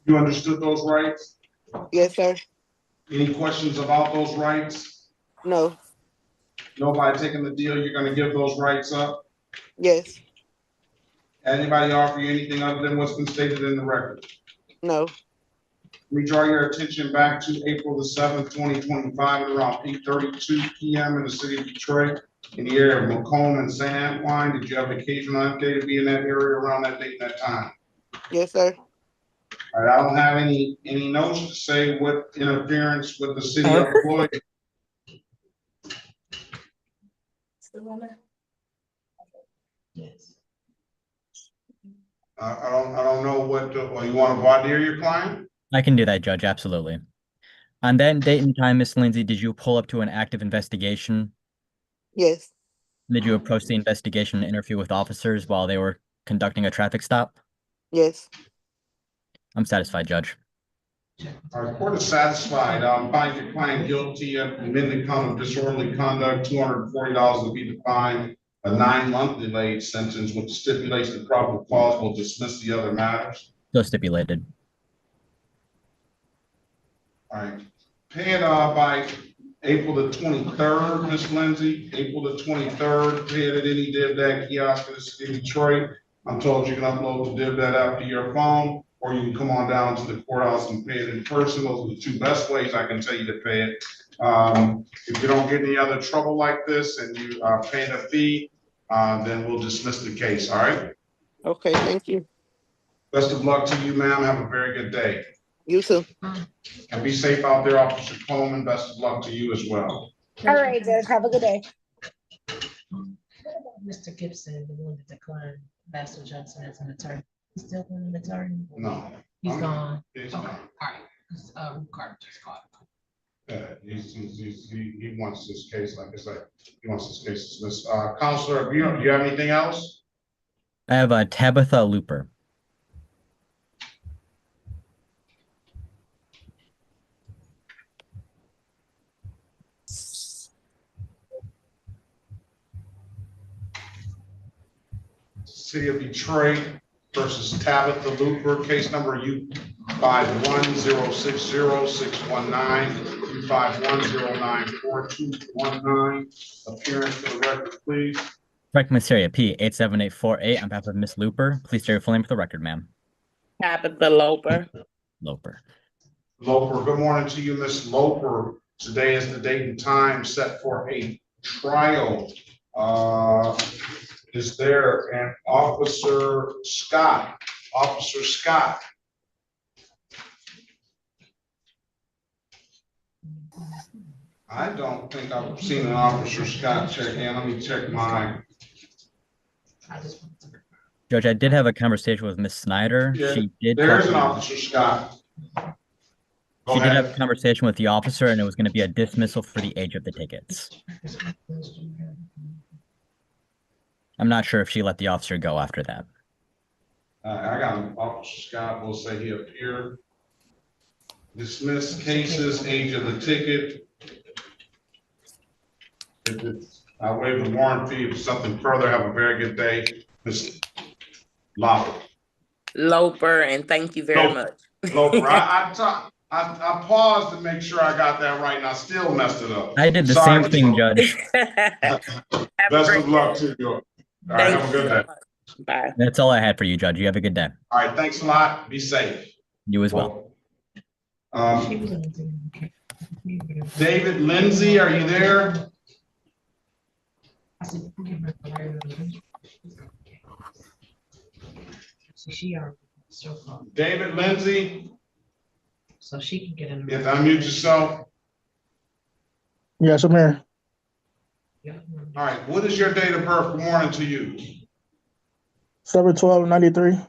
You understood those rights? Yes, sir. Any questions about those rights? No. Nobody taking the deal, you're gonna give those rights up? Yes. Anybody offer you anything other than what's been stated in the record? No. Let me draw your attention back to April the 7th, 2025, at around 8:32 p.m. in the city of Detroit, in the area of Macomb and San Juan. Did you have occasion on that day to be in that area around that date and that time? Yes, sir. All right, I don't have any notes to say what interference with the city employee. Yes. I don't know what, well, you want to voir dire your client? I can do that, Judge, absolutely. On that date and time, Miss Lindsay, did you pull up to an active investigation? Yes. Did you approach the investigation and interview with officers while they were conducting a traffic stop? Yes. I'm satisfied, Judge. All right, court is satisfied. Find your client guilty of amended count of disorderly conduct, $240 to be defined, a 9-month delayed sentence with stipulation the probable cause will dismiss the other matters. So stipulated. All right, pay it by April the 23rd, Miss Lindsay, April the 23rd, pay it at any DivDat kiosk in the city of Detroit. I'm told you can upload the DivDat app to your phone, or you can come on down to the courthouse and pay it in person. Those are the 2 best ways I can tell you to pay it. If you don't get any other trouble like this and you are paying a fee, then we'll dismiss the case, all right? Okay, thank you. Best of luck to you, ma'am. Have a very good day. You too. And be safe out there, Officer Coleman. Best of luck to you as well. All right, Judge. Have a good day. Mr. Gibson, the one that declined Master Johnson as an attorney. He's still an attorney? No. He's gone. He's Okay. gone. All right. Ricardo just called. He wants this case, like I said, he wants this case dismissed. Counselor, do you have anything else? I have a Tabitha Looper. City of Detroit versus Tabitha Looper, case number U51060619, U51094219. Appearance for the record, please. Perkins area P 87848 on behalf of Miss Looper. Please state your full name for the record, ma'am. Tabitha Looper. Loper. Loper, good morning to you, Miss Loper. Today is the date and time set for a trial. Is there an Officer Scott? Officer Scott. I don't think I've seen an Officer Scott check in. Let me check my. Judge, I did have a conversation with Miss Snyder. Yeah, She did there's talk an to officer, Scott. Go She did have a ahead. conversation with the officer, and it was going to be a dismissal for the age of the tickets. I'm not sure if she let the officer go after that. I got an officer, Scott, will say he appeared. Dismiss cases, age of the ticket. I waive the warrant fee. If something further, have a very good day. Ms. Loper, and thank you very much. Loper, I paused to make sure I got that right, and I still messed it up. I did the Sorry, same thing, Judge. Best of luck to you. All right, have a good day. Bye. That's all I had for you, Judge. You have a good day. All right, thanks a lot. Be safe. You as well. David Lindsay, are you there? David Lindsay? So she can get in. You have to unmute yourself. Yes, I'm here. All right, what is your date of birth? Good morning to you. 7/12/93.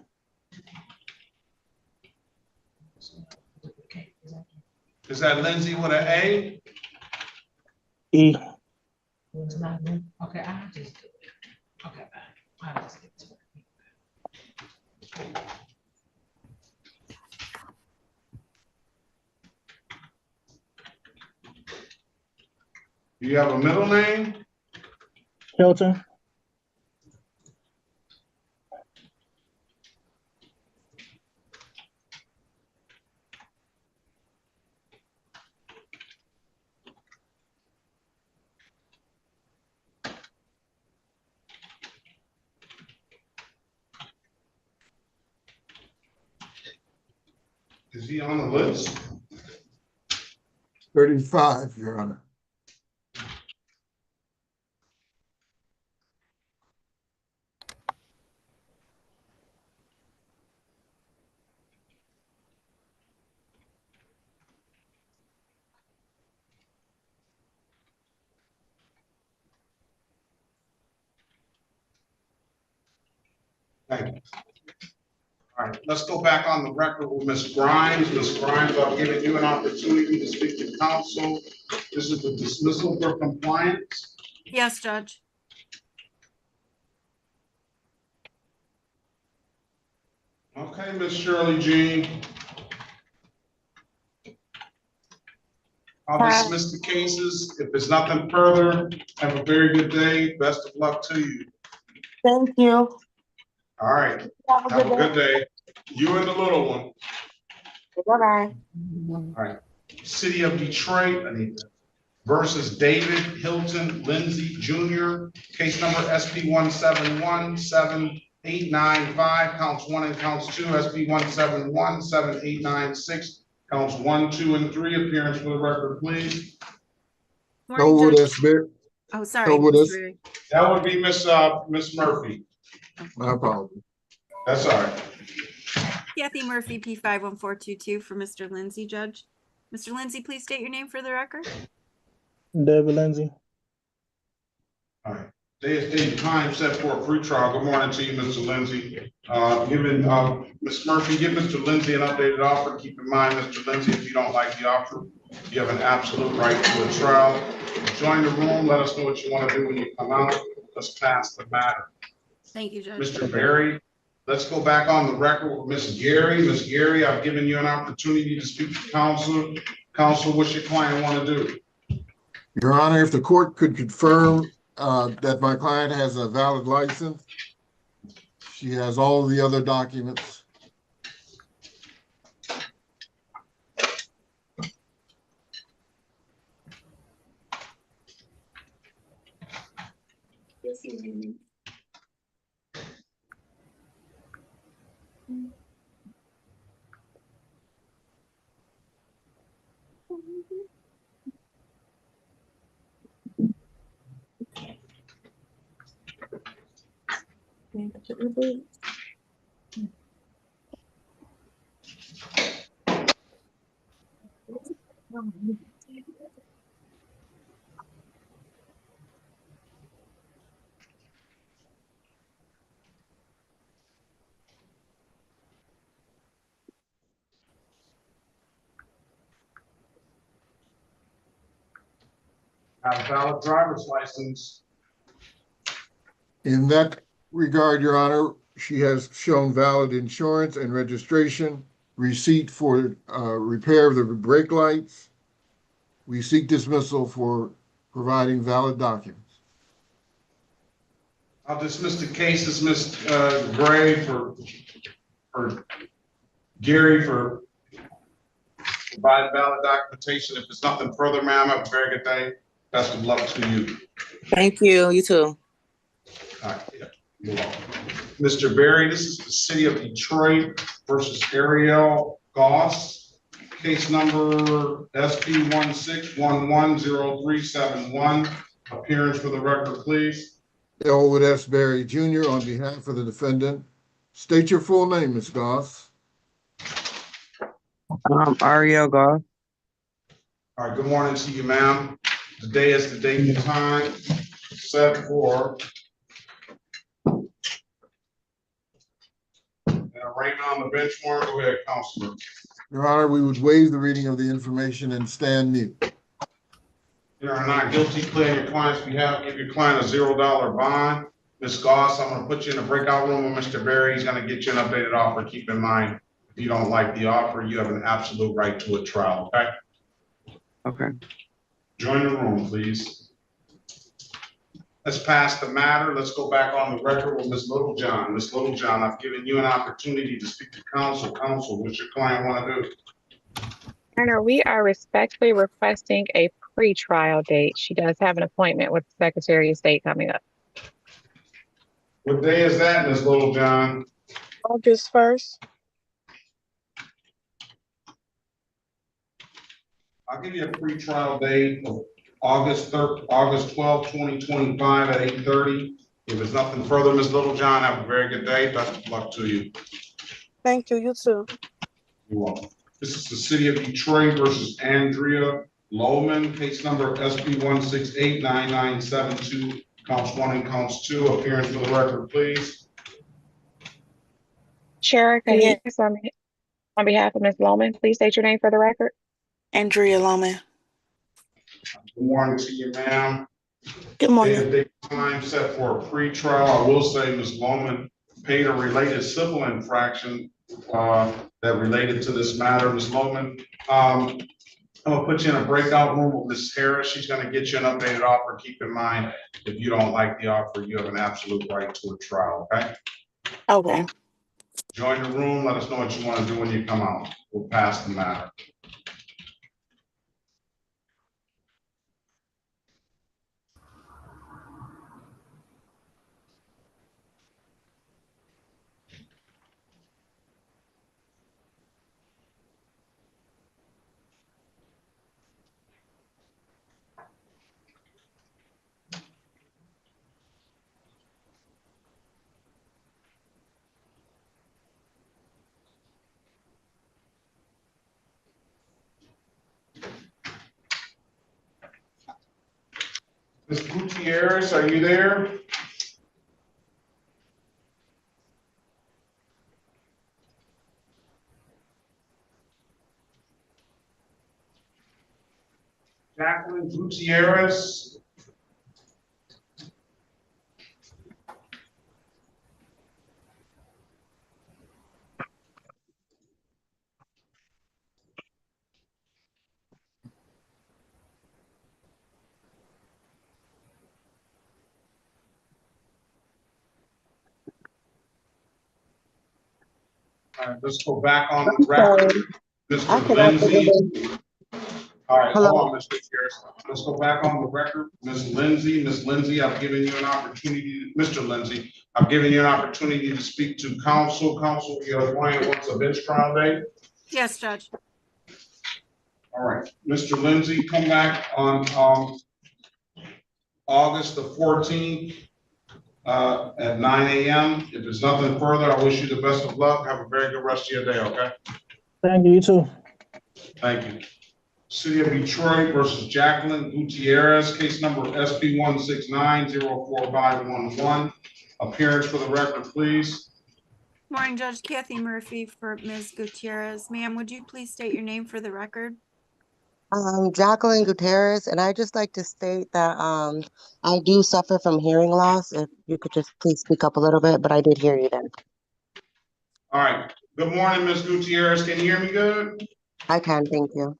Is that Lindsay with an A? E. Okay, I just do it. Okay, bye. I'll just get to it. Do you have a middle name? Hilton. Is he on the list? 35, Your Honor. Thank you. All right, let's go back on the record with Ms. Grimes. Ms. Grimes, I've given you an opportunity to speak to counsel. This is the dismissal for compliance. Yes, Judge. Okay, Ms. Shirley Jean. I'll dismiss the cases. If there's nothing further, have a very good day. Best of luck to you. Thank you. All right, have a good day. You and the little one. Bye-bye. All right, City of Detroit, I need that. Versus David Hilton Lindsay Jr., case number SP 1717895, counts 1 and counts 2, SP 1717896, counts 1, 2, and 3. Appearance for the record, please. Morning, Over Judge. this bit. Oh, sorry. Over this. Mr. Ray. That would be Miss Murphy. My apologies. That's all right. Kathy Murphy, P51422 for Mr. Lindsay, Judge. Mr. Lindsay, please state your name for the record. David Lindsay. All right. Date time set for a pretrial. Good morning to you, Mr. Lindsay. Ms. Murphy, give Mr. Lindsay an updated offer. Keep in mind, Mr. Lindsay, if you don't like the offer, you have an absolute right to a trial. Join the room. Let us know what you want to do when you come out. Let's pass the matter. Thank you, Judge. Mr. Barry, let's go back on the record with Ms. Gary. Ms. Gary, I've given you an opportunity to speak to counsel. Counsel, what's your client want to do? Your Honor, if the court could confirm that my client has a valid license, she has all of the other documents. Have a valid driver's license. In that regard, Your Honor, she has shown valid insurance and registration, receipt for repair of the brake lights. We seek dismissal for providing valid documents. I'll dismiss the case. Dismiss Gray for Gary for provide valid documentation. If there's nothing further, ma'am, have a very good day. Best of luck to you. Thank you. You too. All right, yeah, you're welcome. Mr. Berry, this is the City of Detroit versus Ariel Goss. Case number SP 16110371. Appearance for the record, please. Elwood S. Berry Jr. on behalf of the defendant. State your full name, Ms. Goss. Ariel Goss. All right, good morning to you, ma'am. Today is the date and time set for an arraignment on the bench warrant. Go ahead, Counselor. Your Honor, we would waive the reading of the information and stand mute. You are not guilty plea on your client's behalf. Give your client a $0 bond. Ms. Goss, I'm gonna put you in a breakout room with Mr. Berry. He's gonna get you an updated offer. Keep in mind, if you don't like the offer, you have an absolute right to a trial, okay? Okay. Join the room, please. Let's pass the matter. Let's go back on the record with Ms. Little John. Ms. Little John, I've given you an opportunity to speak to counsel. Counsel, what's your client want to do? Honor, we are respectfully requesting a pre-trial date. She does have an appointment with the Secretary of State coming up. What day is that, Ms. Little John? August 1st. I'll give you a pre-trial date of August 12, 2025 at 8:30. If there's nothing further, Ms. Little John, have a very good day. Best of luck to you. Thank you. You too. You're welcome. This is the City of Detroit versus Andrea Lman, case number SP 1689972, counts 1 and counts 2. Appearance for the record, please. Chair, can you on behalf of Ms. Lman, please state your name for the record? Andrea Lman. Good morning to you, ma'am. Good morning. Date and time set for a pre-trial. I will say Ms. Lman paid a related civil infraction that related to this matter. Ms. Lman, I'm gonna put you in a breakout room with Ms. Harris. She's gonna get you an updated offer. Keep in mind, if you don't like the offer, you have an absolute right to a trial, okay? Okay. Join the room. Let us know what you want to do when you come out. We'll pass the matter. Ms. Gutierrez, are you there? Jacqueline Gutierrez. All right, let's go back on the record. Mr. Lindsay. All right, hold on, Mr. Gutierrez. Let's go back on the record. Ms. Lindsay, I've given you an opportunity, Mr. Lindsay, I've given you an opportunity to speak to counsel. Counsel, your client wants a bench trial date? Yes, Judge. All right, Mr. Lindsay, come back on August the 14th at 9 a.m. If there's nothing further, I wish you the best of luck. Have a very good rest of your day, okay? Thank you. You too. Thank you. City of Detroit versus Jacqueline Gutierrez, case number SP 169-04511. Appearance for the record, please. Morning, Judge Kathy Murphy for Ms. Gutierrez. Ma'am, would you please state your name for the record? Jacqueline Gutierrez, and I just like to state that I do suffer from hearing loss. If you could just please speak up a little bit, but I did hear you then. All right. Good morning, Ms. Gutierrez. Can you hear me good? I can, thank you.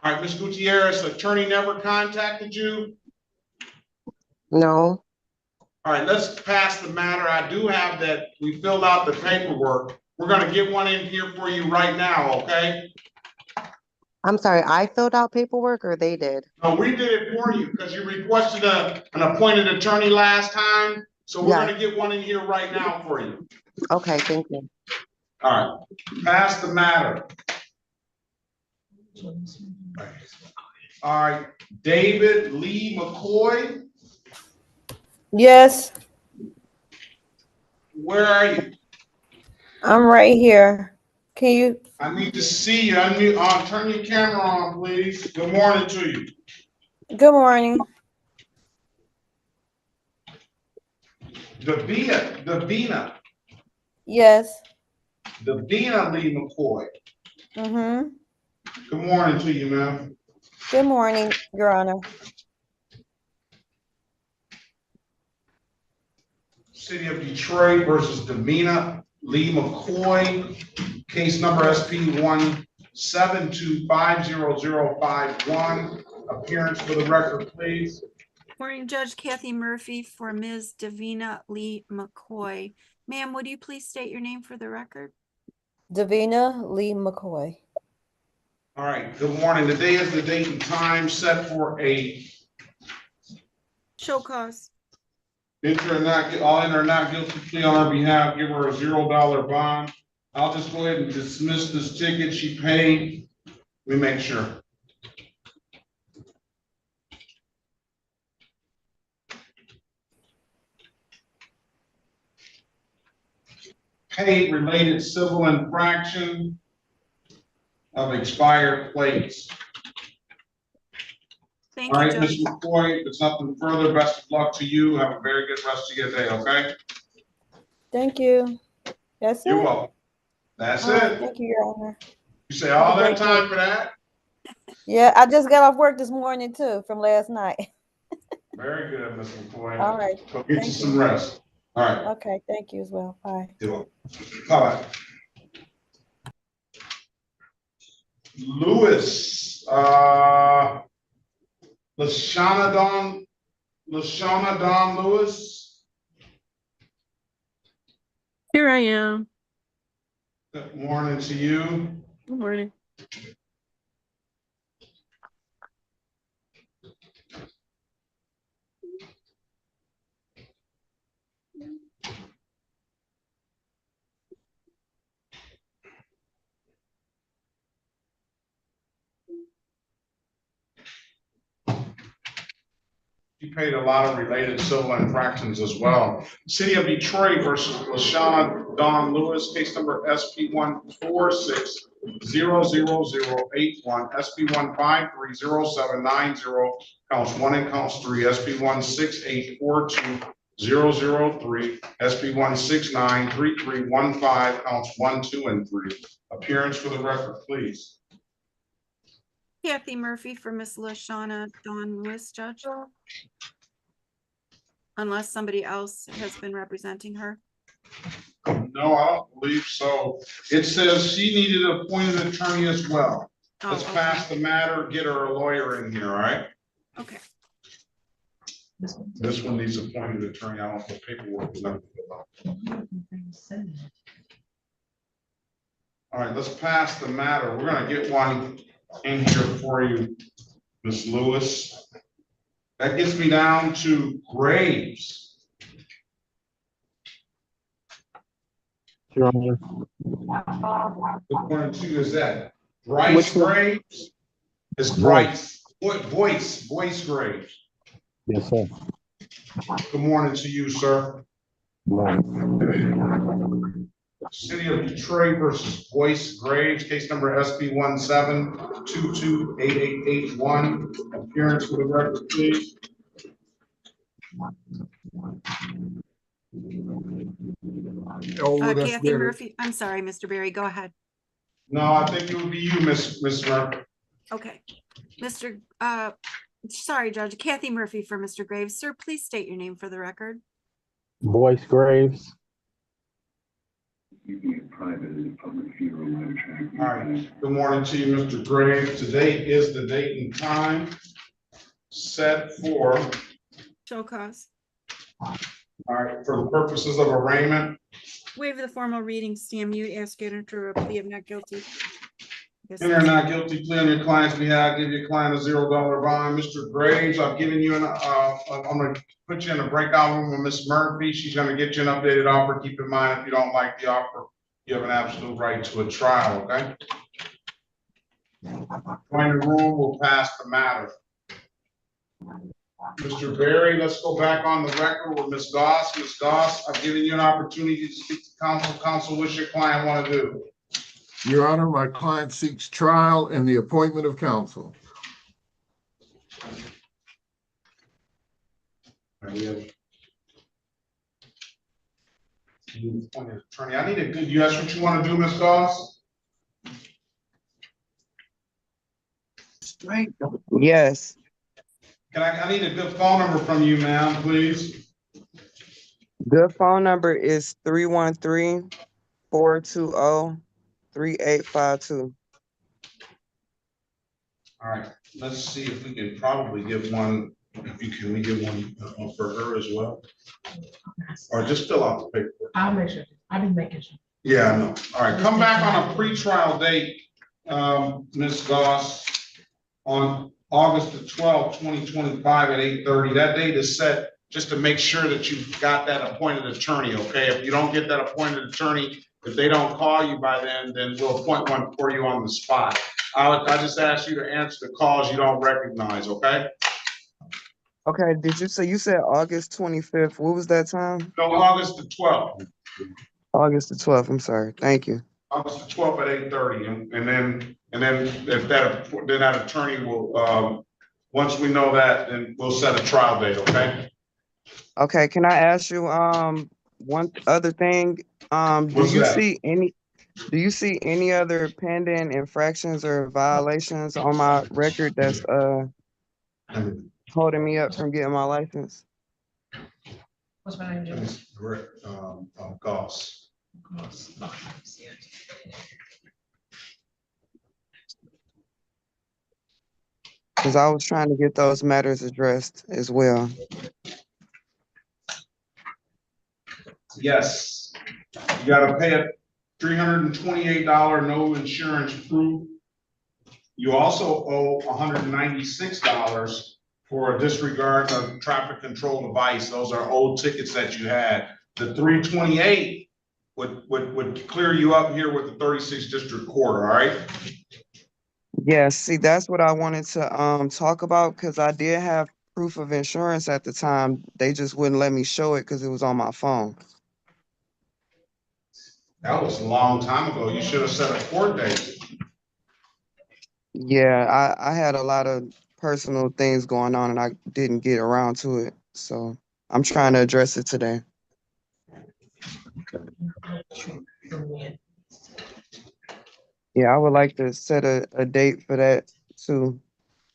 All right, Ms. Gutierrez, attorney never contacted you? No. All right, let's pass the matter. I do have that. We filled out the paperwork. We're gonna get one in here for you right now, okay? I'm sorry, I filled out paperwork or they did? No, we did it for you because you requested an appointed attorney last time. So we're gonna get one in here right now for you. Okay, thank you. All right, pass the matter. All right, David Lee McCoy. Yes, Where are you? I'm right here. Can you? I need to see you. Turn your camera on, please. Good morning to you. Good morning. Davina. Yes. Davina Lee McCoy. Mm-hmm. Good morning to you, ma'am. Good morning, Your Honor. City of Detroit versus Davina Lee McCoy. Case number SP 172500051. Appearance for the record, please. Morning, Judge Kathy Murphy for Ms. Davina Lee McCoy. Ma'am, would you please state your name for the record? Davina Lee McCoy. All right, good morning. Today is the date and time set for a show cause. All in or not guilty plea on our behalf, give her a $0 bond. I'll just go ahead and dismiss this ticket she paid. We make sure. Paid related civil infraction of expired plates. Thank All you, right, Judge. Ms. McCoy, if there's nothing further, best of luck to you. Have a very good rest of your day, okay? Thank you. That's it. You're welcome. That's All right, it. thank you, Your Honor. You say all that time for that? Yeah, I just got off work this morning too, from last night. Very good, Ms. McCoy. All right. Go get you some rest. All right. Okay, thank you as well. Bye. You're welcome. Bye-bye. Lewis, Lashana Don Lewis. Here I am. Good morning to you. Good morning. He paid a lot of related civil infractions as well. City of Detroit versus Lashana Don Lewis, case number SP 146000081, SP 1530790, counts 1 and counts 3, SP 168420003, SP 1693315, counts 1, 2, and 3. Appearance for the record, please. Kathy Murphy for Miss Lashana Dawn Lewis, Judge. Unless somebody else has been representing her. No, I don't believe so. It says she needed an appointed attorney as well. Let's pass the matter, get her a lawyer in here, all right? Okay. This one needs appointed attorney. I don't know if the paperwork is not filled out. All right, let's pass the matter. We're gonna get one in here for you, Ms. Lewis. That gets me down to Graves. Your Honor. Which one to you is that? Bryce Graves? It's Bryce. Boyce Graves. Yes, sir. Good morning to you, sir. Good morning. City of Detroit versus Boyce Graves, case number SP 1722881. Appearance for the record, please. Kathy Murphy. I'm sorry, Mr. Berry. Go ahead. No, I think it would be you, Miss Murphy. Okay. Sorry, Judge, Kathy Murphy for Mr. Graves. Sir, please state your name for the record. Boyce Graves. All right, good morning to you, Mr. Gray. Today is the date and time set for. Show cause. All right, for the purposes of arraignment. Waive the formal reading, stand mute, ask you to enter a plea of not guilty. Enter not guilty plea on your client's behalf, give your client a $0 bond. Mr. Graves, I've given you I'm gonna put you in a breakout room with Miss Murphy. She's gonna get you an updated offer. Keep in mind, if you don't like the offer, you have an absolute right to a trial, okay? Join the room, we'll pass the matter. Mr. Berry, let's go back on the record with Ms. Goss. Ms. Goss, I've given you an opportunity to speak to counsel. Counsel, what's your client want to do? Your Honor, my client seeks trial and the appointment of counsel. Attorney, I need a good, you ask what you want to do, Ms. Goss? Straight. Yes. I need a good phone number from you, ma'am, please. Good phone number is 313-420-3852. All right, let's see if we can probably give one, can we give one for her as well? Or just fill out the paperwork. I'll make sure. I'll be making sure. Yeah, I know. All right, come back on a pretrial date, Ms. Goss, on August the 12th, 2025 at 8:30. That date is set just to make sure that you've got that appointed attorney, okay? If you don't get that appointed attorney, if they don't call you by then we'll appoint one for you on the spot. I just asked you to answer the calls you don't recognize, okay? Okay, you said August 25th. What was that time? No, August the 12th. August the 12th, I'm sorry. Thank you. August the 12th at 8:30, and then if that attorney will, once we know that, then we'll set a trial date, okay? Okay, can I ask you one other thing? Do you see any other pending infractions or violations on my record that's holding me up from getting my license? What's my name? Goss. Because I was trying to get those matters addressed as well. Yes, you gotta pay a $328 no insurance proof. You also owe $196 for a disregard of traffic control device. Those are old tickets that you had. The $328 would clear you up here with the 36th District Court, all right? Yeah, see, that's what I wanted to talk about, because I did have proof of insurance at the time. They just wouldn't let me show it because it was on my phone. That was a long time ago. You should have set a court date. Yeah, I had a lot of personal things going on and I didn't get around to it. So I'm trying to address it today. Yeah, I would like to set a date for that too.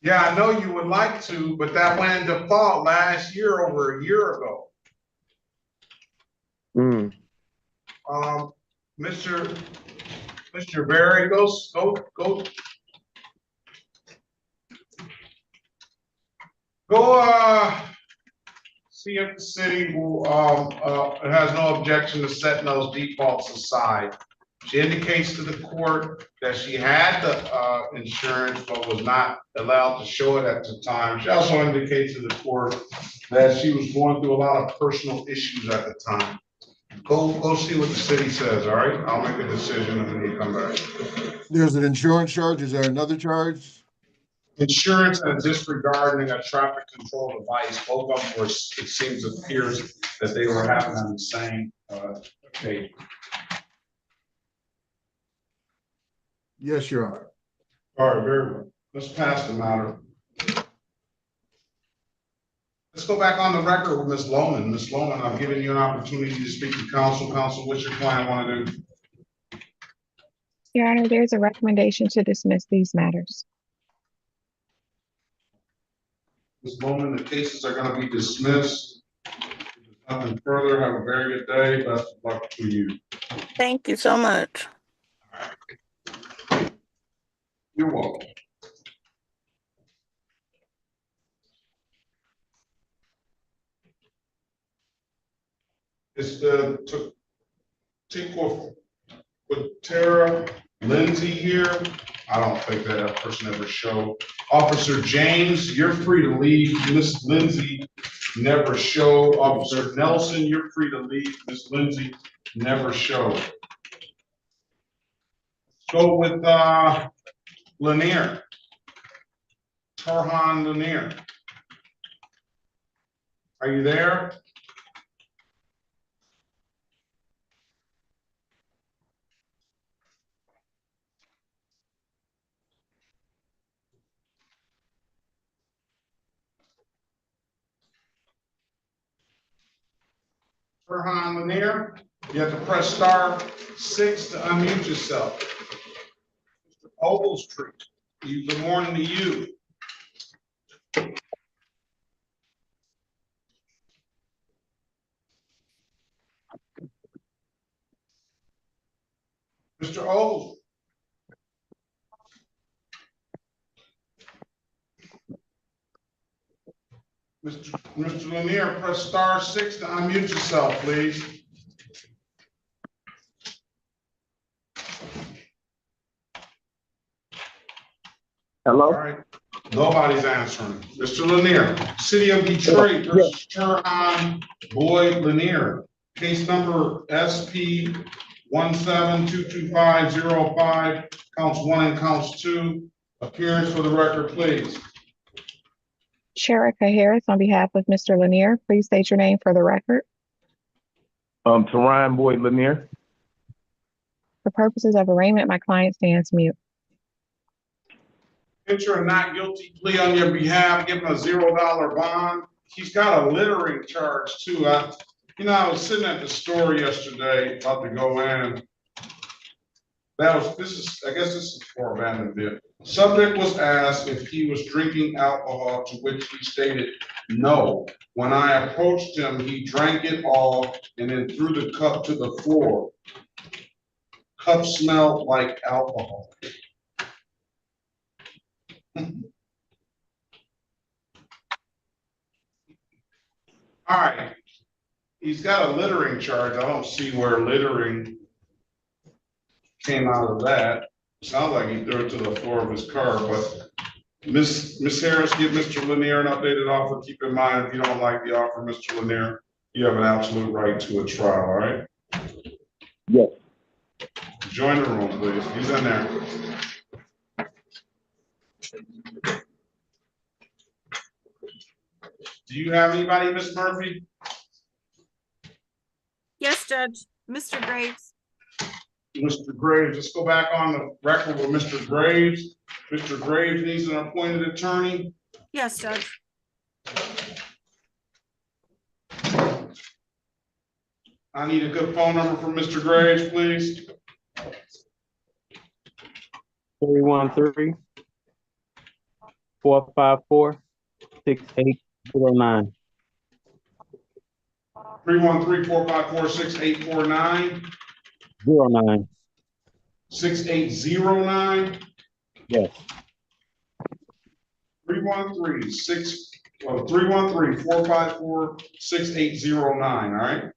Yeah, I know you would like to, but that went in default last year, over a year ago. Mr. Berry, go. See if the city will, has no objection to setting those defaults aside. She indicates to the court that she had the insurance, but was not allowed to show it at the time. She also indicates to the court that she was going through a lot of personal issues at the time. Go see what the city says, all right? I'll make a decision and then you come back. There's an insurance charge. Is there another charge? Insurance and disregarding a traffic control device. Both of them were, it appears that they were having on the same date. Yes, Your Honor. All right, very well. Let's pass the matter. Let's go back on the record with Ms. Lman. Ms. Lman, I've given you an opportunity to speak to counsel. Counsel, what's your client want to do? Your Honor, there's a recommendation to dismiss these matters. This moment, the cases are gonna be dismissed. Nothing further. Have a very good day. Best of luck to you. Thank you so much. You're welcome. It's the Latia Lindsay here. I don't think that person ever showed. Officer James, you're free to leave. Miss Lindsay never showed. Officer Nelson, you're free to leave. Miss Lindsay never showed. Go with Laneir. Turhan Laneir. Are you there? Turhan Laneir, you have to press *6 to unmute yourself. Mr. Ogletree, good morning to you. Mr. Ogletree. Mr. Laneir, press *6 to unmute yourself, please. Hello? All right. Nobody's answering. Mr. Laneir, City of Detroit versus Turhan Boyd Laneir. Case number SP 1722505, counts 1 and counts 2. Appearance for the record, please. Sherika Harris on behalf of Mr. Laneir. Please state your name for the record. Turhan Boyd Laneir. For purposes of arraignment, my client stands mute. Enter a not guilty plea on your behalf, give him a $0 bond. He's got a littering charge too. I was sitting at the store yesterday, about to go in. I guess this is for abandoned vehicle. Subject was asked if he was drinking alcohol, to which he stated no. When I approached him, he drank it all and then threw the cup to the floor. Cup smelled like alcohol. All right, he's got a littering charge. I don't see where littering came out of that. Sounds like he threw it to the floor of his car, but Miss Harris, give Mr. Laneir an updated offer. Keep in mind, if you don't like the offer, Mr. Laneir, you have an absolute right to a trial, all right? Yes. Join the room, please. He's in there. Do you have anybody, Miss Murphy? Yes, Judge. Mr. Graves. Mr. Graves, let's go back on the record with Mr. Graves. Mr. Graves needs an appointed attorney. Yes, Judge. I need a good phone number for Mr. Graves, please. 313-454-6809. 313-454-6849. 09. 6809. Yes. 313-454-6809, all right?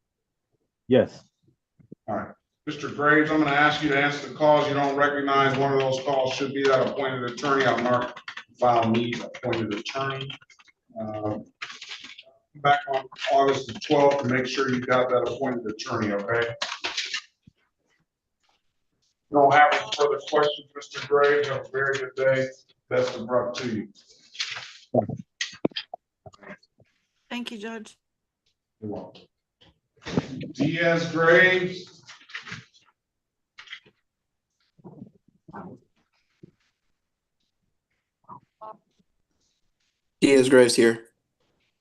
Yes. All right. Mr. Graves, I'm going to ask you to answer the calls. You don't recognize one of those calls should be that appointed attorney. I'll mark file need appointed attorney. Back on August the 12th to make sure you got that appointed attorney, okay? Don't have any further questions, Mr. Graves. Have a very good day. Best of luck to you. Thank you, Judge. You're welcome. Diaz Graves. Diaz Graves here.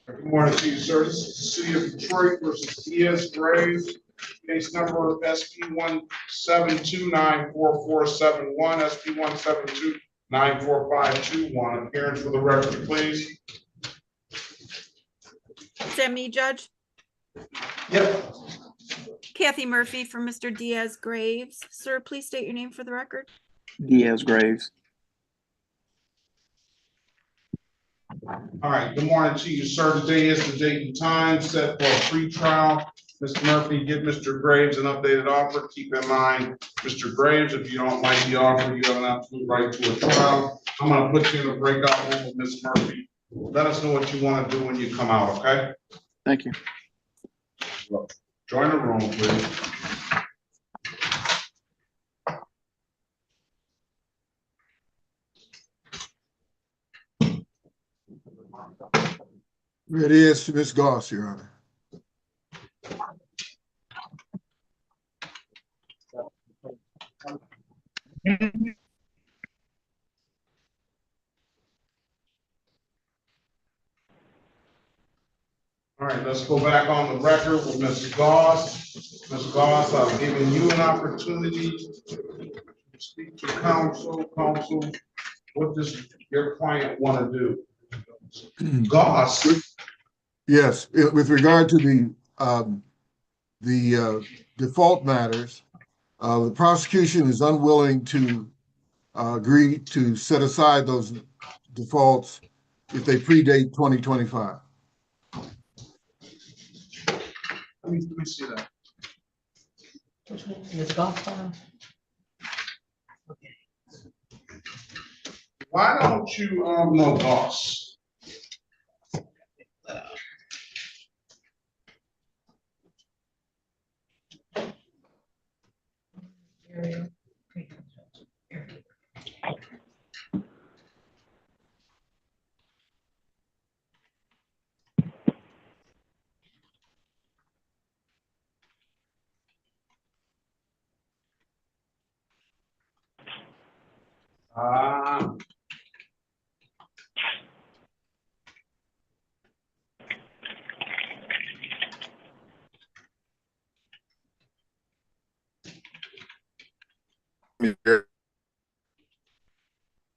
Good morning to you, sir. This is the City of Detroit versus Diaz Graves. Case number SP 1729447 SP 1729451. Appearance for the record, please. Is that me, Judge? Yep. Kathy Murphy for Mr. Diaz Graves. Sir, please state your name for the record. Diaz Graves. All right, good morning to you, sir. Today is the date and time set for a pre-trial. Mr. Murphy, give Mr. Graves an updated offer. Keep in mind, Mr. Graves, if you don't like the offer, you have an absolute right to a trial. I'm gonna put you in a breakout room with Ms. Murphy. Let us know what you want to do when you come out, okay? Thank you. Join the room, please. It is Ms. Goss, Your Honor. All right, let's go back on the record with Ms. Goss. Ms. Goss, I've given you an opportunity to speak to counsel. Counsel, what does your client want to do? Goss. Yes, with regard to the default matters, the prosecution is unwilling to agree to set aside those defaults if they predate 2025. Let me see that. Which one? Ms. Goss file? Okay. Why don't you, no, Goss? Ariel.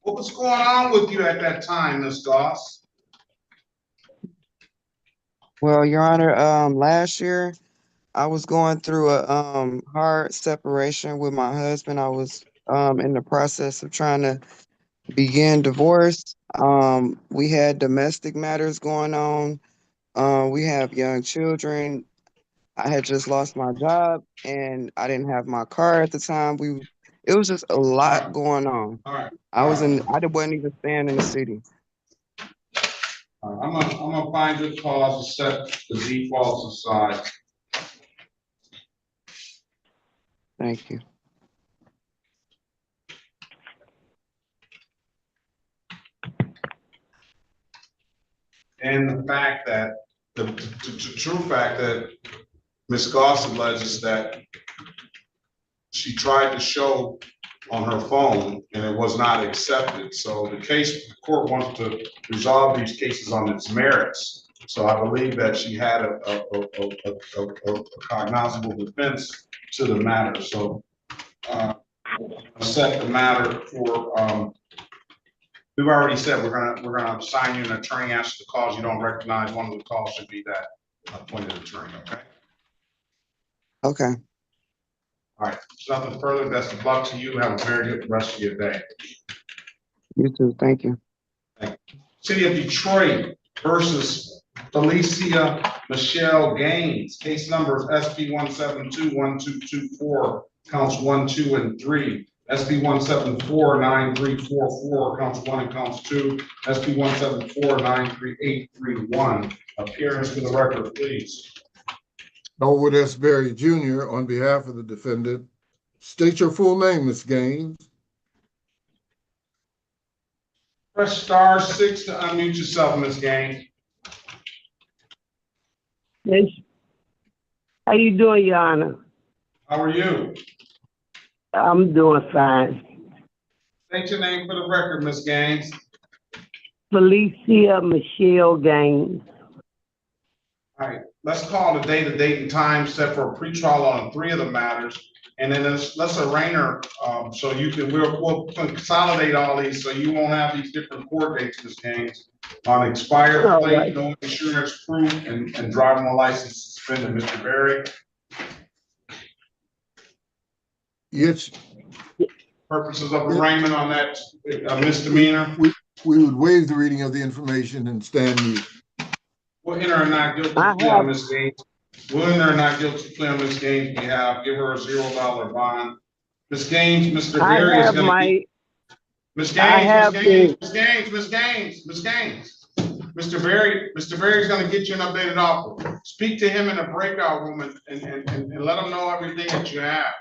What was going on with you at that time, Ms. Goss? Well, Your Honor, last year I was going through a hard separation with my husband. I was in the process of trying to begin divorce. We had domestic matters going on. We have young children. I had just lost my job and I didn't have my car at the time. It was just a lot going on. All right. I wasn't even staying in the city. I'm gonna find good cause to set the defaults aside. Thank you. And the fact that, the true fact that Ms. Goss alleges that she tried to show on her phone and it was not accepted. So the court wants to resolve these cases on its merits. So I believe that she had a cognizable defense to the matter. So set the matter for, we've already said we're gonna assign you an attorney after the cause you don't recognize. One of the calls should be that appointed attorney, okay? Okay. All right, nothing further. Best of luck to you. Have a very good rest of your day. You too. Thank you. City of Detroit versus Felicia Michelle Gains. Case numbers SP 172-1224, counts 1, 2, and 3. SP 174-9344, counts 1 and counts 2. SP 174-93831. Appearance for the record, please. Elwood S. Berry Jr. on behalf of the defendant. State your full name, Ms. Gaines. Press *6 to unmute yourself, Ms. Gaines. Yes. How you doing, Your Honor? How are you? I'm doing fine. State your name for the record, Ms. Gaines. Felicia Michelle Gains. All right, let's call the date and time set for a pretrial on 3 of the matters. And then let's arraign her so you can, we'll consolidate all these so you won't have these different court dates, Ms. Gaines. on expired All plate, right. no insurance proof, and driving while license suspended. Mr. Berry, Yes, purposes of arraignment on that misdemeanor. we would waive the reading of the information and stand mute. We'll enter a not guilty I plea have- on Ms. Gaines. We'll enter a not guilty plea on Ms. Gaines' behalf. Give her a $0 bond. Ms. Gaines, Mr. I Berry is have gonna my, be. Ms. I have Gaines, Ms. Gaines, Ms. Gaines, Ms. Gaines. Mr. Berry is gonna get you an updated offer. Speak to him in the breakout room and let him know everything that you have.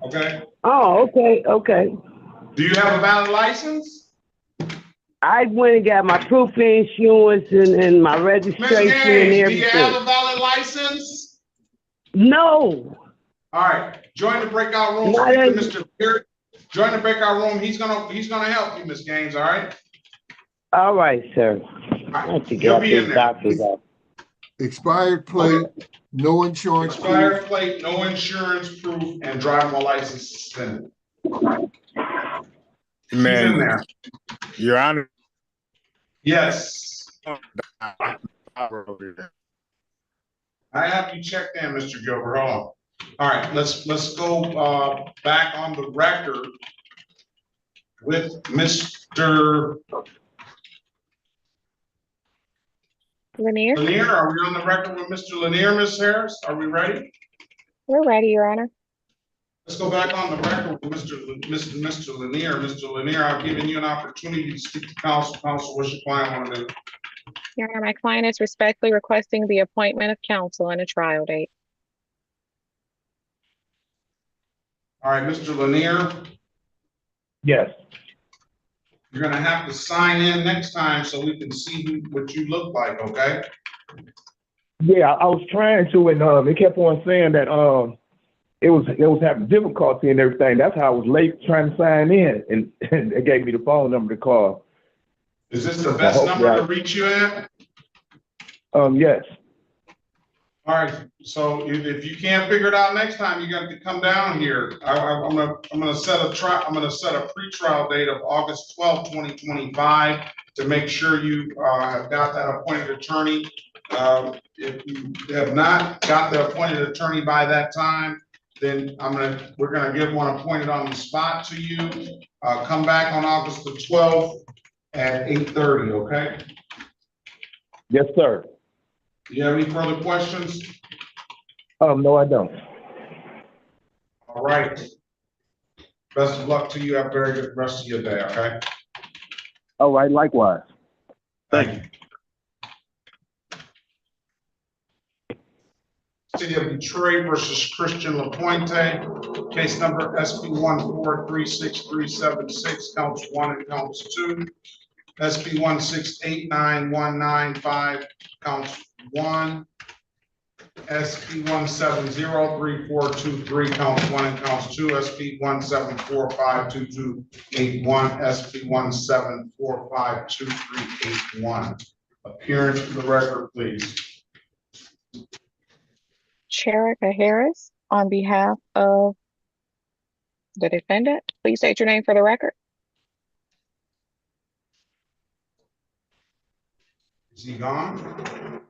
Okay? oh, okay. Do you have a valid license? I went and got my proof of insurance and my Ms. registration and Gaines, do you have everything. a valid license? No. All right, join the breakout room. Not Speak to as- Mr. Berry. Join the breakout room. He's gonna help you, Ms. Gaines, all right? All right, sir. Right, To you'll get be in this there. doctor's office. Expired plate, no insurance proof. Expired plate, no insurance proof, and driving while license suspended. He's in Man, there. Your Honor. Yes. I have you checked in, Mr. Gilbert. Hold on. All right, let's go back on the record with Mr. Lanier, Laneir. Are we on the record with Mr. Laneir, Ms. Harris? Are we ready? we're ready, Your Honor. Let's go back on the record with Mr. Laneir. Mr. Laneir, I've given you an opportunity to speak to counsel. Counsel, what's your client want to do? Your Honor, my client is respectfully requesting the appointment of counsel and a trial date. All right, Mr. Laneir, Yes. you're gonna have to sign in next time so we can see what you look like, okay? Yeah, I was trying to, and they kept on saying that it was having difficulty and everything. That's how I was late trying to sign in, and they gave me the phone number to call. Is this the best number to reach you at? Yes. All right, so if you can't figure it out next time, you got to come down here. I'm gonna set a pre-trial date of August 12th, 2025 to make sure you have got that appointed attorney. If you have not got the appointed attorney by that time, then we're gonna get one appointed on the spot to you. Come back on August the 12th at 8:30, okay? Yes, sir. Do you have any further questions? No, I don't. All right. Best of luck to you. Have a very good rest of your day, okay? All right, likewise. Thank you. City of Detroit versus Christian LaPointe, case number SP 1436376, counts 1 and counts 2. SP 1689195, counts 1. SP 1703423, counts 1 and counts 2. SP 1745221, SP 1745231. Appearance for the record, please. Sherika Harris, on behalf of the defendant, please state your name for the record. Is he gone?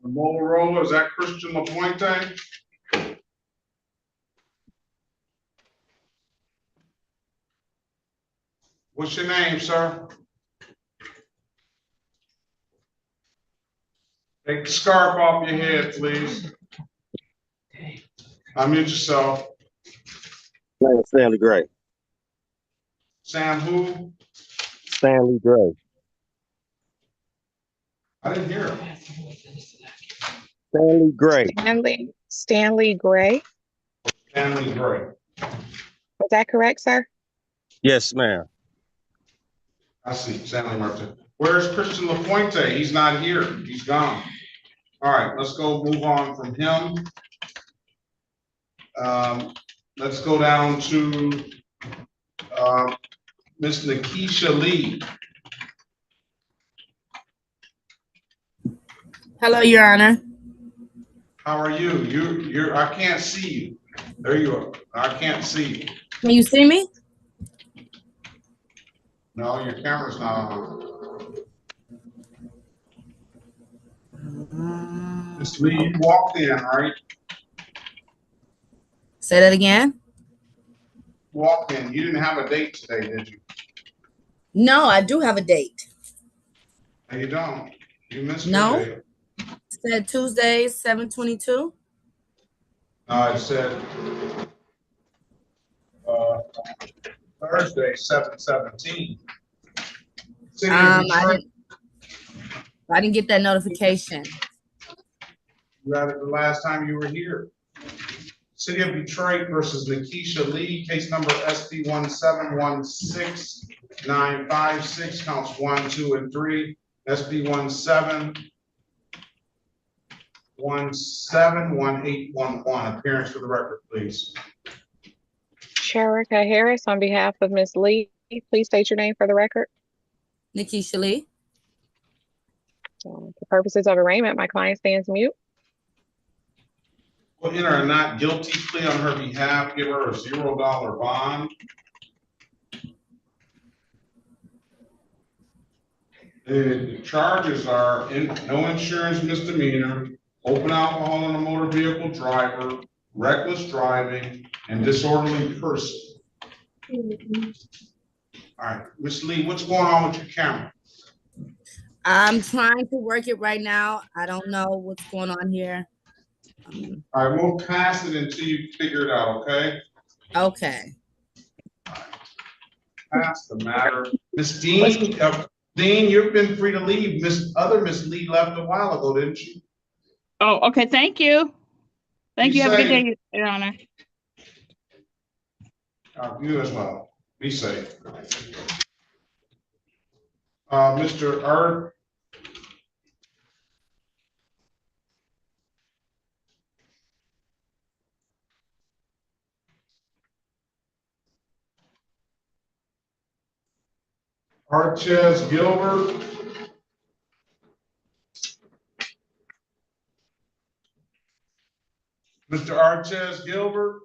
The Motorola, is that Christian LaPointe? What's your name, sir? Take the scarf off your head, please. Unmute yourself. Stanley Gray. Sam who? Stanley Gray. I didn't hear him. Stanley Gray. Stanley Gray. Stanley Gray. Was that correct, sir? Yes, ma'am. I see, Stanley Martin. Where's Christian LaPointe? He's not here. He's gone. All right, let's go move on from him. Let's go down to Miss Nikisha Lee. Hello, Your Honor. How are you? I can't see you. There you are. I can't see you. Can you see me? No, your camera's not on. Ms. Lee, you walked in, right? Say that again. Walked in. You didn't have a date today, did you? No, I do have a date. No, you don't. You missed No. your date. It said Tuesday, 7/22. No, it said Thursday, 7/17. I didn't get that notification. You had it the last time you were here. City of Detroit versus Nikisha Lee, case number SP 1716956, counts 1, 2, and 3. SP 171811. Appearance for the record, please. Sharika Harris, on behalf of Ms. Lee, please state your name for the record. Nikisha Lee. For purposes of arraignment, my client stands mute. Will enter a not guilty plea on her behalf, give her a $0 bond. The charges are no insurance misdemeanor, open alcohol on a motor vehicle driver, reckless driving, and disorderly person. All right, Ms. Lee, what's going on with your camera? I'm trying to work it right now. I don't know what's going on here. All right, we'll pass it until you figure it out, okay? Okay. Pass the matter. Ms. Dean, Dean, you've been free to leave. Miss Lee left a while ago, didn't she? Oh, okay. Thank you. Thank you. Have a good day, Your Honor. You as well. Be safe. Mr. Erd. Arches Gilbert. Mr. Arches Gilbert.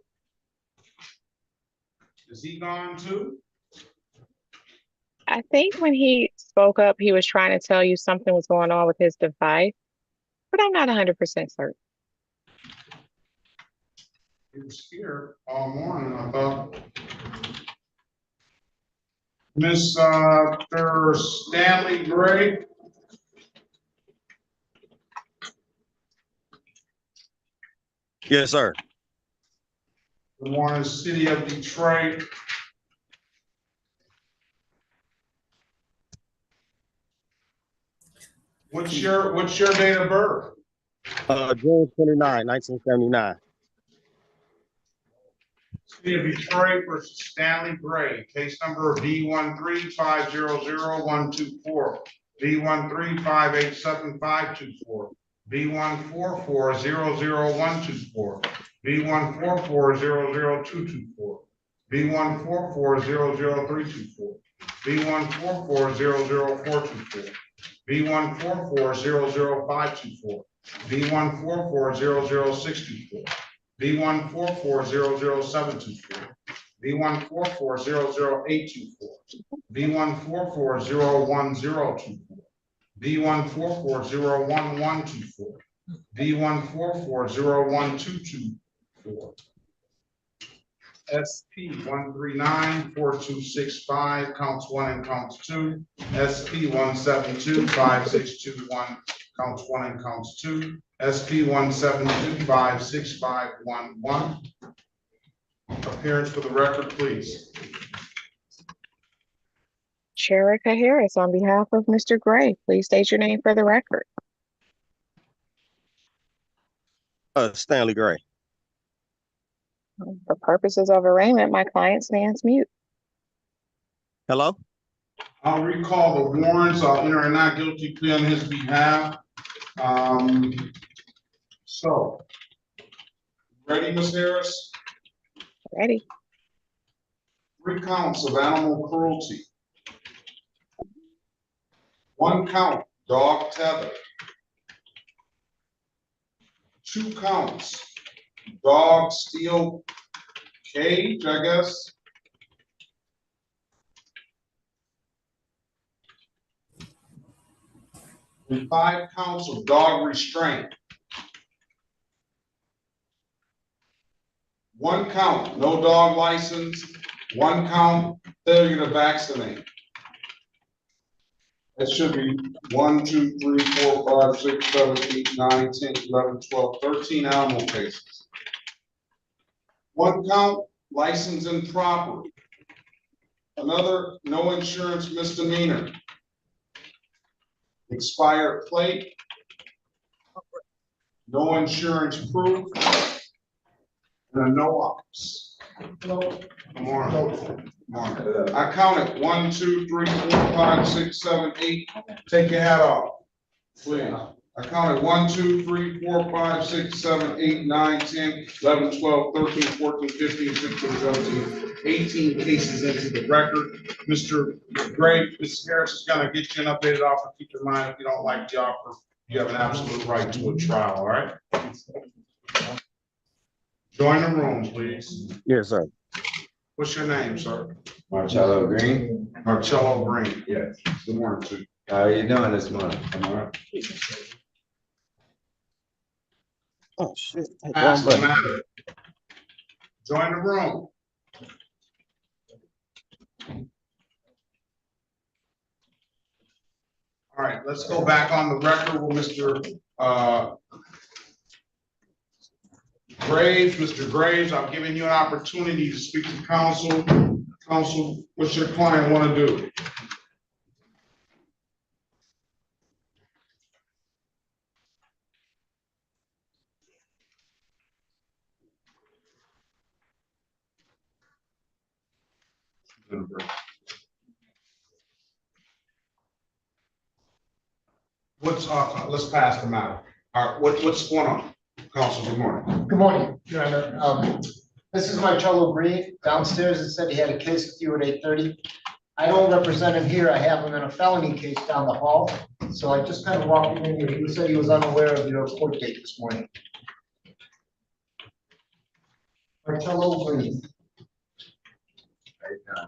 Is he gone too? I think when he spoke up, he was trying to tell you something was going on with his device, but I'm not 100% certain. He was here all morning, I thought. Mr. Stanley Gray. Yes, sir. Good morning, City of Detroit. What's your date of birth? June 29, 1979. City of Detroit versus Stanley Gray, case number B135000124, B135875524, B144000124, B144002224, B144000324, B144000424, B144000524, B144000624, B144000724, B144000824, B144011024, B144011124, B144012224, SP 1394265, counts 1 and counts 2, SP 1725621, counts 1 and counts 2, SP 1725611. Appearance for the record, please. Sharika Harris, on behalf of Mr. Gray, please state your name for the record. Stanley Gray. For purposes of arraignment, my client stands mute. Hello? I'll recall the warrants. I'll enter a not guilty plea on his behalf. So, ready, Ms. Harris? Ready. 3 counts of animal cruelty. 1 count, dog tether. 2 counts. Dog steel cage, I guess. And 5 counts of dog restraint. 1 count, no dog license. 1 count, failure to vaccinate. It should be 1, 2, 3, 4, 5, 6, 7, 8, 9, 10, 11, 12, 13 animal cases. 1 count, license improper. Another, no insurance misdemeanor. Expired plate. No insurance proof. And a no ops. Come on. I counted 1, 2, 3, 4, 5, 6, 7, 8. Take your hat off, please. I counted 1, 2, 3, 4, 5, 6, 7, 8, 9, 10, 11, 12, 13, 14, 15, 16, 17, 18 cases into the record. Mr. Gray, Ms. Harris is gonna get you an updated offer. Keep in mind, if you don't like the offer, you have an absolute right to a trial, all right? Join the room, please. Yes, sir. What's your name, sir? Marello Green. Marello Green. Yes. Good morning to you. How are you doing this morning? I'm all right. Oh, shit. Pass the matter. Join the room. All right, let's go back on the record with Mr. Graves. Mr. Graves, I'm giving you an opportunity to speak to counsel. Counsel, what's your client want to do? Let's pass them out. All right, what's going on? Counsel, good morning. Good morning, Your Honor. This is Marello Green. Downstairs, it said he had a case with you at 8:30. I don't represent him here. I have him in a felony case down the hall. So I just kind of walked him in here. He said he was unaware of your court date this morning. Marello Green.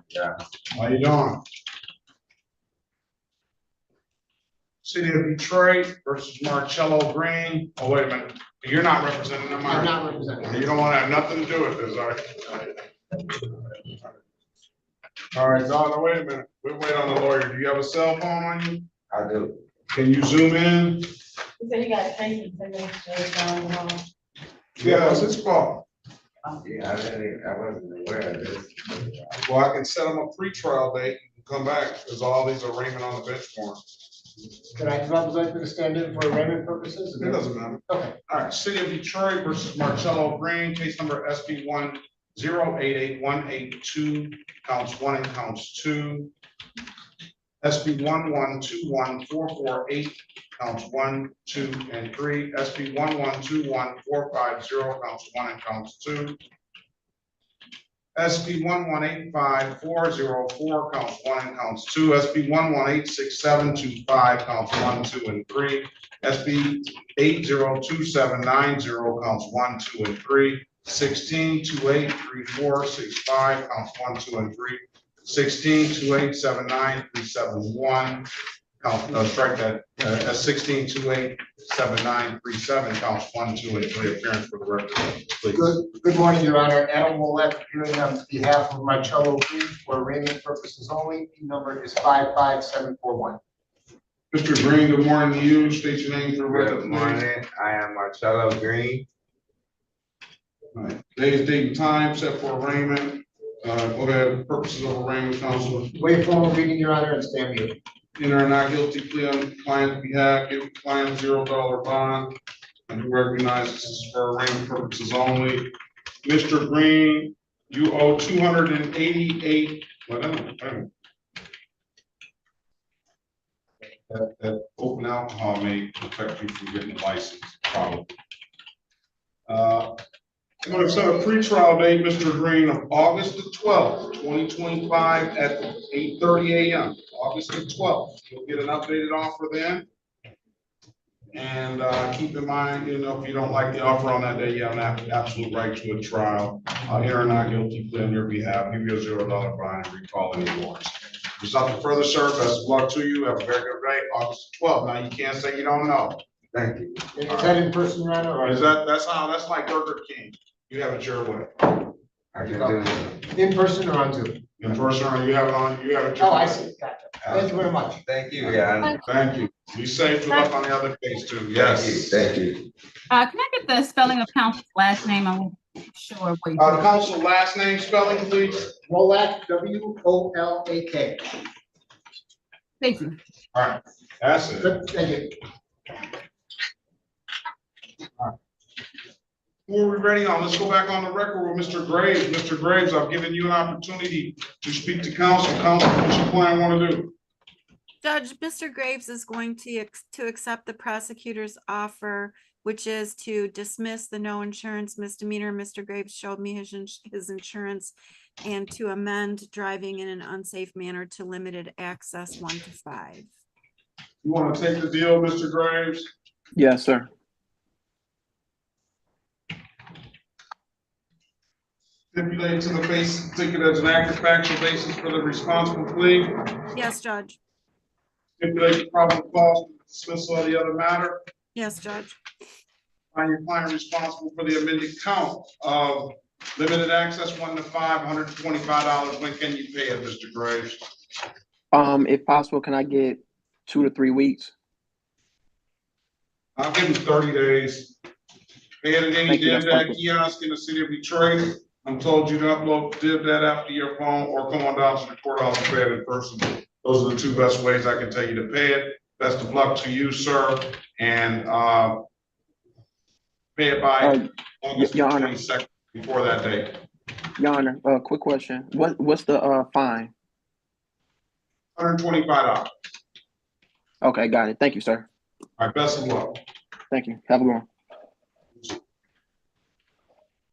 Yeah. How you doing? City of Detroit versus Marello Green. Oh, wait a minute. You're not representing them. I'm not representing him. You don't want to have nothing to do with this, all right? All right, Donna, wait a minute. We'll wait on the lawyer. Do you have a cell phone on you? I do. Can you zoom in? He said he got patients and they Yeah, what's his fault? Yeah, I wasn't aware of this. Well, I can set him a pretrial date and come back because all these are arraignment on the bench forms. Can I represent to stand in for arraignment purposes? It doesn't matter. Okay. All right, City of Detroit versus Marello Green, case number SB 1088182, counts 1 and counts 2. SB 1121448, counts 1, 2, and 3. SB 1121450, counts 1 and counts 2. SB 1185404, counts 1 and counts 2. SB 1186725, counts 1, 2, and 3. SB 802790, counts 1, 2, and 3. 16283465, counts 1, 2, and 3. 16287937, count, strike that, 16287937, counts 1, 2, and 3. Appearance for the record, please. Good morning, Your Honor. Adam Willett, appearing on behalf of Marello Green for arraignment purposes only. The number is 55741. Mr. Green, good morning to you. State your name for the record. Good morning. I am Marello Green. All right. Today's date and time set for arraignment. Go ahead. Purposes of arraignment, counsel. Wait for reading, Your Honor, and stand mute. Enter a not guilty plea on client's behalf, give client $0 bond, and who recognizes this is for arraignment purposes only. Mr. Green, you owe 288. That open alcohol may protect you from getting a license, probably. I'm going to set a pretrial date, Mr. Green, of August the 12th, 2025 at 8:30 a.m. August the 12th. You'll get an updated offer then. And keep in mind, you know, if you don't like the offer on that day, you have an absolute right to a trial. Enter not guilty plea on your behalf, give you a $0 fine, and recall any warrants. There's nothing further, sir. Best of luck to you. Have a very good day. August 12th. Now, you can't say you don't know. Thank you. Is that in person, Your Honor? Or is that's like Burger King. You have it your way. I can do it. In person or on Zoom? In person, or you have it on, you have it your Oh, I way. see. Gotcha. Thank you very much. Thank you, yeah. Thank you. Be safe. Good luck on the other case too. Yes. Thank you. Can I get the spelling of counsel's last name? I'm sure what you. Counsel last name spelling, please. Wolak, W-O-L-A-K. Thank you. All right, that's it. Good, thank you. Who are we ready on? Let's go back on the record with Mr. Graves. Mr. Graves, I've given you an opportunity to speak to counsel. Counsel, what you plan want to do? Judge, Mr. Graves is going to accept the prosecutor's offer, which is to dismiss the no insurance misdemeanor. Mr. Graves showed me his insurance, and to amend driving in an unsafe manner to limited access 1 to 5. You want to take the deal, Mr. Graves? Yes, sir. Stipulate to the base ticket as an active factual basis for the responsible plea. Yes, Judge. Stipulate the probable cause for dismissal of the other matter. Yes, Judge. Find your client responsible for the amended count of limited access 1 to 5, $125. When can you pay it, Mr. Graves? If possible, can I get 2 to 3 weeks? I'll give him 30 days. Pay it at any DivDat kiosk in the city of Detroit. I'm told you to upload DivDat app to your phone or come on down to the courthouse and pay it in person. Those are the 2 best ways I can tell you to pay it. Best of luck to you, sir. And pay it by August 22nd before that date. Your Honor, quick question. What's the fine? $125. Okay, got it. Thank you, sir. All right, best of luck. Thank you. Have a good one.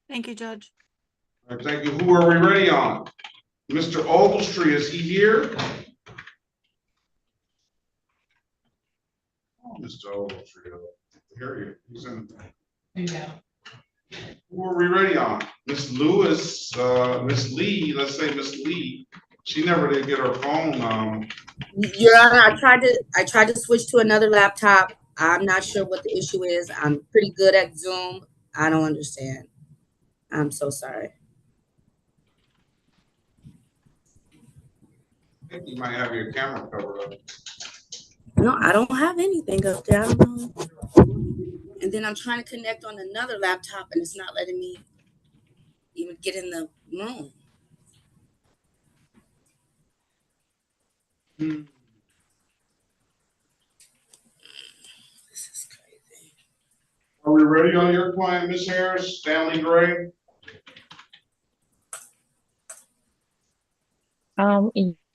Thank you, Judge. All right, thank you. Who are we ready on? Mr. Ogletree, is he here? Oh, Mr. Ogletree, here he is. He's in. Yeah. Who are we ready on? Miss Lewis, Miss Lee, let's say Miss Lee. She never did get her phone. Your Honor, I tried to switch to another laptop. I'm not sure what the issue is. I'm pretty good at Zoom. I don't understand. I'm so sorry. I think you might have your camera covered up. No, I don't have anything up there. I don't know. And then I'm trying to connect on another laptop and it's not letting me even get in the room. This is crazy. Are we ready on your client, Miss Harris, Stanley Gray?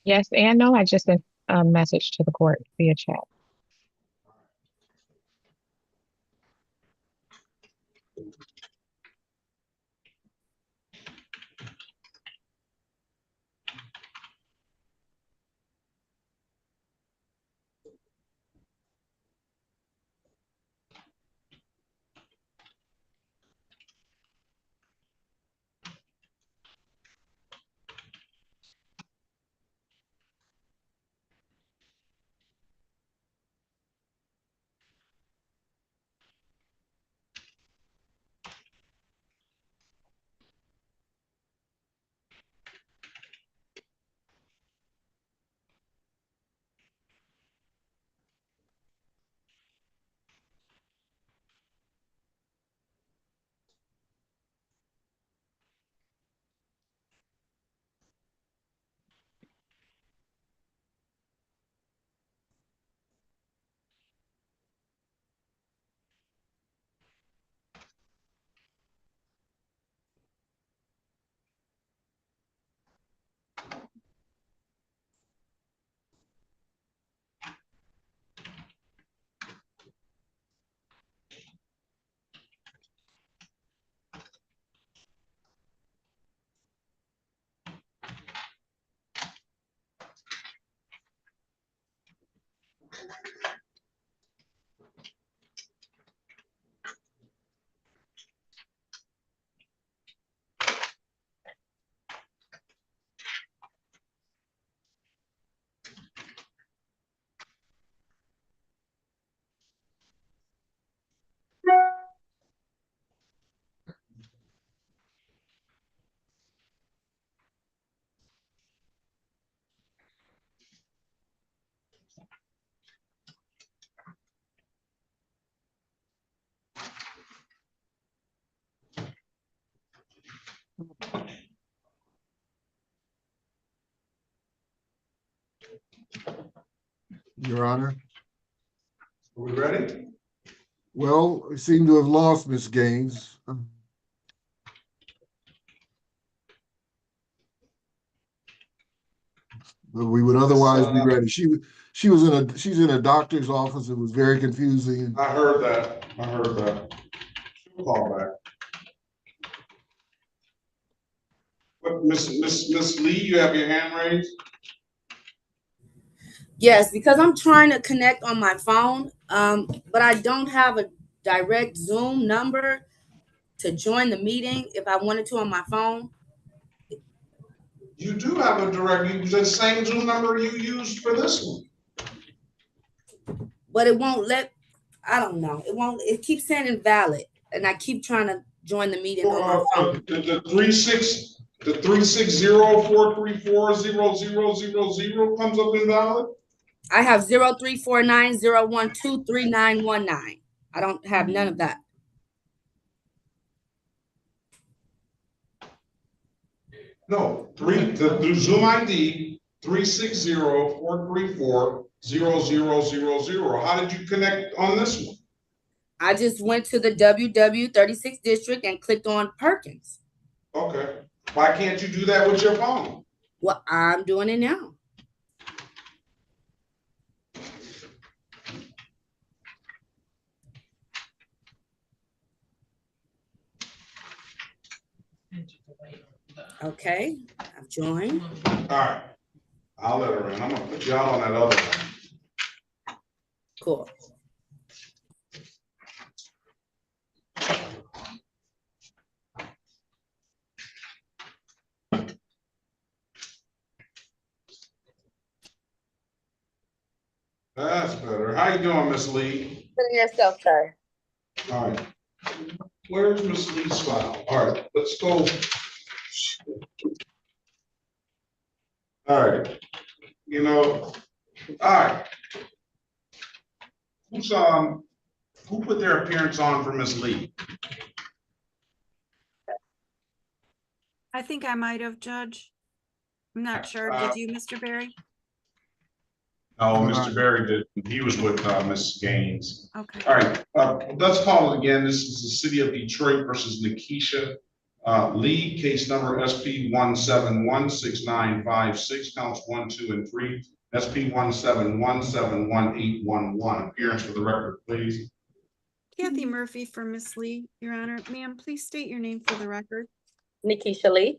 Yes and no. I just sent a message to the court via chat. Your Honor. Are we ready? Well, we seem to have lost Miss Gaines. But we would otherwise be ready. She's in a doctor's office. It was very confusing. I heard that. She'll call back. But Miss Lee, you have your hand raised? Yes, because I'm trying to connect on my phone, but I don't have a direct Zoom number to join the meeting if I wanted to on my phone. You do have a direct, the same Zoom number you used for this one. But it won't let, I don't know. It keeps saying invalid. And I keep trying to join the meeting on my phone. The 360-434-0000 comes up invalid? I have 0349-012-3919. I don't have none of that. No, the Zoom ID 360-434-0000. How did you connect on this one? I just went to the WW36 district and clicked on Perkins. Okay. Why can't you do that with your phone? Well, I'm doing it now. Okay, I've joined. All right. I'll let her in. I'm gonna put you out on that other one. Cool. That's better. How you doing, Miss Lee? Put yourself, sir. All right. Where's Miss Lee's file? All right, let's go. All right. All right. Who put their appearance on for Miss Lee? I think I might have, Judge. I'm not sure. Did you, Mr. Berry? No, Mr. Berry did. He was with Miss Gaines. Okay. All right. Let's call it again. This is the City of Detroit versus Nikisha Lee, case number SP 1716956, counts 1, 2, and 3. SP 171711811. Appearance for the record, please. Kathy Murphy for Miss Lee, Your Honor. Ma'am, please state your name for the record. Nikisha Lee.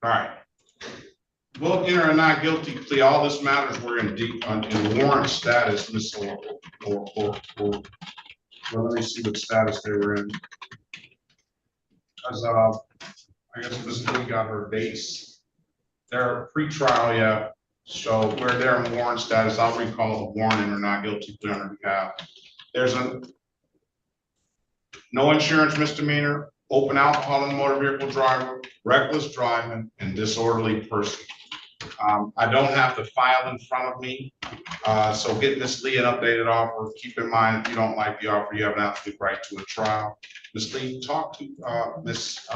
All right. We'll enter a not guilty plea. All this matters, we're in warrant status, Miss well, let me see what status they were in. Because I guess Miss Lee got her base. They're pre-trial, yeah. So where they're in warrant status, I'll recall the warrant and not guilty plea on her behalf. There's no insurance misdemeanor, open alcohol and motor vehicle driver, reckless driving, and disorderly person. I don't have the file in front of me, so get Miss Lee an updated offer. Keep in mind, if you don't like the offer, you have an absolute right to a trial. Miss Lee, talk to Miss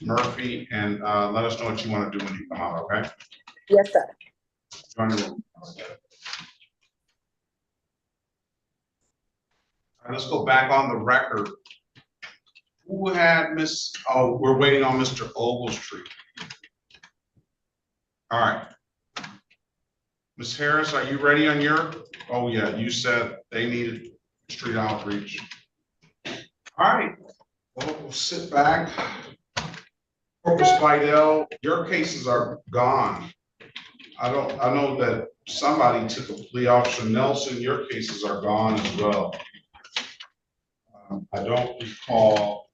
Murphy and let us know what you want to do when you come out, okay? Yes, sir. Join the room. All right, let's go back on the record. Who had Miss, oh, we're waiting on Mr. Ogletree. All right. Ms. Harris, are you ready on your, oh yeah, you said they needed street outreach. All right, well, we'll sit back. Corpus Vidal, your cases are gone. I know that somebody took a plea. Officer Nelson, your cases are gone as well. I don't recall.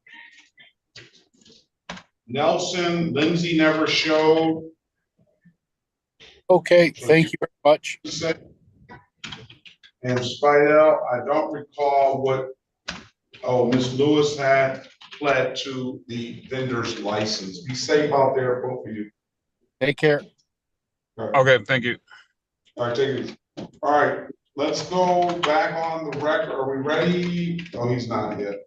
Nelson, Lindsay never showed. Okay, thank you very much. And Spidell, I don't recall what, oh, Ms. Lewis had pled to the vendor's license. Be safe out there, both of you. Take care. Right. Okay, thank you. All right, take it. All right, let's go back on the record. Are we ready? Oh, he's not yet.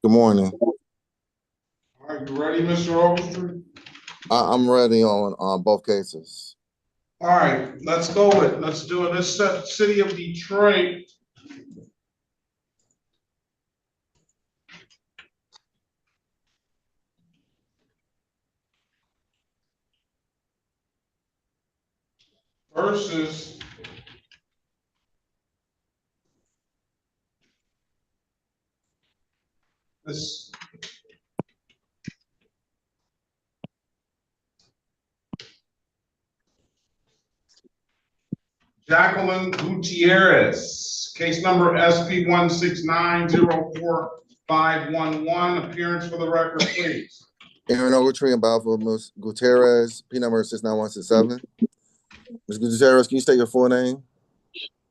Good morning. Are you ready, Mr. Overstreet? I'm ready on both cases. All right, let's go with, let's do it. Let's set City of Detroit. Versus this Jacqueline Gutierrez, case number SP 169-04511. Appearance for the record, please. Aaron Ogletree and Balfour Ms. Gutierrez, P number 69167. Ms. Gutierrez, can you state your full name?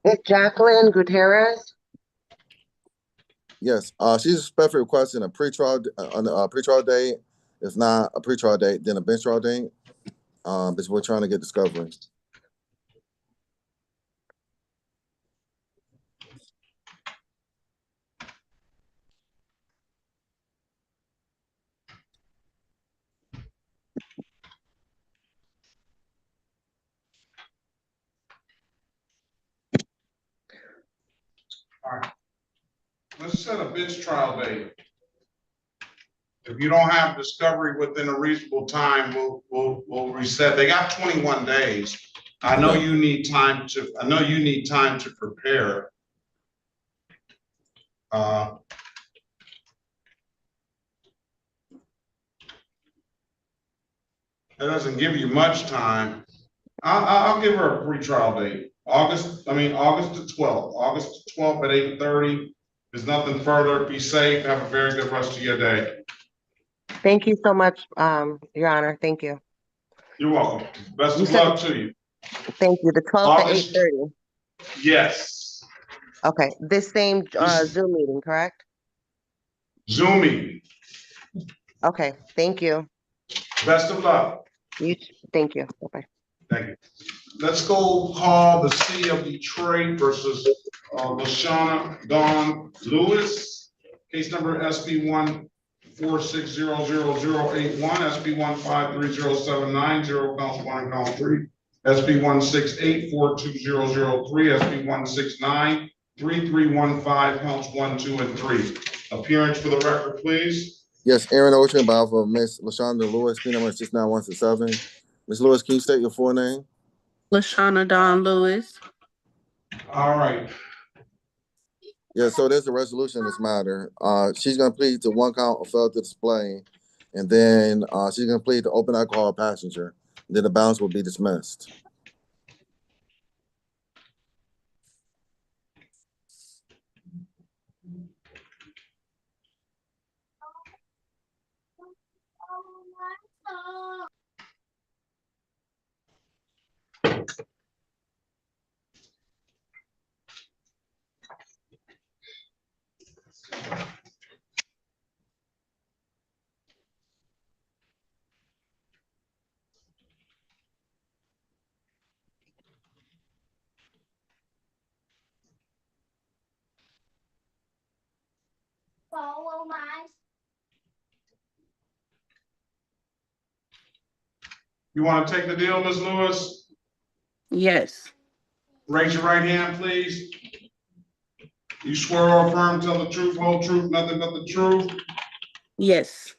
It's Jacqueline Gutierrez. Yes. She's respectfully requesting a pretrial on a pretrial date. If not a pretrial date, then a bench trial date. Because we're trying to get discovery. All right. Let's set a bench trial date. If you don't have discovery within a reasonable time, we'll reset. They got 21 days. I know you need time to prepare. That doesn't give you much time. I'll give her a pretrial date. August the 12th. August the 12th at 8:30. There's nothing further. Be safe. Have a very good rest of your day. Thank you so much, Your Honor. Thank you. You're welcome. Best of luck to you. Thank you. The 12th at 8:30. Yes. Okay. This same Zoom meeting, correct? Zoom meeting. Okay. Thank you. Best of luck. Thank you. Bye-bye. Thank you. Let's go call the City of Detroit versus Leanna Don Lewis. Case number SP 1460081, SP 1530790, counts 1 and count 3, SP 168420003, SP 1693315, counts 1, 2, and 3. Appearance for the record, please. Yes, Aaron Ogletree and Balfour Ms. LaShonda Lewis, P number 69167. Ms. Lewis, can you state your full name? Lashana Don Lewis. All right. Yeah, so there's a resolution in this matter. She's going to plead to 1 count of failure to display, and then she's going to plead to open alcohol passenger. Then the balance will be dismissed. You want to take the deal, Ms. Lewis? Yes. Raise your right hand, please. You swear or affirm, tell the truth, whole truth, nothing but the truth. Yes.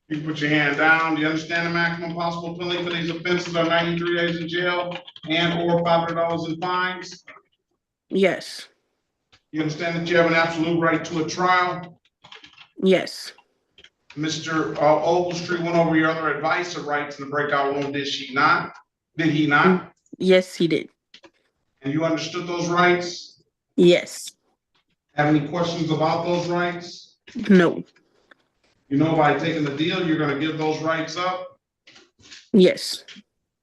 You can put your hand down. Do you understand the maximum possible penalty for these offenses are 93 days in jail and or $500 in fines? Yes. You understand that you have an absolute right to a trial? Yes. Mr. Ogletree went over your other advice or rights in the breakout room, did she not? Did he not? Yes, he did. And you understood those rights? Yes. Have any questions about those rights? No. You know, by taking the deal, you're gonna give those rights up? Yes.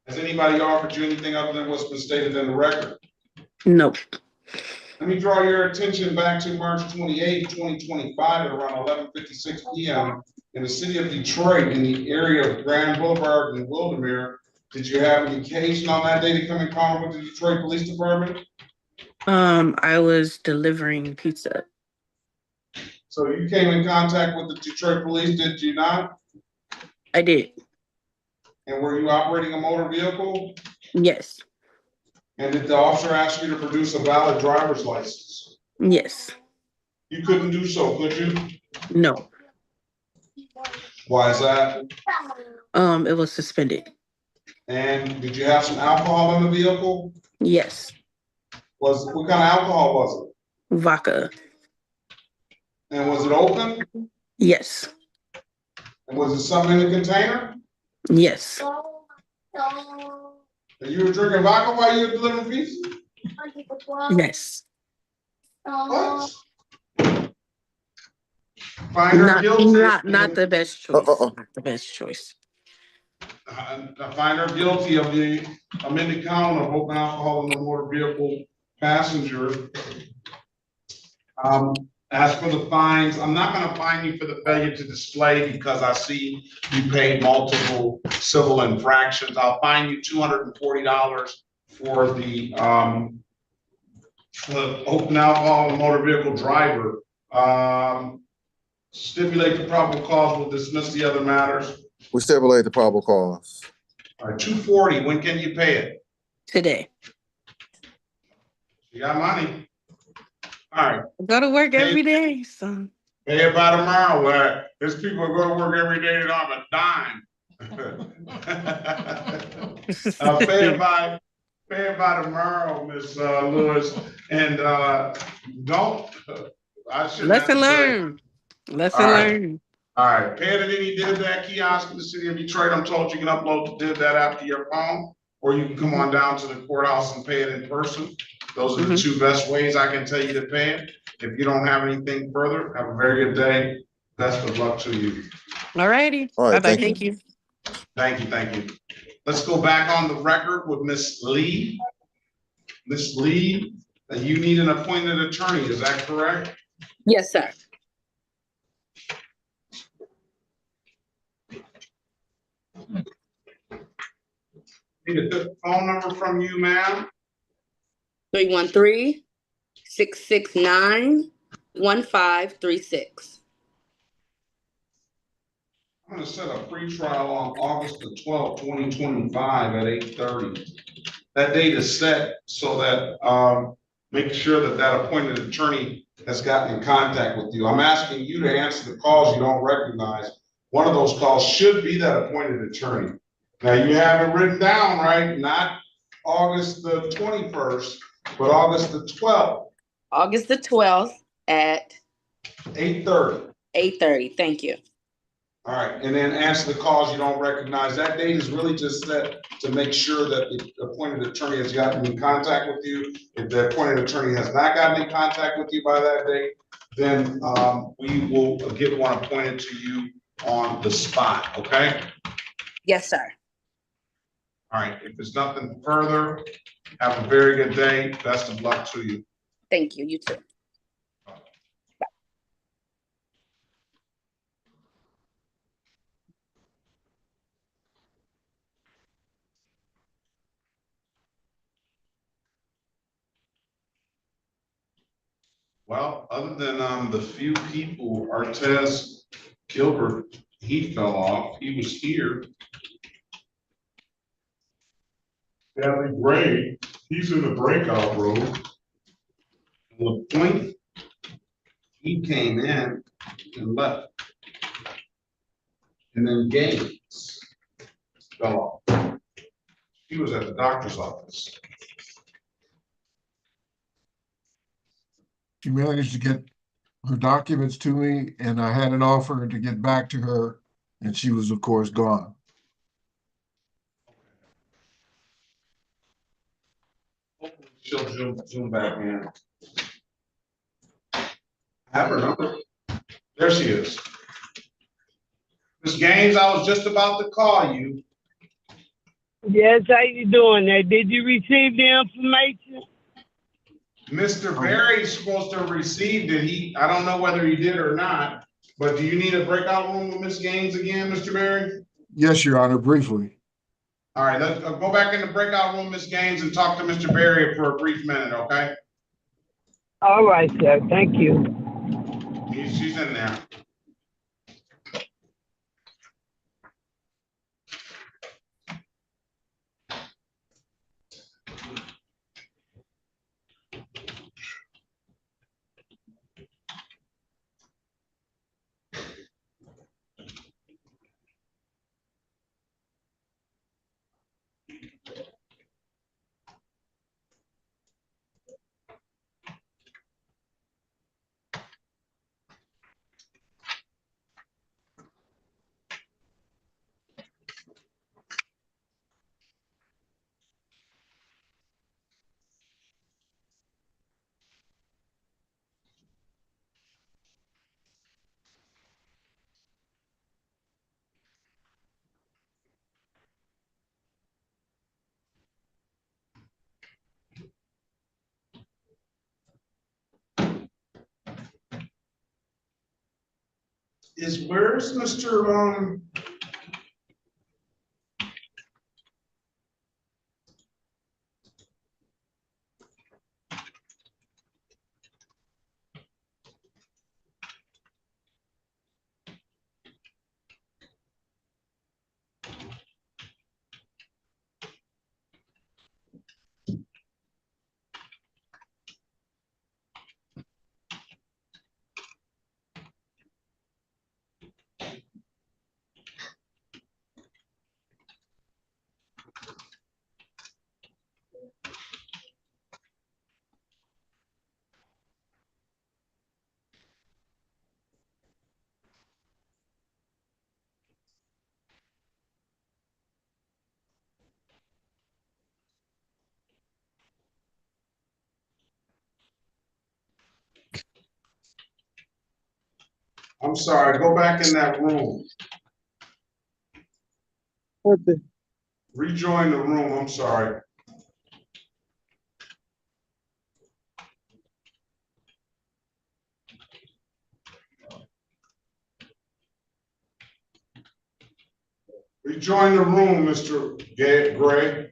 Has anybody offered you anything other than what's been stated in the record? No. Let me draw your attention back to March 28, 2025 at around 11:56 p.m. in the city of Detroit in the area of Grand Boulevard and Wildermere. Did you have any occasion on that day to come in contact with the Detroit Police Department? I was delivering pizza. So you came in contact with the Detroit Police, did you not? I did. And were you operating a motor vehicle? Yes. And did the officer ask you to produce a valid driver's license? Yes. You couldn't do so, could you? No. Why is that? It was suspended. And did you have some alcohol in the vehicle? Yes. What kind of alcohol was it? Vodka. And was it open? Yes. And was it something in the container? Yes. And you were drinking vodka while you were delivering pizza? Yes. What? Find her guilty. Not the best choice. Not the best choice. I find her guilty of the amended count of open alcohol in the motor vehicle passenger. As for the fines, I'm not going to fine you for the failure to display because I see you paid multiple civil infractions. I'll fine you $240 for the open alcohol motor vehicle driver. Stipulate the probable cause, will dismiss the other matters. We stipulate the probable cause. All right, $240. When can you pay it? Today. You got money. All right. I go to work every day, so. Pay it by tomorrow. Where there's people who go to work every day that have a dime. Pay it by tomorrow, Miss Lewis, and don't. I should. Lesson learned. Lesson learned. All right. Pay it at any DID kiosk in the city of Detroit. I'm told you can upload the DID app to your phone, or you can come on down to the courthouse and pay it in person. Those are the two best ways I can tell you to pay it. If you don't have anything further, have a very good day. Best of luck to you. All righty. All right. Bye-bye. Thank you. Thank you. Thank you. Let's go back on the record with Miss Lee. Miss Lee, you need an appointed attorney. Is that correct? Yes, sir. Need a good phone number from you, ma'am. 313-669-1536. I'm going to set a pretrial on August the 12th, 2025 at 8:30. That date is set so that make sure that that appointed attorney has gotten in contact with you. I'm asking you to answer the calls you don't recognize. One of those calls should be that appointed attorney. Now you have it written down, right? Not August the 21st, but August the 12th. August the 12th at 8:30. 8:30. Thank you. All right, and then answer the calls you don't recognize. That date is really just set to make sure that the appointed attorney has gotten in contact with you. If the appointed attorney has not gotten in contact with you by that date, then we will get one appointed to you on the spot, okay? Yes, sir. All right, if there's nothing further, have a very good day. Best of luck to you. Thank you. You too. Well, other than the few people, Artez Gilbert, he fell off. He was here. Stanley Gray, he's in the breakout room. LaPointe, he came in and left. And then Gaines fell off. He was at the doctor's office. She managed to get her documents to me, and I had an offer to get back to her, and she was, of course, gone. She'll zoom back in. I have her number. There she is. Ms. Gaines, I was just about to call you. Yes, how you doing there? Did you receive the information? Mr. Berry's supposed to have received it. I don't know whether he did or not, but do you need a breakout room with Ms. Gaines again, Mr. Berry? Yes, Your Honor, briefly. All right, let's go back in the breakout room, Ms. Gaines, and talk to Mr. Berry for a brief minute, okay? All right, sir. Thank you. She's in there. Where's Mr. I'm sorry, go back in that room. Rejoin the room, I'm sorry. Rejoin the room, Mr. Gray.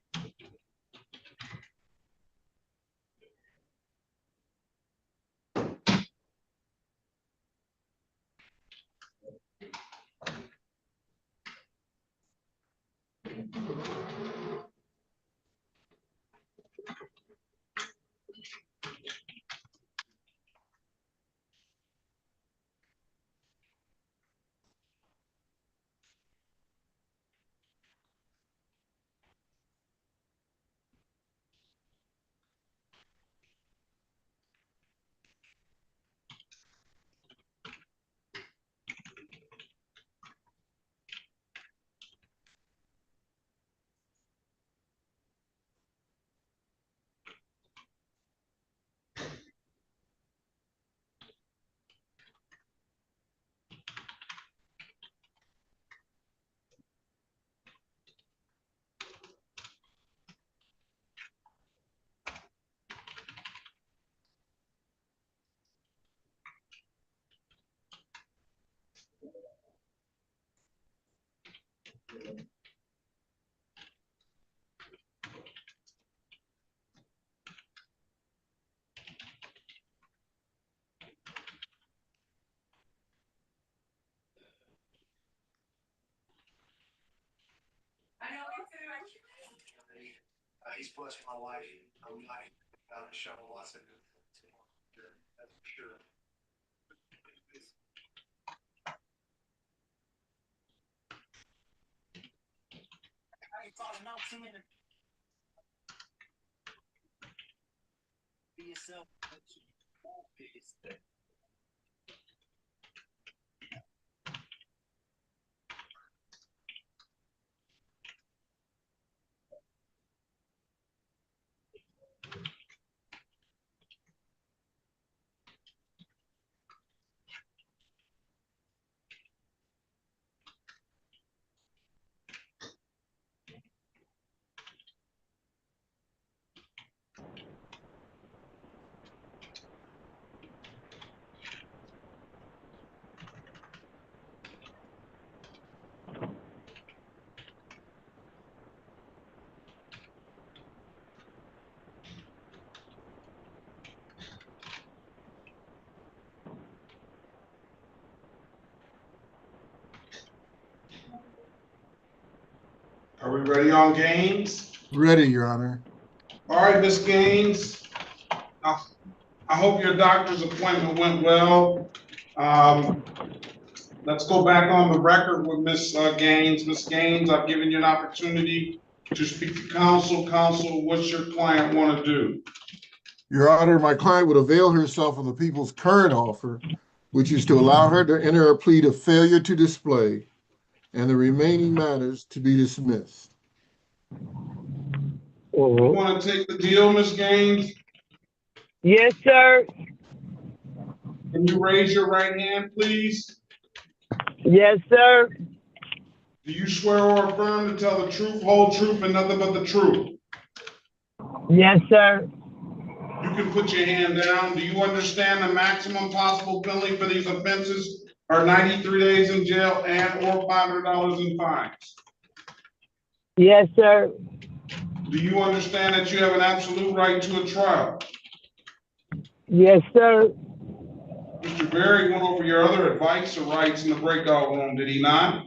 He's blessed my life. I'm not a shovel. I said, that's for sure. Are we ready on Gaines? Ready, Your Honor. All right, Ms. Gaines. I hope your doctor's appointment went well. Let's go back on the record with Ms. Gaines. Ms. Gaines, I've given you an opportunity to speak to counsel. Counsel, what's your client want to do? Your Honor, my client would avail herself of the people's current offer, which is to allow her to enter a plea of failure to display and the remaining matters to be dismissed. You want to take the deal, Ms. Gaines? Yes, sir. Can you raise your right hand, please? Yes, sir. Do you swear or affirm to tell the truth, whole truth, and nothing but the truth? Yes, sir. You can put your hand down. Do you understand the maximum possible penalty for these offenses are 93 days in jail and or $500 in fines? Yes, sir. Do you understand that you have an absolute right to a trial? Yes, sir. Mr. Berry went over your other advice or rights in the breakout room, did he not?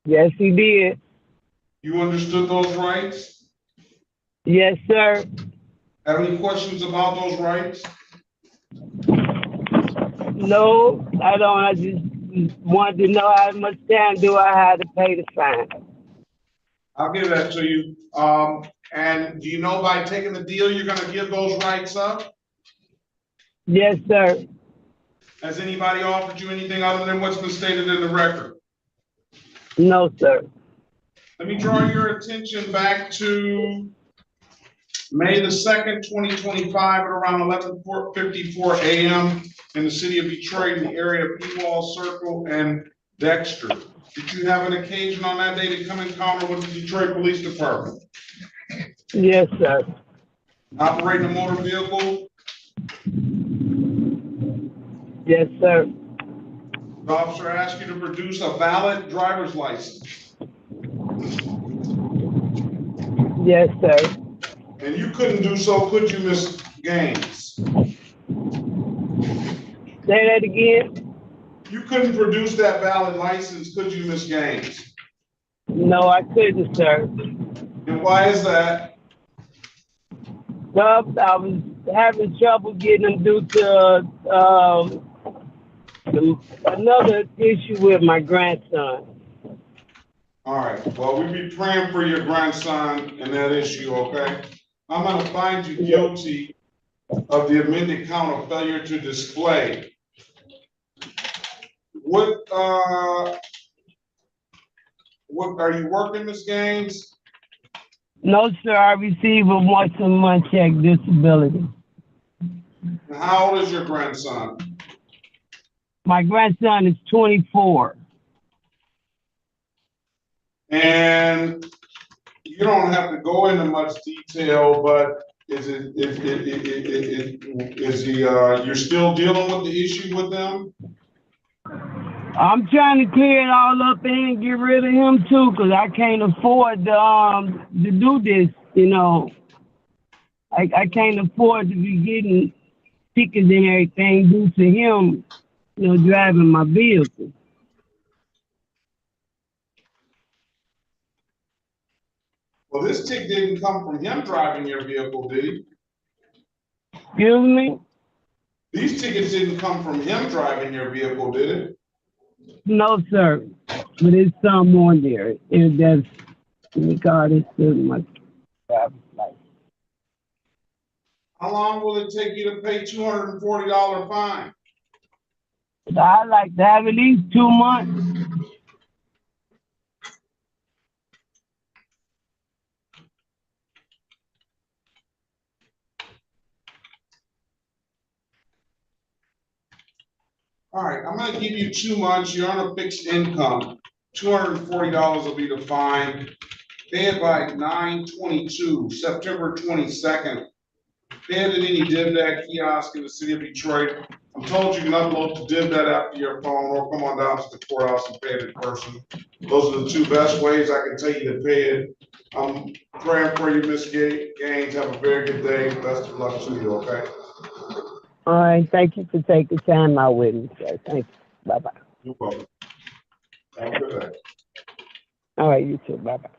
Yes, he did. You understood those rights? Yes, sir. Have any questions about those rights? No, I don't. I just wanted to know how much time do I have to pay the fine. I'll give that to you. And do you know by taking the deal, you're gonna give those rights up? Yes, sir. Has anybody offered you anything other than what's been stated in the record? No, sir. Let me draw your attention back to May the 2nd, 2025 at around 11:54 a.m. in the city of Detroit in the area of Ewald Circle and Dexter. Did you have an occasion on that day to come encounter with the Detroit Police Department? Yes, sir. Operating a motor vehicle? Yes, sir. The officer asked you to produce a valid driver's license. Yes, sir. And you couldn't do so, could you, Ms. Gaines? Say that again? You couldn't produce that valid license, could you, Ms. Gaines? No, I couldn't, sir. And why is that? Well, I was having trouble getting them due to another issue with my grandson. All right, well, we be praying for your grandson and that issue, okay? I'm gonna find you guilty of the amended count of failure to display. What are you working, Ms. Gaines? No, sir, I receive a once-a-month check disability. And how old is your grandson? My grandson is 24. And you don't have to go into much detail, but is he, you're still dealing with the issue with them? I'm trying to clear it all up and get rid of him too, because I can't afford to do this, you know. I can't afford to be getting tickets and everything due to him, you know, driving my vehicle. Well, this ticket didn't come from him driving your vehicle, did he? Excuse me? These tickets didn't come from him driving your vehicle, did it? No, sir. But there's some on there. regarding to my driver's license. How long will it take you to pay $240 fine? I'd like to have at least 2 months. All right, I'm gonna give you 2 months. You're on a fixed income. $240 will be the fine. Pay it by 9/22, September 22nd. Pay it at any DivDat kiosk in the city of Detroit. I'm told you can upload the DivDat app to your phone or come on down to the courthouse and pay it in person. Those are the two best ways I can tell you to pay it. I'm praying for you, Ms. Gaines. Have a very good day. Best of luck to you, okay? All right, thank you for taking time out with me, sir. Thank you. Bye-bye. You're welcome. Have a good day. All right, you too. Bye-bye.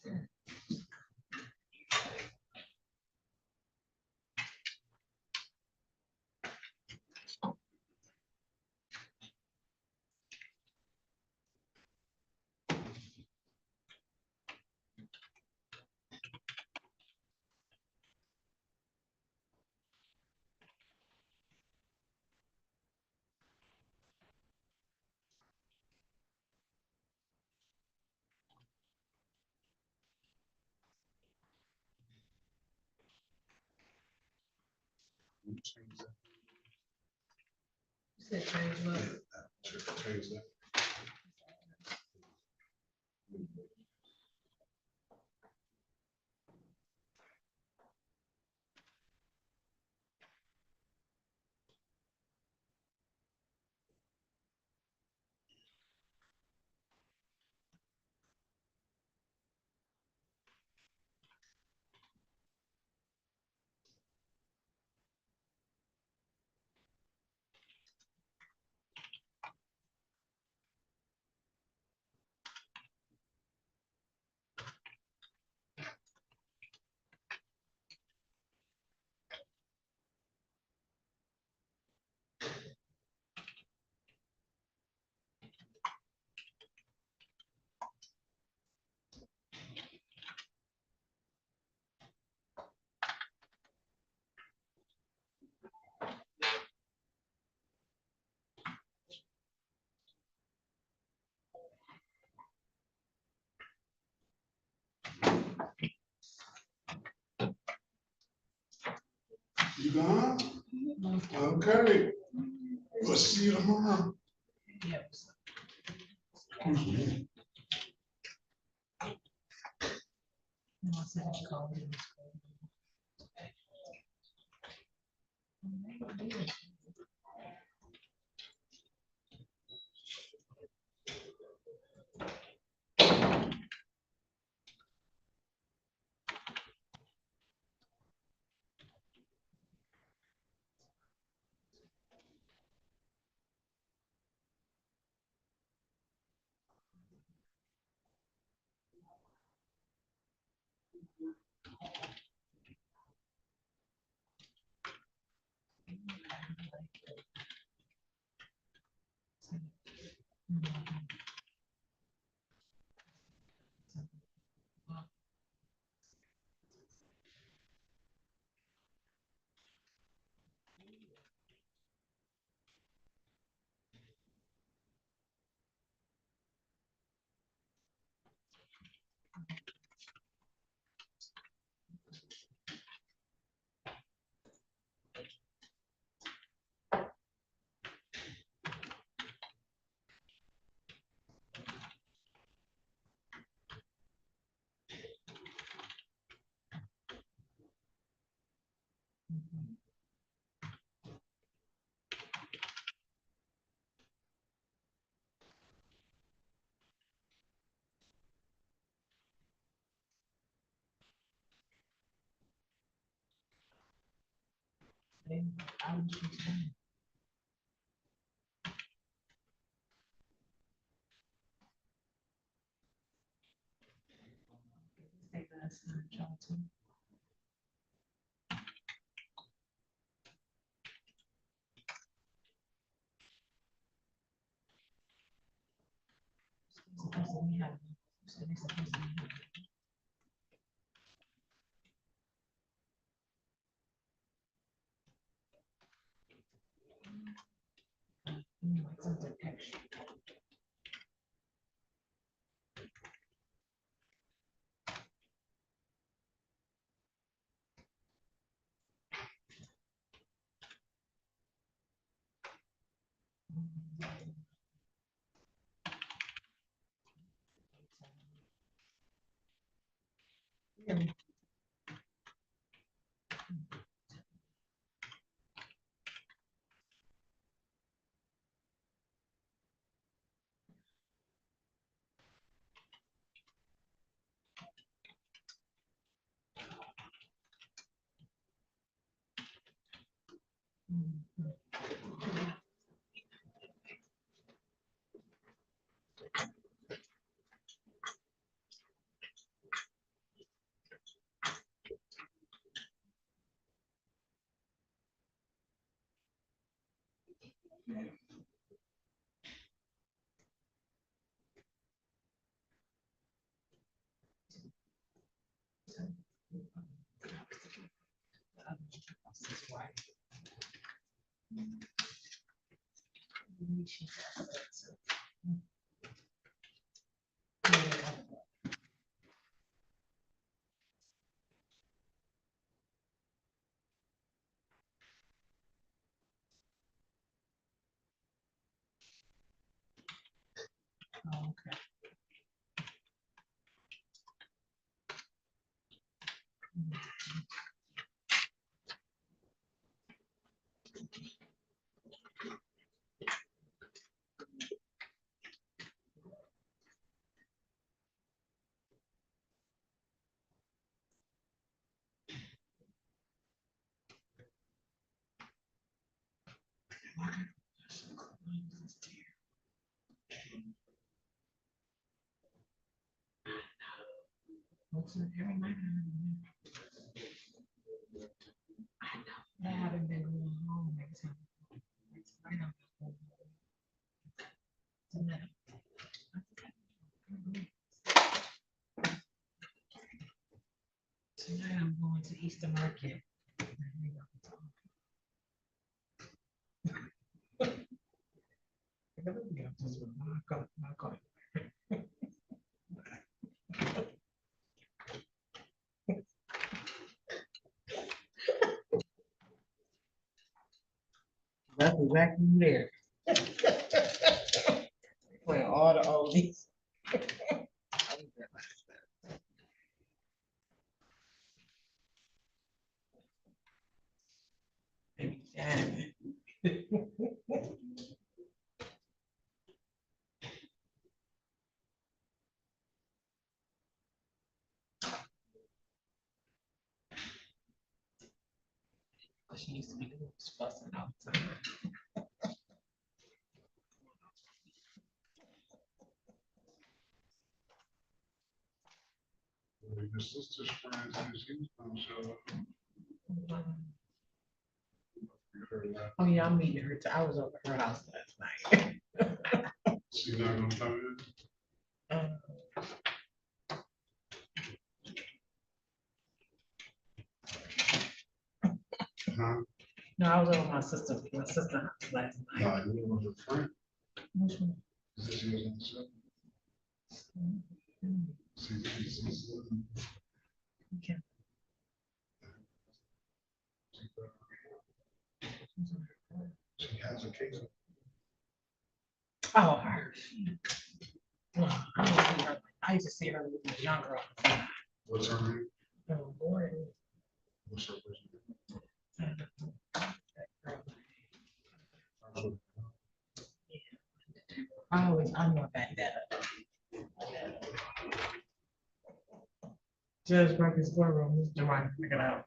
Change that. You gone? Okay. We'll see you tomorrow. Yes. Okay. Every night. I know. I haven't been going home every time. It's right on the phone. Tonight I'm going to Easter Market. That's exactly there. Playing all the oldies. She used to be the one who's fussing all the time. Your sister's friends and his youth don't show up. You heard that. Oh yeah, I'm meeting her. I was over at her house last night. She's not gonna come in? Huh? No, I was over my sister house last night. No, you were with her friend. Which one? Is that she was on the show? She's Okay. she has a case. Oh, her. Oh, I don't see her. I used to see her when I was younger. What's her name? Oh, boy. What's her first name? I know back that. Judge Perkins courtroom, Mr. Ryan, pick it out.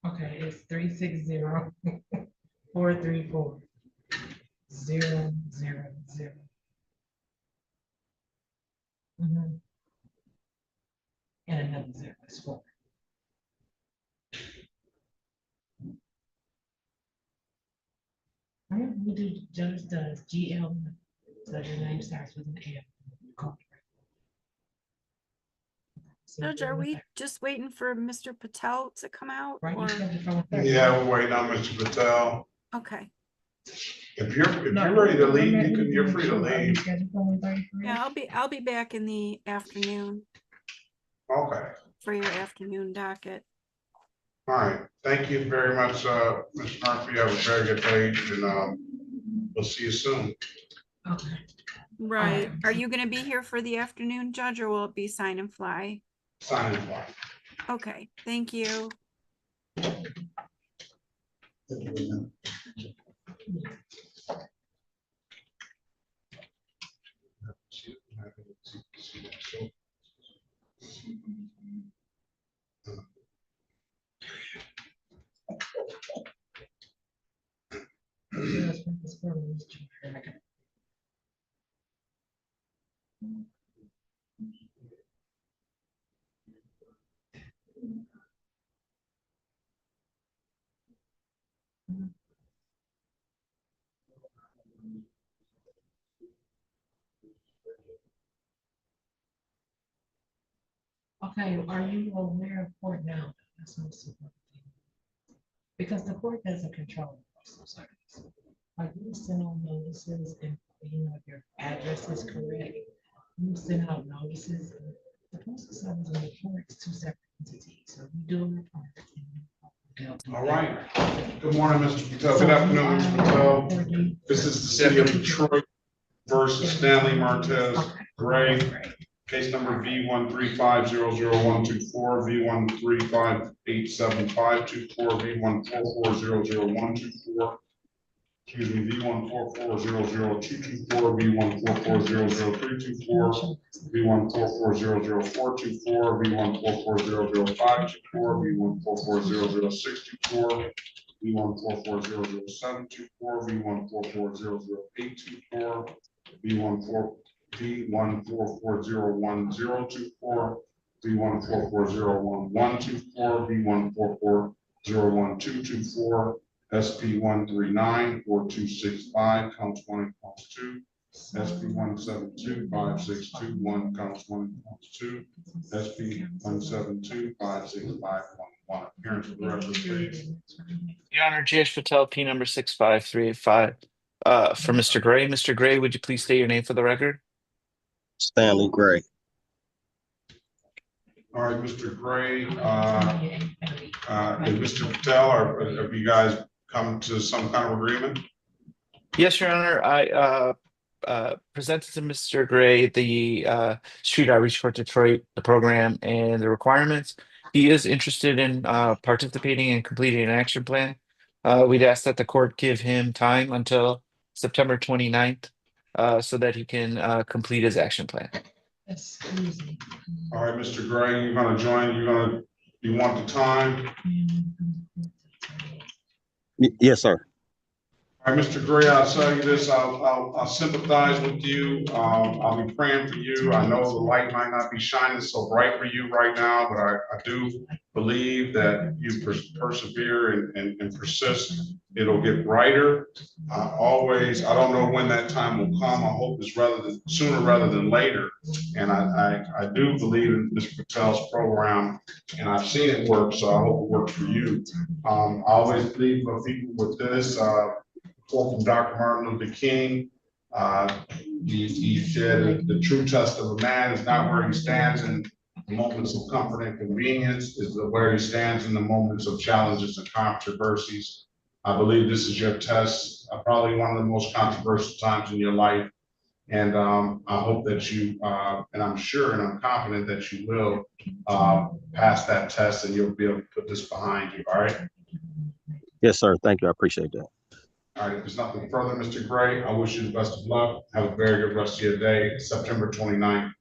Okay, it's 360-434-000. And another zero is 4. We do judge does GL, so your name starts with an L. Judge, are we just waiting for Mr. Patel to come out? Right, Or? Yeah, we're waiting on Mr. Patel. Okay. If you're ready to leave, you're free to leave. Yeah, I'll be back in the afternoon Okay. for your afternoon docket. All right. Thank you very much, Mr. Murphy. You have a very good day, and we'll see you soon. Okay. Right. Are you going to be here for the afternoon, Judge, or will it be sign and fly? Sign and fly. Okay. Thank you. Okay, are you aware of court now? That's most important. Because the court doesn't control postal service. Are you send out notices and, if your address is correct, you send out notices. The postal service and the court is two separate entities, so you do a report. All right. Good morning, Mr. Patel. Good afternoon, Mr. Patel. This is the city of Detroit versus Stanley Gray. Case number V135000124, V135875524, V144000124. Excuse me, V144000224, V144000324, V144000424, V144000524, V144000624, V144000724, V144000824, V144011024, V144011124, V144012224, SP 1394265, count 20, counts 2. SP 1725621, count 20, counts 2. SP 1725651. Appearance of the record, please. Your Honor, J.H. Patel, P number 65385. For Mr. Gray. Mr. Gray, would you please state your name for the record? Stanley Gray. All right, Mr. Gray, and Mr. Patel, have you guys come to some kind of agreement? Yes, Your Honor. I presented to Mr. Gray the Street Outreach for Detroit, the program and the requirements. He is interested in participating and completing an action plan. We'd ask that the court give him time until September 29th so that he can complete his action plan. All right, Mr. Gray, you're gonna join, you want the time? Yes, sir. All right, Mr. Gray, I'll tell you this, I'll sympathize with you. I'll be praying for you. I know the light might not be shining so bright for you right now, but I do believe that you persevere and persist. It'll get brighter. I don't know when that time will come. I hope it's sooner rather than later. And I do believe in Mr. Patel's program, and I've seen it work, so I hope it works for you. I always believe for people with this, quote from Dr. Martin Luther King, he said the true test of a man is not where he stands in moments of comfort and convenience, is where he stands in the moments of challenges and controversies. I believe this is your test, probably one of the most controversial times in your life. And I hope that you, and I'm sure and I'm confident that you will pass that test and you'll be able to put this behind you, all right? Yes, sir. Thank you. I appreciate that. All right, if there's nothing further, Mr. Gray, I wish you the best of luck. Have a very good rest of your day. September 29th,